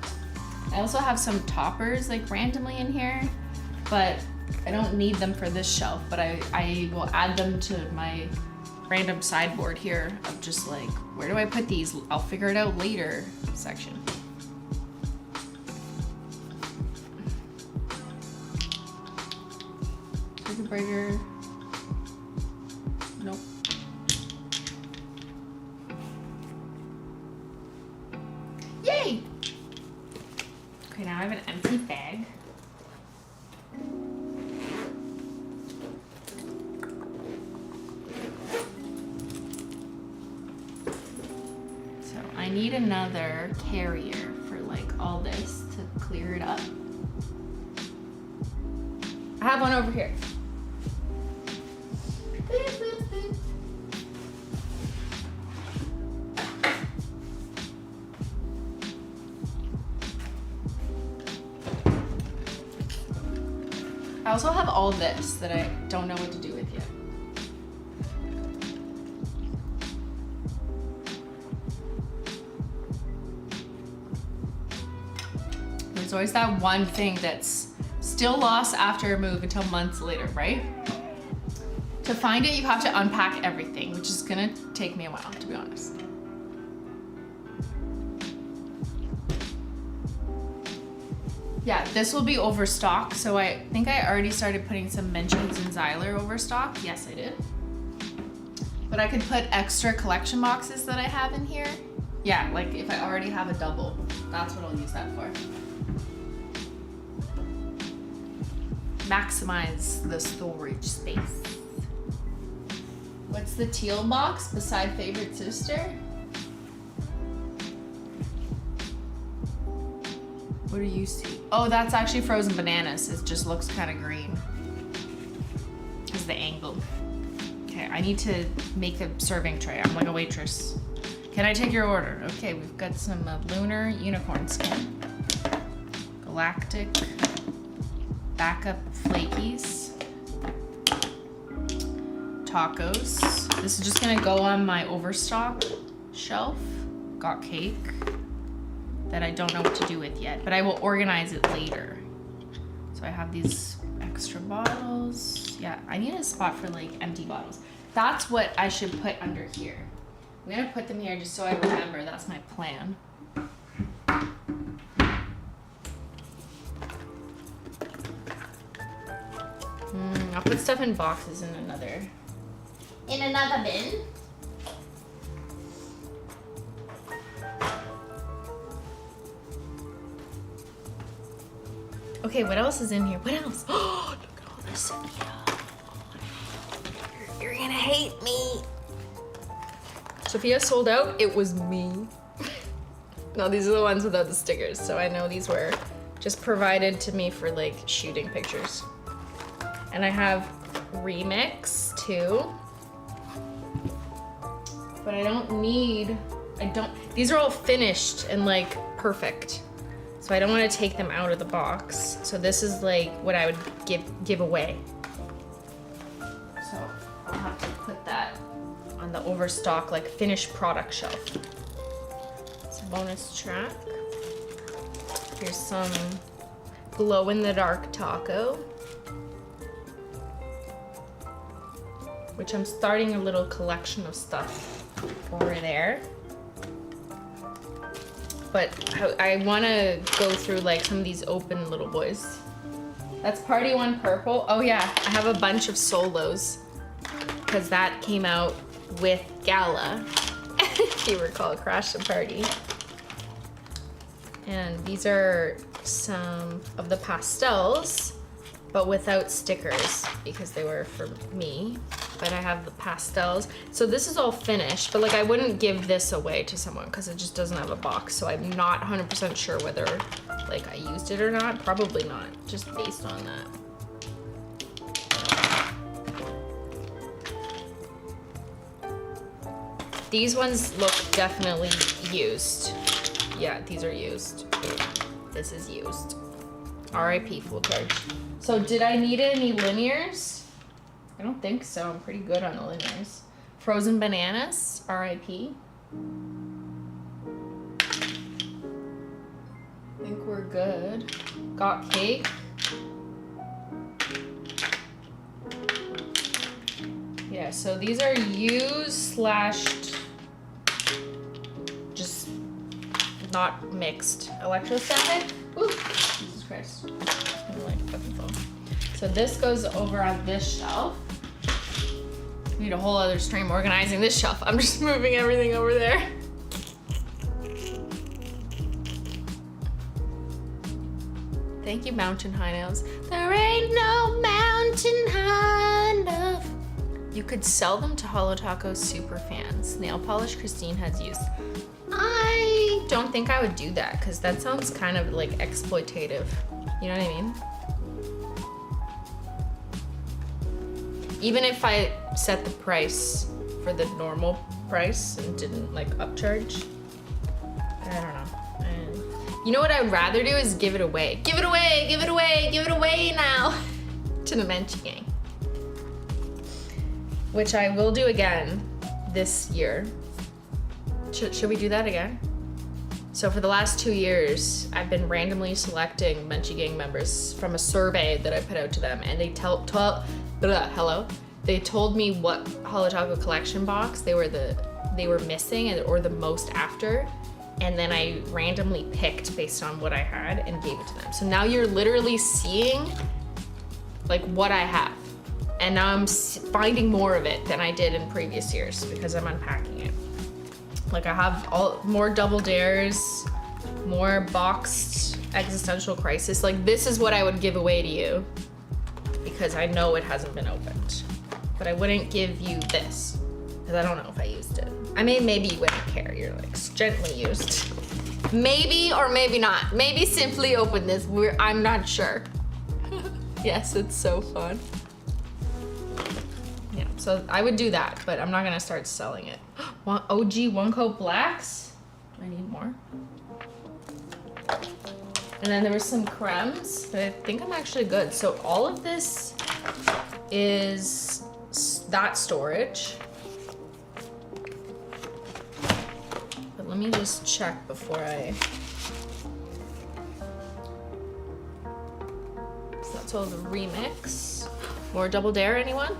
I also have some toppers like randomly in here, but I don't need them for this shelf, but I will add them to my random sideboard here of just like, where do I put these? I'll figure it out later section. Circuit breaker. Nope. Yay! Okay, now I have an empty bag. So I need another carrier for like all this to clear it up. I have one over here. I also have all this that I don't know what to do with yet. There's always that one thing that's still lost after a move until months later, right? To find it, you have to unpack everything, which is gonna take me a while, to be honest. Yeah, this will be overstock, so I think I already started putting some Menchies and Zyler overstock. Yes, I did. But I could put extra collection boxes that I have in here. Yeah, like if I already have a double, that's what I'll use that for. Maximize the storage space. What's the teal box beside favorite sister? What do you see? Oh, that's actually frozen bananas. It just looks kind of green. Because the angle. Okay, I need to make a serving tray. I'm like a waitress. Can I take your order? Okay, we've got some lunar unicorn skin. Galactic. Backup flakies. Tacos. This is just gonna go on my overstock shelf. Got cake that I don't know what to do with yet, but I will organize it later. So I have these extra bottles. Yeah, I need a spot for like empty bottles. That's what I should put under here. I'm gonna put them here just so I remember. That's my plan. I'll put stuff in boxes in another bin. Okay, what else is in here? What else? Oh, look at all this Safiya. You're gonna hate me. Safiya sold out. It was me. No, these are the ones without the stickers. So I know these were just provided to me for like shooting pictures. And I have Remix too. But I don't need, these are all finished and like perfect. So I don't want to take them out of the box. So this is like what I would give away. So I'll have to put that on the overstock, like finished product shelf. It's a bonus track. Here's some glow in the dark taco, which I'm starting a little collection of stuff over there. But I want to go through like some of these open little boys. That's Party One Purple. Oh yeah, I have a bunch of solos because that came out with Gala. If you recall, Crash the Party. And these are some of the pastels, but without stickers because they were for me. But I have the pastels. So this is all finished, but like I wouldn't give this away to someone because it just doesn't have a box. So I'm not 100% sure whether like I used it or not. Probably not, just based on that. These ones look definitely used. Yeah, these are used. This is used. RIP full charge. So did I need any linears? I don't think so. I'm pretty good on the linears. Frozen bananas, RIP. I think we're good. Got cake. Yeah, so these are used slashed, just not mixed. Electrostatic. Ooh, Jesus Christ. I'm like fucking phone. So this goes over on this shelf. Need a whole other stream organizing this shelf. I'm just moving everything over there. Thank you, Mountain High Nails. There ain't no mountain high enough. You could sell them to Holo Taco super fans. Nail polish Christine has used. I don't think I would do that because that sounds kind of like exploitative. You know what I mean? Even if I set the price for the normal price and didn't like upcharge, I don't know. And you know what I'd rather do is give it away. Give it away, give it away, give it away now to the Menchie Gang. Which I will do again this year. Should we do that again? So for the last 2 years, I've been randomly selecting Menchie Gang members from a survey that I put out to them, and they they told me what Holo Taco collection box they were missing or the most after, and then I randomly picked based on what I had and gave it to them. So now you're literally seeing like what I have, and now I'm finding more of it than I did in previous years because I'm unpacking it. Like I have more double dares, more boxed existential crisis. Like this is what I would give away to you because I know it hasn't been opened. But I wouldn't give you this because I don't know if I used it. I mean, maybe you wouldn't care. You're like gently used. Maybe or maybe not. Maybe simply open this. I'm not sure. Yes, it's so fun. Yeah, so I would do that, but I'm not gonna start selling it. OG One Coat Blacks. Do I need more? And then there were some cremes, but I think I'm actually good. So all of this is that storage. But let me just check before I... So that's all the remix. More Double Dare, anyone?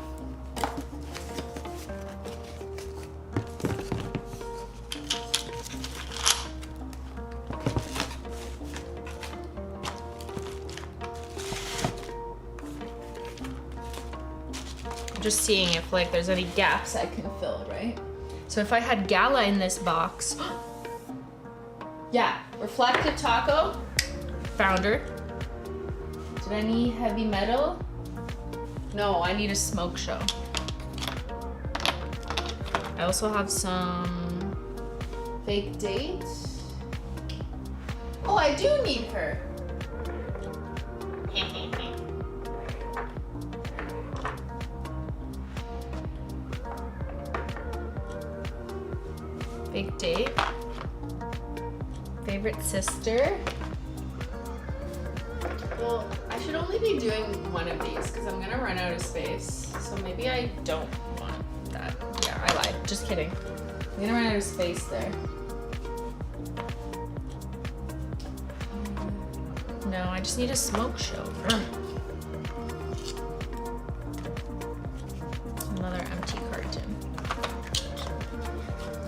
Just seeing if like there's any gaps I can fill, right? So if I had Gala in this box, yeah, reflective taco, founder. Did I need heavy metal? No, I need a smoke show. I also have some fake date. Oh, I do need her. Big date. Favorite sister. Well, I should only be doing one of these because I'm gonna run out of space. So maybe I don't want that. Yeah, I lied. Just kidding. I'm gonna run out of space there. No, I just need a smoke show. Another empty carton.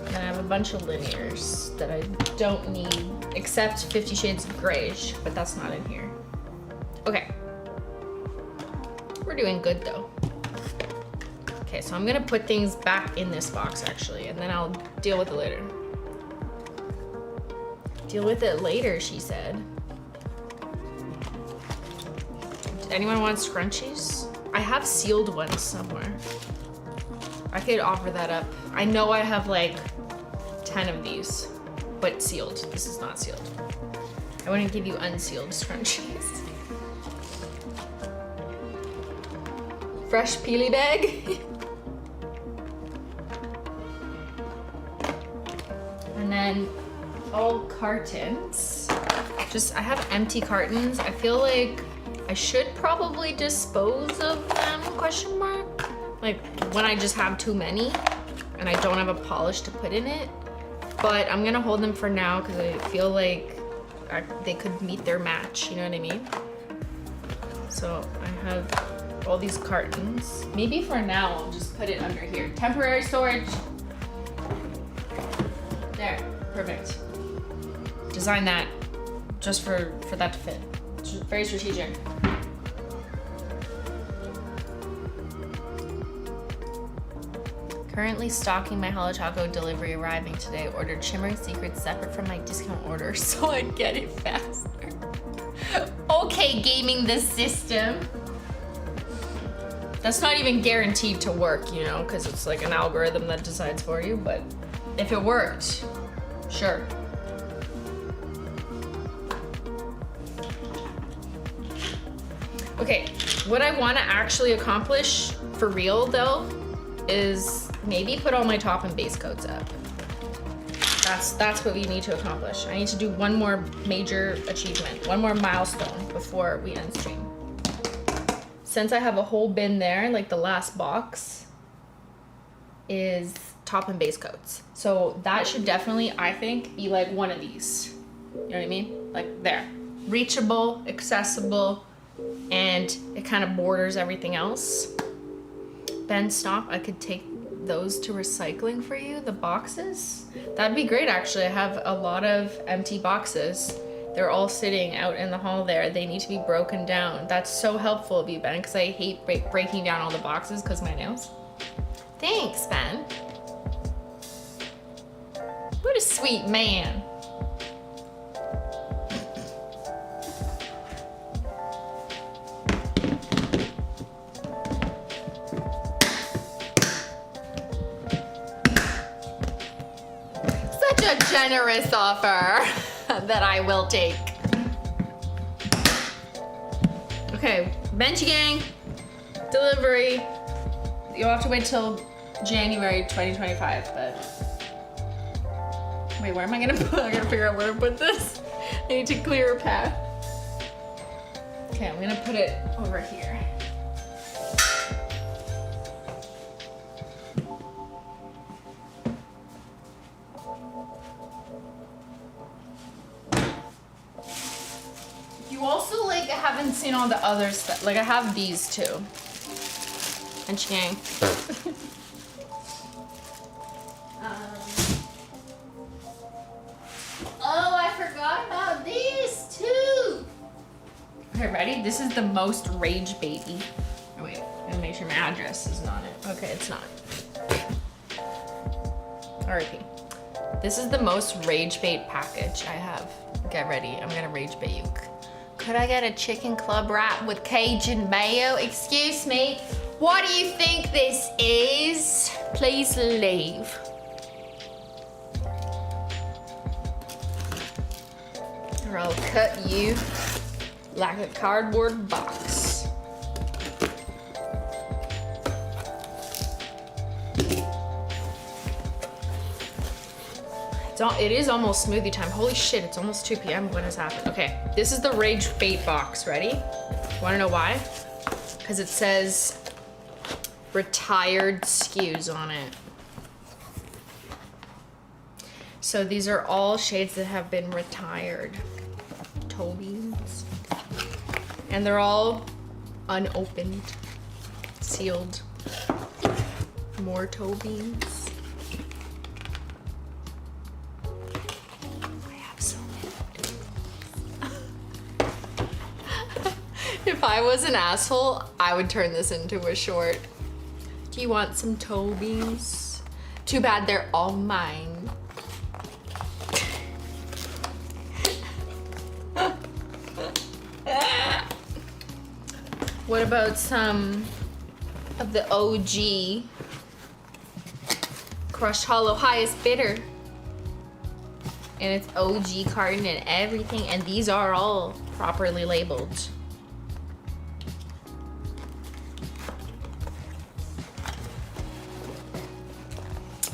And I have a bunch of linears that I don't need, except 50 Shades of Grayish, but that's not in here. Okay. We're doing good though. Okay, so I'm gonna put things back in this box actually, and then I'll deal with it later. Deal with it later, she said. Anyone want scrunchies? I have sealed ones somewhere. I could offer that up. I know I have like 10 of these, but sealed. This is not sealed. I wouldn't give you unsealed scrunchies. Fresh peely bag. And then all cartons. I have empty cartons. I feel like I should probably dispose of them, question mark? Like when I just have too many and I don't have a polish to put in it. But I'm gonna hold them for now because I feel like they could meet their match, you know what I mean? So I have all these cartons. Maybe for now I'll just put it under here. Temporary storage. There, perfect. Design that just for that to fit. It's very strategic. Currently stocking my Holo Taco delivery arriving today. Ordered shimmering secrets separate from my discount order so I get it faster. Okay, gaming the system. That's not even guaranteed to work, you know, because it's like an algorithm that decides for you, but if it worked, sure. Okay, what I want to actually accomplish for real though is maybe put all my top and base coats up. That's what we need to accomplish. I need to do one more major achievement, one more milestone before we end stream. Since I have a whole bin there, like the last box is top and base coats. So that should definitely, I think, be like one of these. You know what I mean? Like there. Reachable, accessible, and it kind of borders everything else. Ben, stop. I could take those to recycling for you, the boxes. That'd be great, actually. I have a lot of empty boxes. They're all sitting out in the hall there. They need to be broken down. That's so helpful of you, Ben, because I hate breaking down all the boxes because of my nails. Thanks, Ben. What a sweet man. A generous offer that I will take. Okay, Menchie Gang delivery. You'll have to wait till January 2025, but wait, where am I gonna put? I gotta figure out where to put this. I need to clear a path. Okay, I'm gonna put it over here. You also like haven't seen all the other stuff. Like I have these too. Menchie Gang. Oh, I forgot about these too. Okay, ready? This is the most rage baby. Oh wait, I'm gonna make sure my address isn't on it. Okay, it's not. R.I.P. This is the most rage bait package I have. Get ready, I'm gonna rage bait you. Could I get a chicken club wrap with Cajun mayo? Excuse me, what do you think this is? Please leave. Or I'll cut you like a cardboard box. It is almost smoothie time. Holy shit, it's almost 2 p.m. What has happened? Okay, this is the Rage Fate box. Ready? Wanna know why? Because it says retired SKUs on it. So these are all shades that have been retired. Toe beans. And they're all unopened, sealed. More toe beans. I have so many. If I was an asshole, I would turn this into a short. Do you want some toe beans? Too bad they're all mine. What about some of the OG crushed hollow highest bidder? And it's OG carton and everything, and these are all properly labeled.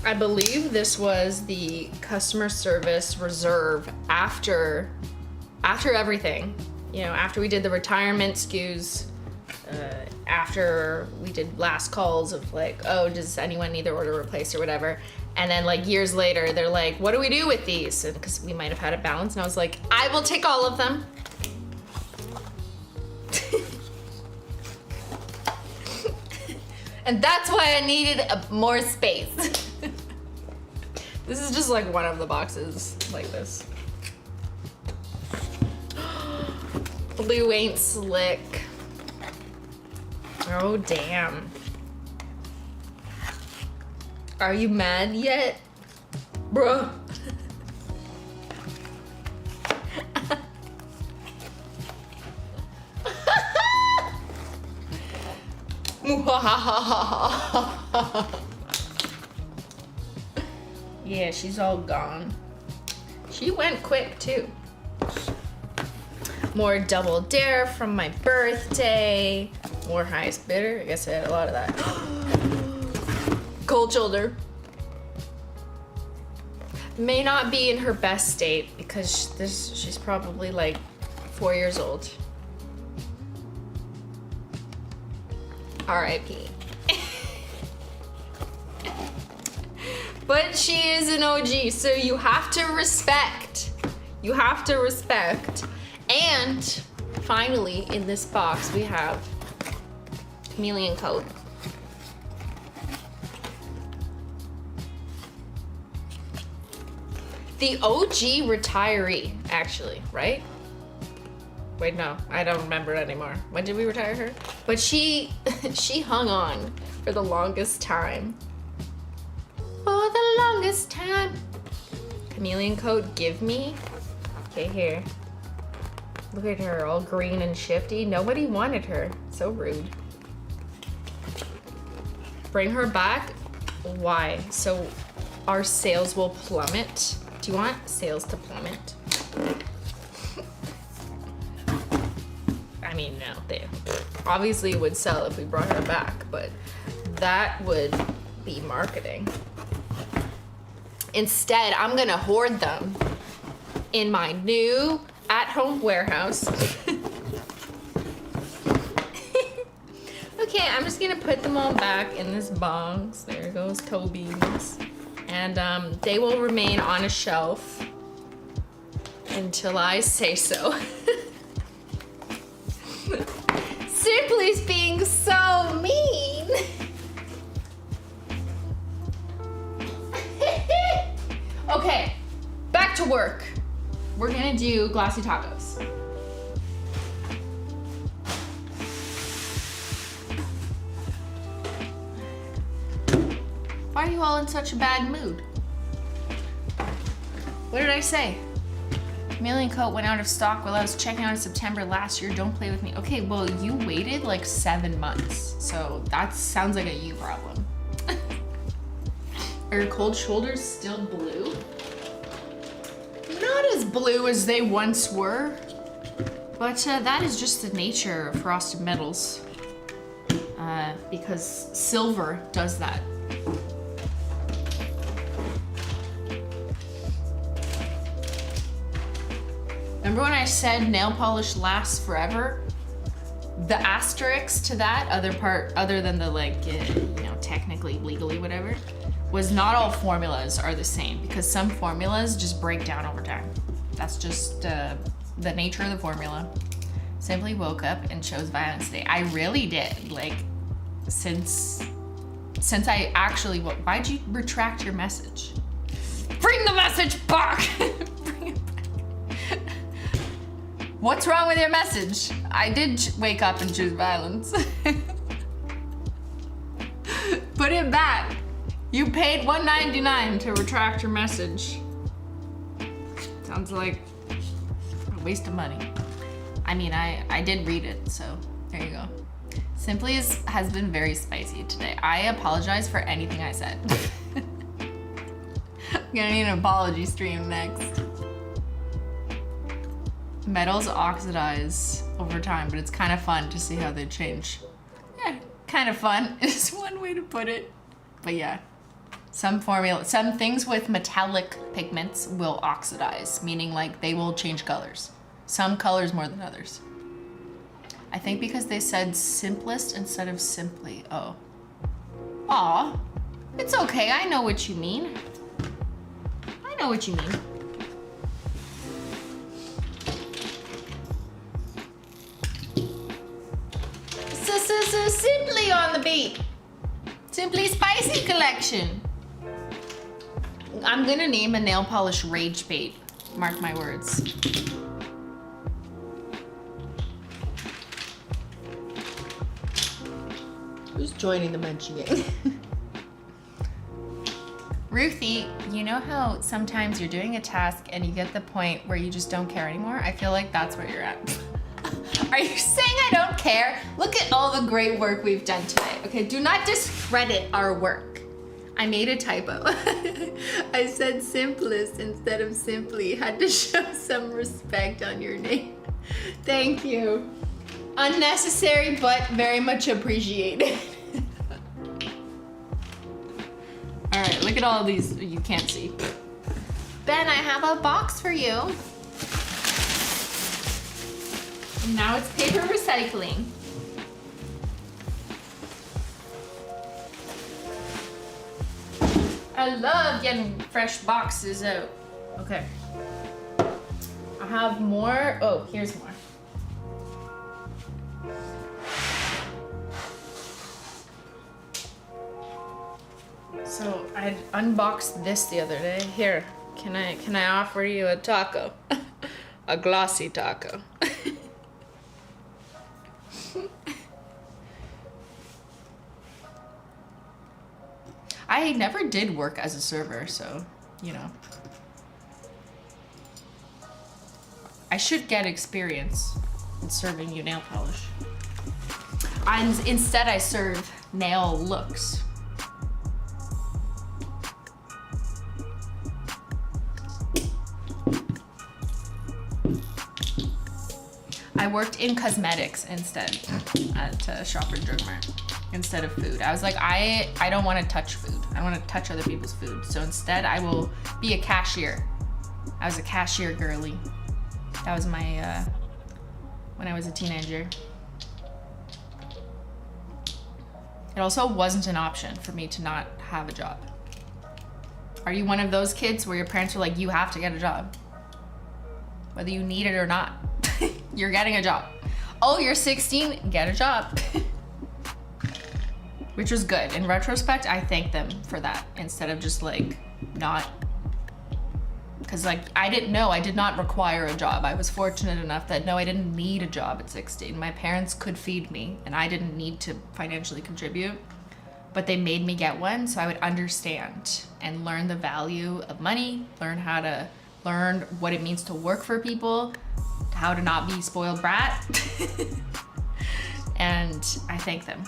I believe this was the customer service reserve after everything. You know, after we did the retirement SKUs, after we did last calls of like, oh, does anyone need their order replaced or whatever? And then like years later, they're like, what do we do with these? And because we might have had a balance, and I was like, I will take all of them. And that's why I needed more space. This is just like one of the boxes like this. Blue ain't slick. Oh, damn. Are you mad yet? Bruh. Yeah, she's all gone. She went quick too. More double dare from my birthday. More highest bidder. I guess I had a lot of that. Cold shoulder. May not be in her best state because she's probably like 4 years old. R.I.P. But she is an OG, so you have to respect. You have to respect. And finally, in this box, we have chameleon coat. The OG retiree, actually, right? Wait, no, I don't remember it anymore. When did we retire her? But she hung on for the longest time. For the longest time. Chameleon coat, give me. Okay, here. Look at her, all green and shifty. Nobody wanted her. So rude. Bring her back? Why? So our sales will plummet? Do you want sales to plummet? I mean, no, they obviously would sell if we brought her back, but that would be marketing. Instead, I'm gonna hoard them in my new at-home warehouse. Okay, I'm just gonna put them all back in this box. There goes toe beans. And they will remain on a shelf until I say so. Simply's being so mean. Okay, back to work. We're gonna do glossy tacos. Why are you all in such a bad mood? What did I say? Chameleon coat went out of stock while I was checking out in September last year. Don't play with me. Okay, well, you waited like 7 months. So that sounds like a you problem. Are your cold shoulders still blue? Not as blue as they once were. But that is just the nature of frosted metals. Because silver does that. Remember when I said nail polish lasts forever? The asterisk to that other than the like, technically, legally, whatever, was not all formulas are the same, because some formulas just break down over time. That's just the nature of the formula. Simply woke up and chose violence today. I really did. Like, since I actually, why'd you retract your message? Bring the message back! Bring it back. What's wrong with your message? I did wake up and choose violence. Put it back. You paid $1.99 to retract your message. Sounds like a waste of money. I mean, I did read it, so there you go. Simply has been very spicy today. I apologize for anything I said. I'm gonna need an apology stream next. Metals oxidize over time, but it's kind of fun to see how they change. Yeah, kind of fun is one way to put it. But yeah, some things with metallic pigments will oxidize, meaning like they will change colors. Some colors more than others. I think because they said simplest instead of simply. Oh. Aw, it's okay, I know what you mean. I know what you mean. So simply on the beat. Simply Spicy collection. I'm gonna name a nail polish rage bait. Mark my words. Who's joining the Menchie Gang? Ruthie, you know how sometimes you're doing a task and you get the point where you just don't care anymore? I feel like that's where you're at. Are you saying I don't care? Look at all the great work we've done today. Okay, do not discredit our work. I made a typo. I said simplest instead of simply. Had to show some respect on your name. Thank you. Unnecessary, but very much appreciated. All right, look at all these you can't see. Ben, I have a box for you. And now it's paper recycling. I love getting fresh boxes out. Okay. I have more. Oh, here's more. So I unboxed this the other day. Here, can I offer you a taco? A glossy taco. I never did work as a server, so, you know. I should get experience in serving you nail polish. Instead, I serve nail looks. I worked in cosmetics instead at Shoppers Drug Mart instead of food. I was like, I don't want to touch food. I don't want to touch other people's food. So instead, I will be a cashier. I was a cashier girly. That was my, when I was a teenager. It also wasn't an option for me to not have a job. Are you one of those kids where your parents are like, you have to get a job? Whether you need it or not, you're getting a job. Oh, you're 16, get a job. Which was good. In retrospect, I thank them for that instead of just like not. Because like, I didn't know, I did not require a job. I was fortunate enough that no, I didn't need a job at 16. My parents could feed me and I didn't need to financially contribute, but they made me get one so I would understand and learn the value of money, learn what it means to work for people, how to not be spoiled brat. And I thank them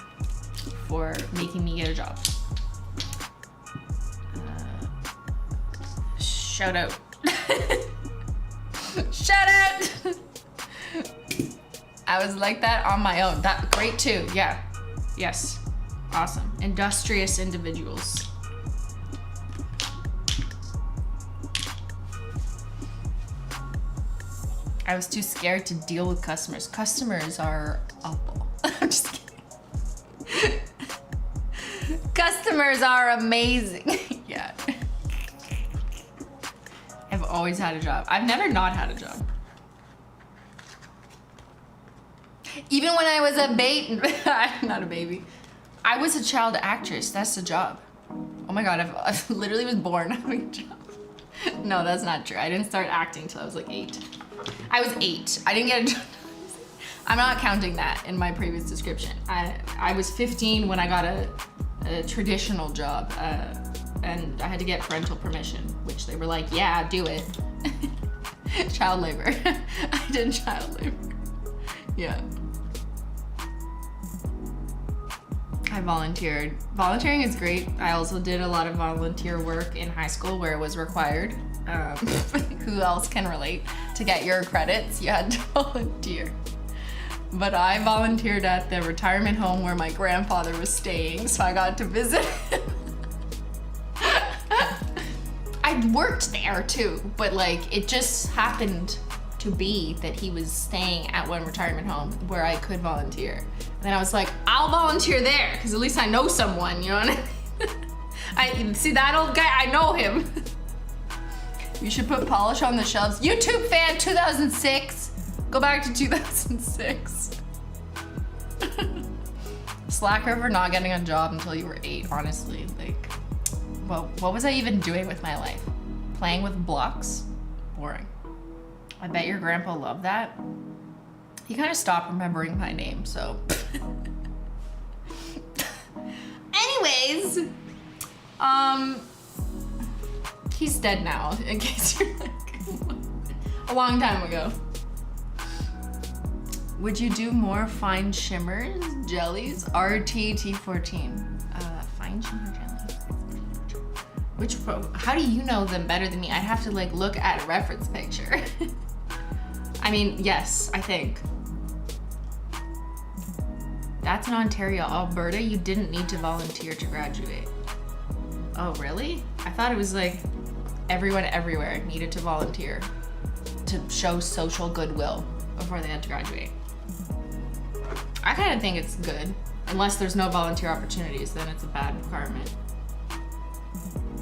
for making me get a job. Shout out. Shout out. I was like that on my own. That great too. Yeah. Yes. Awesome. Industrious individuals. I was too scared to deal with customers. Customers are awful. I'm just kidding. Customers are amazing. Yeah. I've always had a job. I've never not had a job. Even when I was a baby, not a baby. I was a child actress. That's the job. Oh my God, I literally was born having a job. No, that's not true. I didn't start acting until I was like 8. I was 8. I didn't get a job. I'm not counting that in my previous description. I was 15 when I got a traditional job, and I had to get parental permission, which they were like, yeah, do it. Child labor. I did child labor. Yeah. I volunteered. Volunteering is great. I also did a lot of volunteer work in high school where it was required. Who else can relate? To get your credits, you had to volunteer. But I volunteered at the retirement home where my grandfather was staying, so I got to visit him. I worked there too, but like it just happened to be that he was staying at one retirement home where I could volunteer. And then I was like, I'll volunteer there, because at least I know someone, you know what I mean? See that old guy? I know him. You should put polish on the shelves. YouTube fan 2006. Go back to 2006. Slacker for not getting a job until you were 8, honestly. Like, well, what was I even doing with my life? Playing with blocks? Boring. I bet your grandpa loved that. He kind of stopped remembering my name, so. Anyways, he's dead now, in case you're like, a long time ago. Would you do more fine shimmers, jellies, RTT14? Fine shimmer jellies. How do you know them better than me? I'd have to like look at a reference picture. I mean, yes, I think. That's in Ontario. Alberta, you didn't need to volunteer to graduate. Oh, really? I thought it was like everyone everywhere needed to volunteer to show social goodwill before they had to graduate. I kind of think it's good. Unless there's no volunteer opportunities, then it's a bad requirement.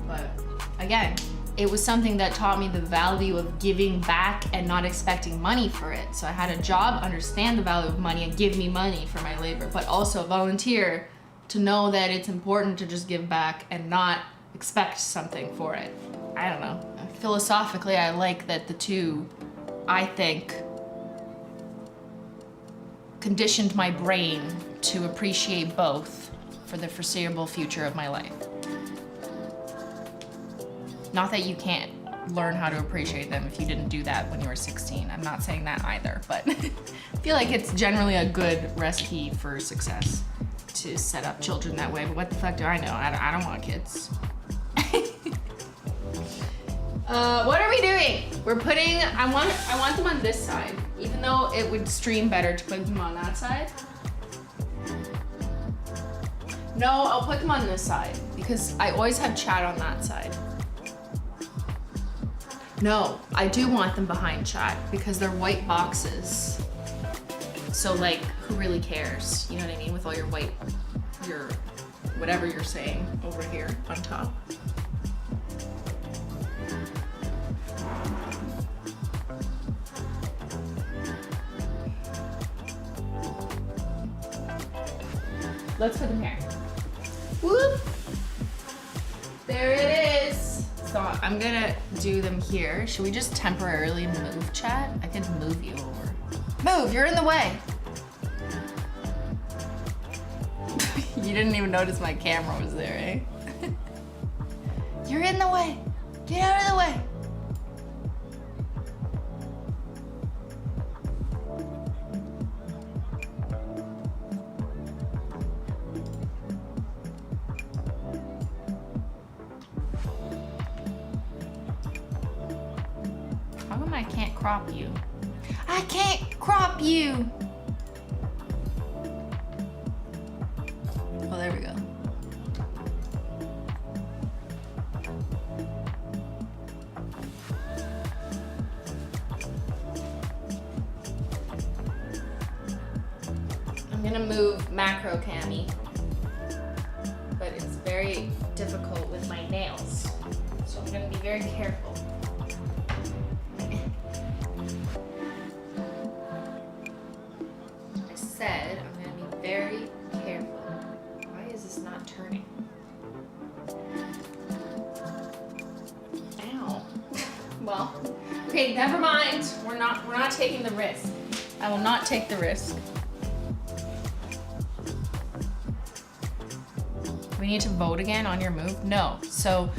But again, it was something that taught me the value of giving back and not expecting money for it. So I had a job, understand the value of money and give me money for my labor, but also volunteer to know that it's important to just give back and not expect something for it. I don't know. Philosophically, I like that the two, I think, conditioned my brain to appreciate both for the foreseeable future of my life. Not that you can't learn how to appreciate them if you didn't do that when you were 16. I'm not saying that either, but I feel like it's generally a good recipe for success to set up children that way. But what the fuck do I know? I don't want kids. What are we doing? We're putting, I want them on this side, even though it would stream better to put them on that side. No, I'll put them on this side because I always have chat on that side. No, I do want them behind chat because they're white boxes. So like, who really cares? You know what I mean? With all your white, your, whatever you're saying over here on top. Let's put them here. Whoop! There it is. So I'm gonna do them here. Should we just temporarily move chat? I can move you over. Move, you're in the way. You didn't even notice my camera was there, eh? You're in the way. Get out of the way. How come I can't crop you? I can't crop you! Oh, there we go. gonna move macro cami, but it's very difficult with my nails, so I'm gonna be very careful. I said I'm gonna be very careful. Why is this not turning? Ow. Well, okay, never mind. We're not taking the risk. I will not take the risk. We need to vote again on your move? No. So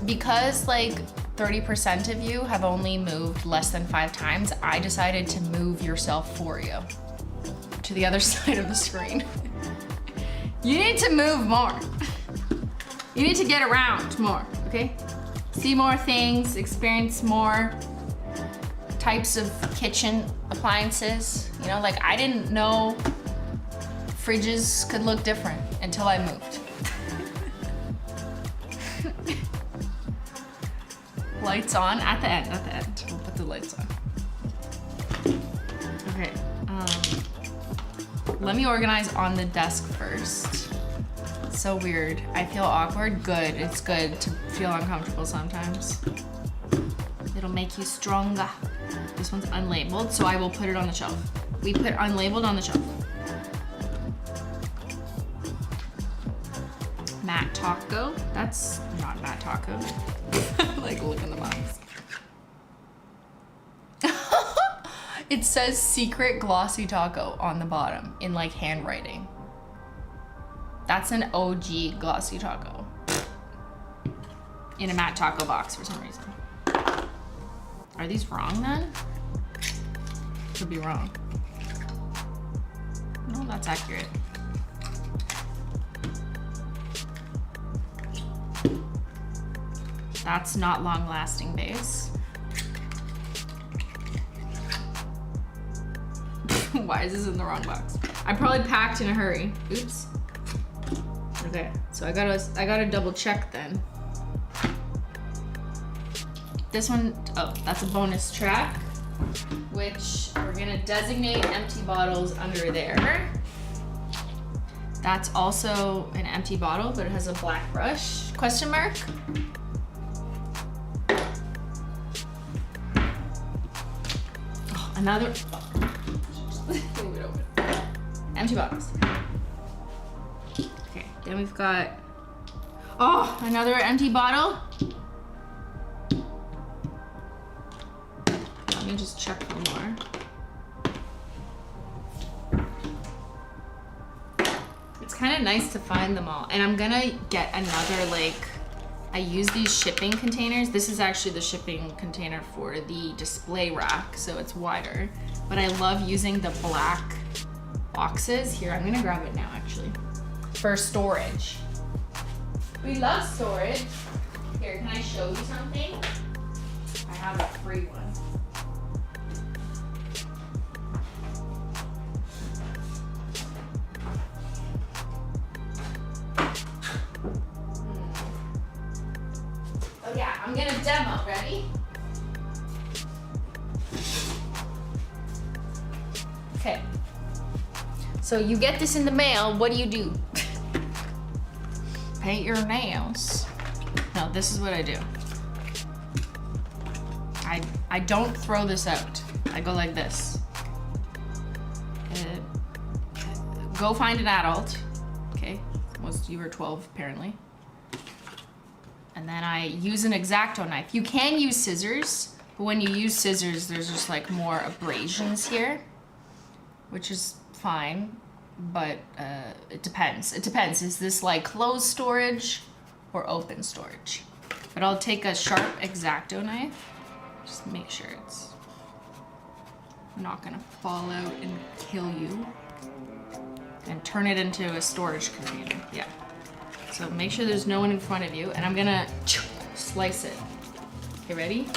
because like 30% of you have only moved less than 5 times, I decided to move yourself for you to the other side of the screen. You need to move more. You need to get around more, okay? See more things, experience more types of kitchen appliances. You know, like I didn't know fridges could look different until I moved. Lights on at the end, We'll put the lights on. Okay, let me organize on the desk first. It's so weird. I feel awkward. Good, it's good to feel uncomfortable sometimes. It'll make you stronger. This one's unlabeled, so I will put it on the shelf. We put unlabeled on the shelf. Matte Taco. That's not Matte Taco. Like, look in the box. It says secret glossy taco on the bottom in like handwriting. That's an OG glossy taco. In a Matte Taco box for some reason. Are these wrong then? Could be wrong. No, that's accurate. That's not long-lasting base. Why is this in the wrong box? I probably packed in a hurry. Oops. Okay, so I gotta double check then. This one, oh, that's a bonus track, which we're gonna designate empty bottles under there. That's also an empty bottle, but it has a black brush, question mark. Oh, another, leave it open. Empty bottles. Okay, then we've got, oh, another empty bottle. Let me just check one more. It's kind of nice to find them all. And I'm gonna get another, like, I use these shipping containers. This is actually the shipping container for the display rack, so it's wider. But I love using the black boxes. Here, I'm gonna grab it now, actually. For storage. We love storage. Here, can I show you something? I have a free one. Oh yeah, I'm gonna demo, ready? Okay. So you get this in the mail, what do? Paint your nails. No, this is what I do. I don't throw this out. I go like this. Go find an adult. Okay, you were 12 apparently. And then I use an X-Acto knife. You can use scissors, but when you use scissors, there's just like more abrasions here, which is fine, but it depends. It depends. Is this like closed storage or open storage? But I'll take a sharp X-Acto knife, just make sure it's not gonna fall out and kill you, and turn it into a storage container. Yeah. So make sure there's no one in front of you, and I'm gonna slice it. Okay, ready?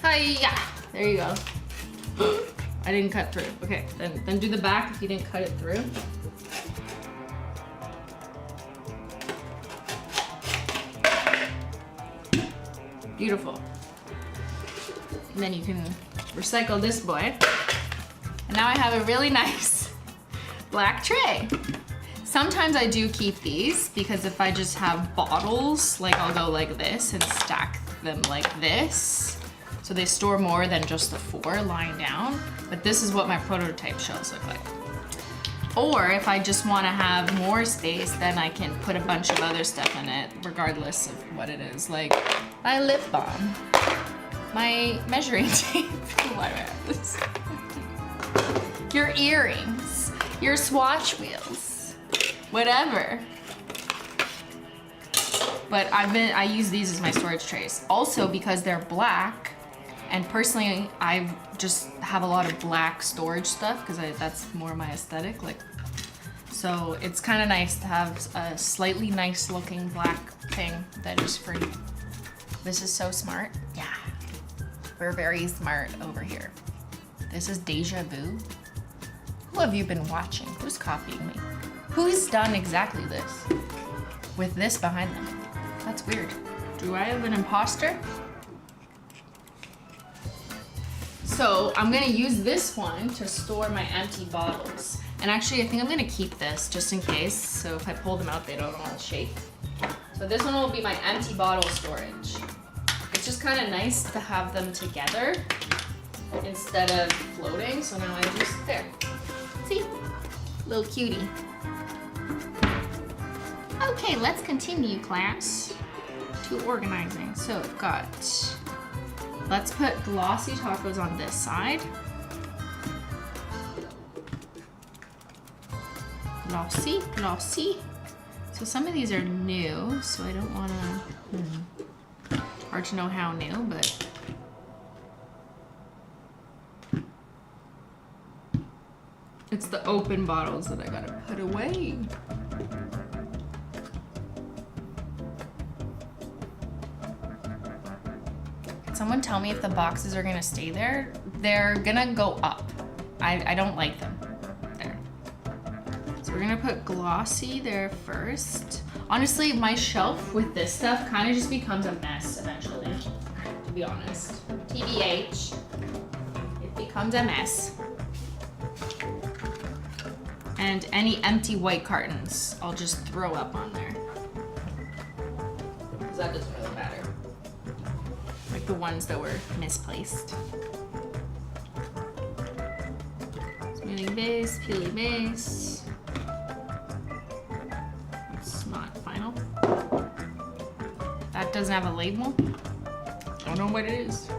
Hiya! There you go. I didn't cut through. Okay, then do the back if you didn't cut it through. Beautiful. And then you can recycle this boy. And now I have a really nice black tray. Sometimes I do keep these because if I just have bottles, like I'll go like this and stack them like this. So they store more than just the 4 lying down. But this is what my prototype shelves look like. Or if I just want to have more space, then I can put a bunch of other stuff in it, regardless of what it is. Like my lip balm, my measuring tape. Why do I have this? Your earrings, your swatch wheels, whatever. But I use these as my storage trays. Also because they're black, and personally, I just have a lot of black storage stuff because that's more my aesthetic. Like, so it's kind of nice to have a slightly nice looking black thing that is free. This is so smart. Yeah, we're very smart over here. This is Deja Vu. Who have you been watching? Who's copying me? Who's done exactly this with this behind them? That's weird. Do I have an imposter? So I'm gonna use this one to store my empty bottles. And actually, I think I'm gonna keep this just in case. So if I pull them out, they don't all shake. So this one will be my empty bottle storage. It's just kind of nice to have them together instead of floating. So now I just, there. See? Little cutie. Okay, let's continue, class, to organizing. So I've got, let's put glossy tacos on this side. Glossy, glossy. So some of these are new, so I don't wanna, hard to know how new, but. It's the open bottles that I gotta put away. Can someone tell me if the boxes are gonna stay there? They're gonna go up. I don't like them. There. So we're gonna put glossy there first. Honestly, my shelf with this stuff kind of just becomes a mess eventually, to be honest. TBH, it becomes a mess. And any empty white cartons, I'll just throw up on there. Because that doesn't really matter. Like the ones that were misplaced. Smoothing base, peeling base. It's not final. That doesn't have a label. I don't know what it is.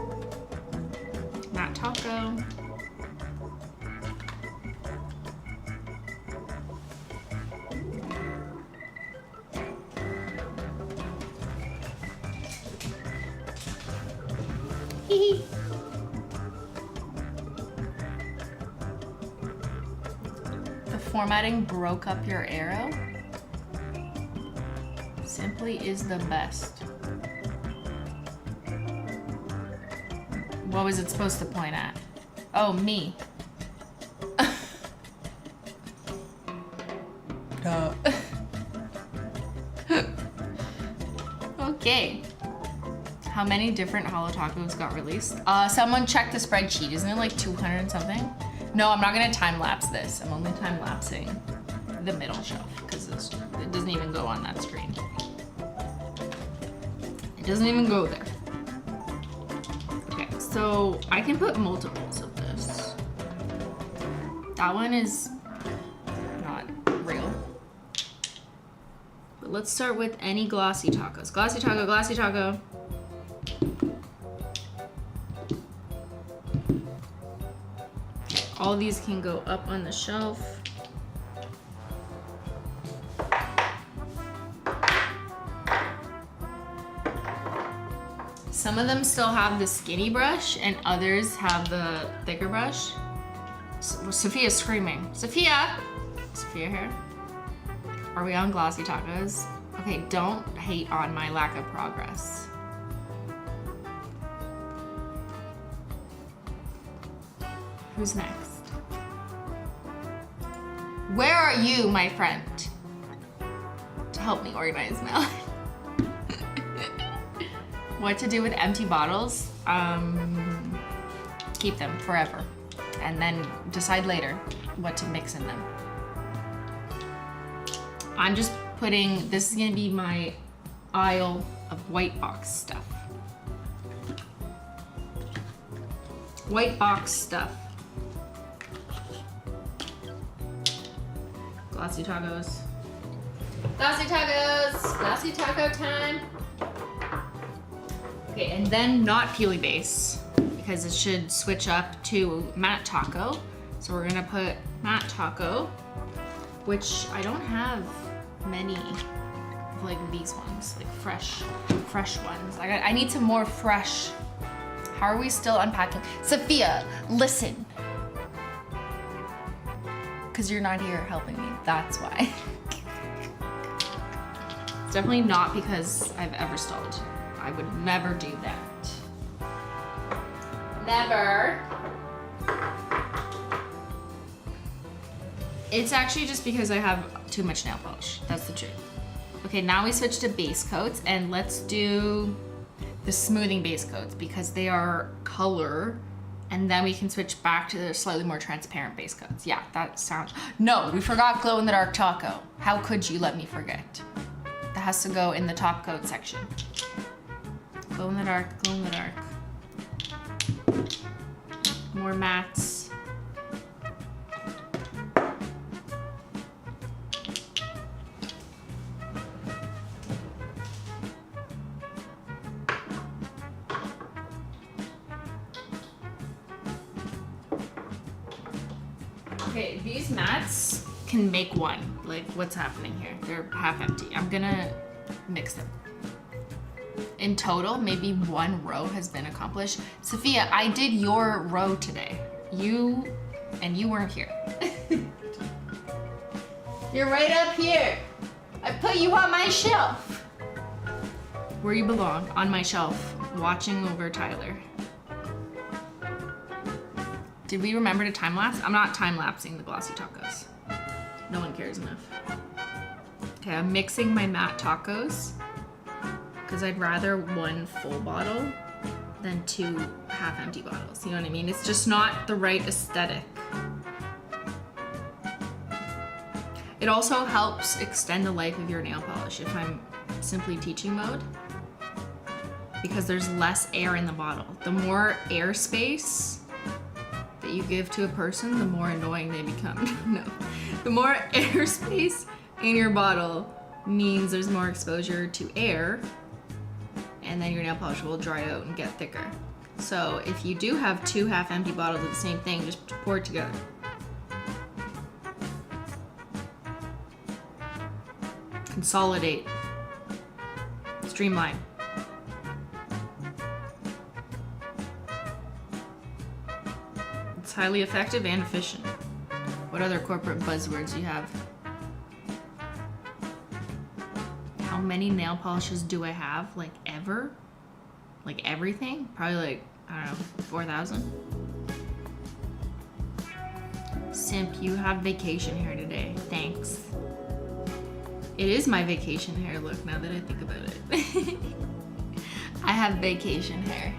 Not taco. The formatting broke up your arrow. Simply is the best. What was it supposed to point at? Oh, me. Duh. Okay. How many different Holo Tacos got released? Someone check the spreadsheet. Isn't it like 200 and something? No, I'm not gonna time lapse this. I'm only time lapsing the middle shelf because it doesn't even go on that screen. It doesn't even go there. Okay, so I can put multiples of this. That one is not real. But let's start with any glossy tacos. Glossy taco, glossy taco. All these can go up on the shelf. Some of them still have the skinny brush and others have the thicker brush. Safiya's screaming. Safiya! Safiya here. Are we on glossy tacos? Okay, don't hate on my lack of progress. Who's next? Where are you, my friend? To help me organize now. What to do with empty bottles? Keep them forever. And then decide later what to mix in them. I'm just putting, this is gonna be my aisle of white box stuff. White box stuff. Glossy tacos. Glossy tacos! Glossy taco time! Okay, and then not peely base, because it should switch up to matte taco. So we're gonna put matte taco, which I don't have many of like these ones, like fresh ones. I need some more fresh. How are we still unpacking? Safiya, listen. Because you're not here helping me, that's why. It's definitely not because I've ever stalled. I would never do that. Never. It's actually just because I have too much nail polish. That's the truth. Okay, now we switch to base coats, and let's do the smoothing base coats because they are color, and then we can switch back to the slightly more transparent base coats. Yeah, that sounds... No, we forgot glow in the dark taco. How could you let me forget? That has to go in the top coat section. Glow in the dark, glow in the dark. More mattes. Okay, these mats can make one. Like, what's happening here? They're half empty. I'm gonna mix them. In total, maybe one row has been accomplished. Safiya, I did your row today. You weren't here. You're right up here. I put you on my shelf. Where you belong, on my shelf, watching over Tyler. Did we remember to time lapse? I'm not time lapsing the glossy tacos. No one cares enough. Okay, I'm mixing my matte tacos because I'd rather one full bottle than two half empty bottles. You know what I mean? It's just not the right aesthetic. It also helps extend the life of your nail polish if I'm simply teaching mode, because there's less air in the bottle. The more air space that you give to a person, the more annoying they become. No. The more airspace in your bottle means there's more exposure to air, and then your nail polish will dry out and get thicker. So if you do have two half empty bottles of the same thing, just pour it together. Consolidate. Streamline. It's highly effective and efficient. What other corporate buzzwords do you have? How many nail polishes do I have? Like ever? Like everything? Probably like, I don't know, 4,000? Simp, you have vacation hair today. Thanks. It is my vacation hair look now that I think about it. I have vacation hair.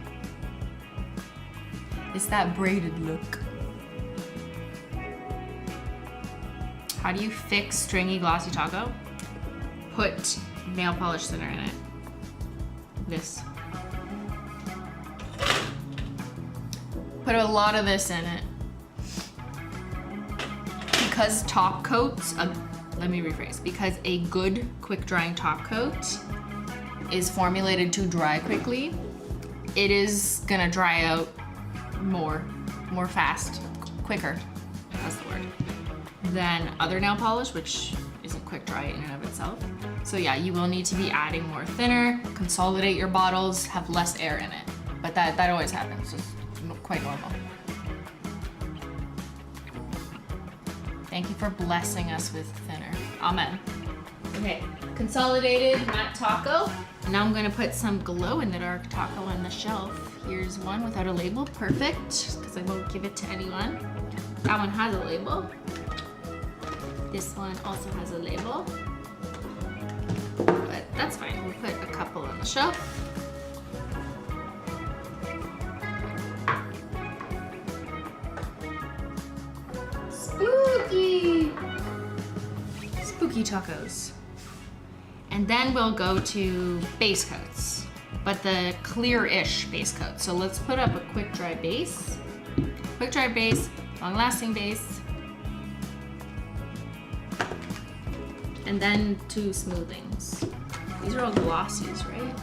It's that braided look. How do you fix stringy glossy taco? Put nail polish thinner in it. This. Put a lot of this in it. Because top coats, let me rephrase, because a good quick drying top coat is formulated to dry quickly, it is gonna dry out more fast, quicker, that's the word, than other nail polish, which isn't quick dry in and of itself. So yeah, you will need to be adding more thinner, consolidate your bottles, have less air in it. But that always happens, it's quite normal. Thank you for blessing us with thinner. Amen. Okay, consolidated matte taco. Now I'm gonna put some glow in the dark taco on the shelf Here's one without a label, perfect, because I won't give it to anyone. That one has a label. This one also has a label, but that's fine. We'll put a couple on the shelf. Spooky! Spooky tacos. And then we'll go to base coats, but the clear-ish base coat. So let's put up a quick dry base. Quick dry base, long-lasting base. And then 2 smoothings. These are all glossies, right?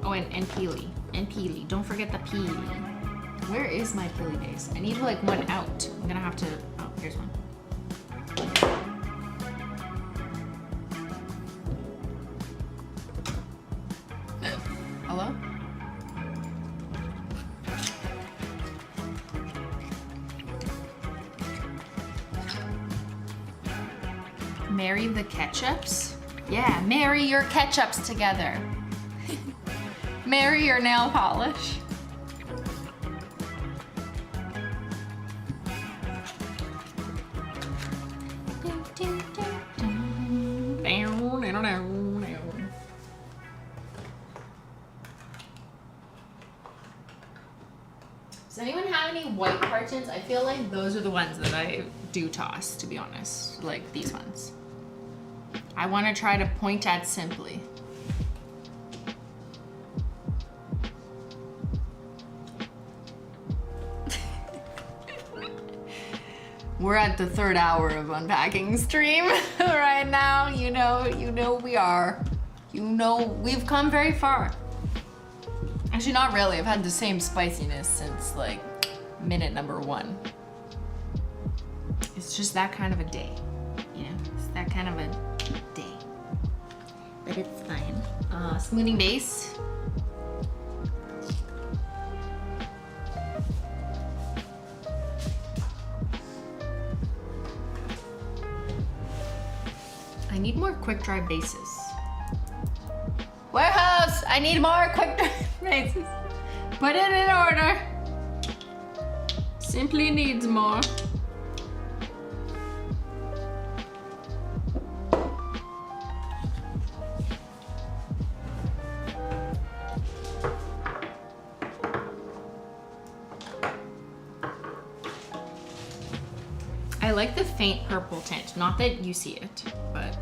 Oh, and peely. And peely. Don't forget the peely. Where is my peely base? I need like one out. I'm gonna have to, oh, here's one. Hello? Marry the ketchups? Yeah, marry your ketchups together. Marry your nail polish. Does anyone have any white cartons? I feel like those are the ones that I do toss, to be honest. Like these ones. I want to try to point at Simply. We're at the 3rd hour of unpacking stream right now. You know we are. You know we've come very far. Actually, not really. I've had the same spiciness since like minute number 1. It's just that kind of a day, you know? It's that kind of a day. But it's fine. Smoothing base. I need more quick dry bases. Warehouse, I need more quick dry bases. Put it in order. Simply needs more. I like the faint purple tint. Not that you see it, but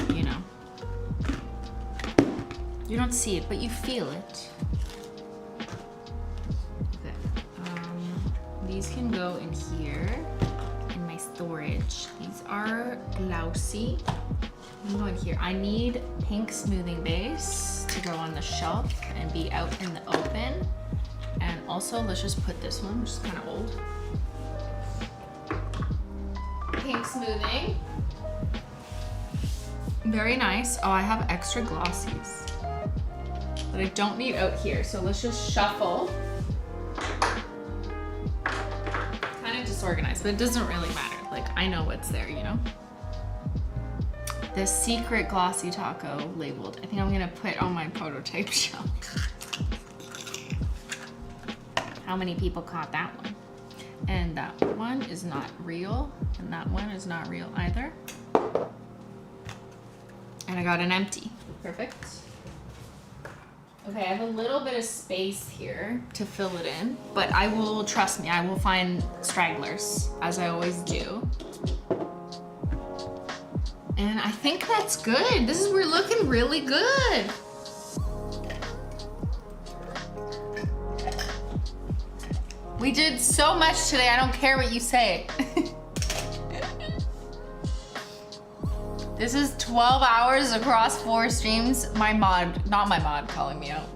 you know. You don't see it, but you feel it. Okay. These can go in here in my storage. These are glossy. You can go in here. I need pink smoothing base to go on the shelf and be out in the open. And also, let's just put this one, which is kind of old. Pink smoothing. Very nice. Oh, I have extra glossies that I don't need out here. So let's just shuffle. Kind of disorganized, but it doesn't really matter. Like, I know what's there, you know? The secret glossy taco labeled. I think I'm gonna put on my prototype shelf. How many people caught that one? And that one is not real, and that one is not real either. And I got an empty. Perfect. Okay, I have a little bit of space here to fill it in, but I will, trust me, I will find stragglers, as I always do. And I think that's good. We're looking really good. We did so much today, I don't care what you say. This is 12 hours across 4 streams. My mod, not my mod, calling me out.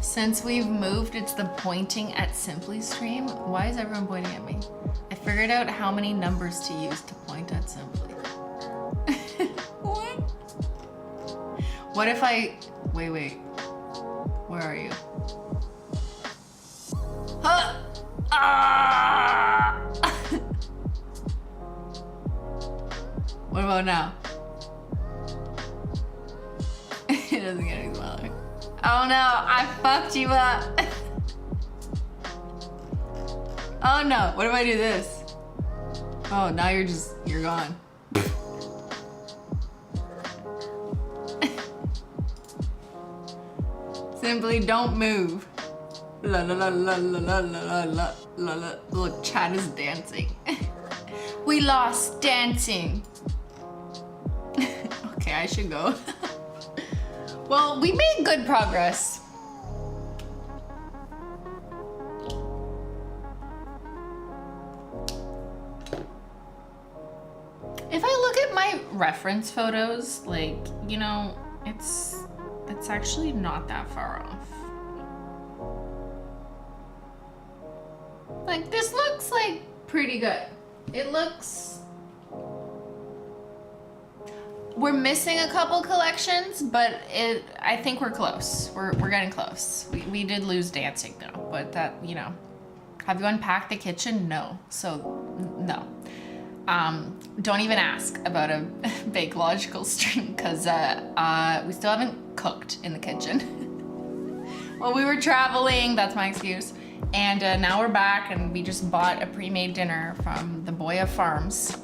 Since we've moved, it's the pointing at Simply stream. Why is everyone pointing at me? I figured out how many numbers to use to point at Simply. What? What if I, wait. Where are you? Huh. Ah! What about now? It doesn't get any smaller. Oh no, I fucked you up. Oh no, what if I do this? Oh, now you're gone. Simply don't move. La la la la la la la la la la. Look, chat is dancing. We lost dancing. Okay, I should go. Well, we made good progress. If I look at my reference photos, like, you know, it's actually not that far off. Like, this looks like pretty good. It looks... We're missing a couple collections, but I think we're close. We're getting close. We did lose dancing though, but that, you know. Have you unpacked the kitchen? No. So, no. Don't even ask about a Bakelogical stream because we still haven't cooked in the kitchen. Well, we were traveling, that's my excuse. And now we're back and we just bought a pre-made dinner from the Boya Farms.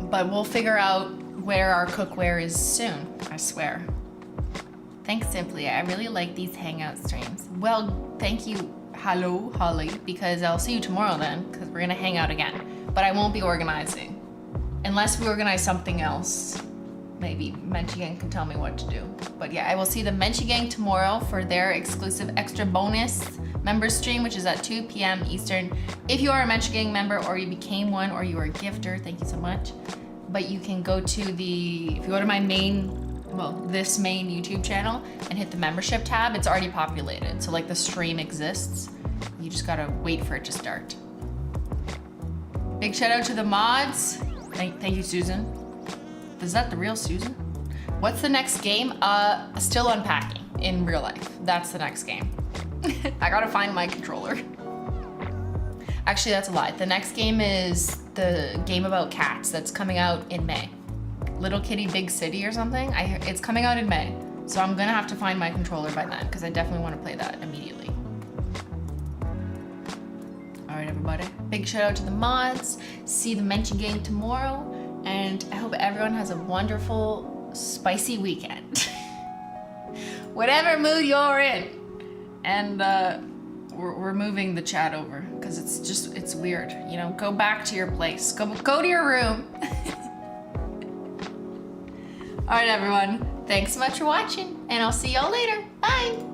But we'll figure out where our cookware is soon, I swear. Thanks, Simply. I really like these hangout streams. Well, thank you, hello, Holly, because I'll see you tomorrow then, because we're gonna hang out again. But I won't be organizing. Unless we organize something else. Maybe Menchie Gang can tell me what to do. But yeah, I will see the Menchie Gang tomorrow for their exclusive extra bonus member stream, which is at 2 p.m. Eastern. If you are a Menchie Gang member or you became one or you are a gifter, thank you so much. But you can go to if you go to my main, well, this main YouTube channel and hit the membership tab, it's already populated. So like the stream exists, you just gotta wait for it to start. Big shout out to the mods. Thank you, Susan. Is that the real Susan? What's the next game? Still unpacking in real life. That's the next game. I gotta find my controller. Actually, that's a lie. The next game is the game about cats that's coming out in May. Little Kitty Big City or something. It's coming out in May. So I'm gonna have to find my controller by then because I definitely want to play that immediately. All right, everybody. Big shout out to the mods. See the Menchie Gang tomorrow. And I hope everyone has a wonderful, spicy weekend. Whatever mood you're in. And we're moving the chat over because it's weird. You know, go back to your place. Go to your room. All right, everyone. Thanks so much for watching, and I'll see y'all later. Bye.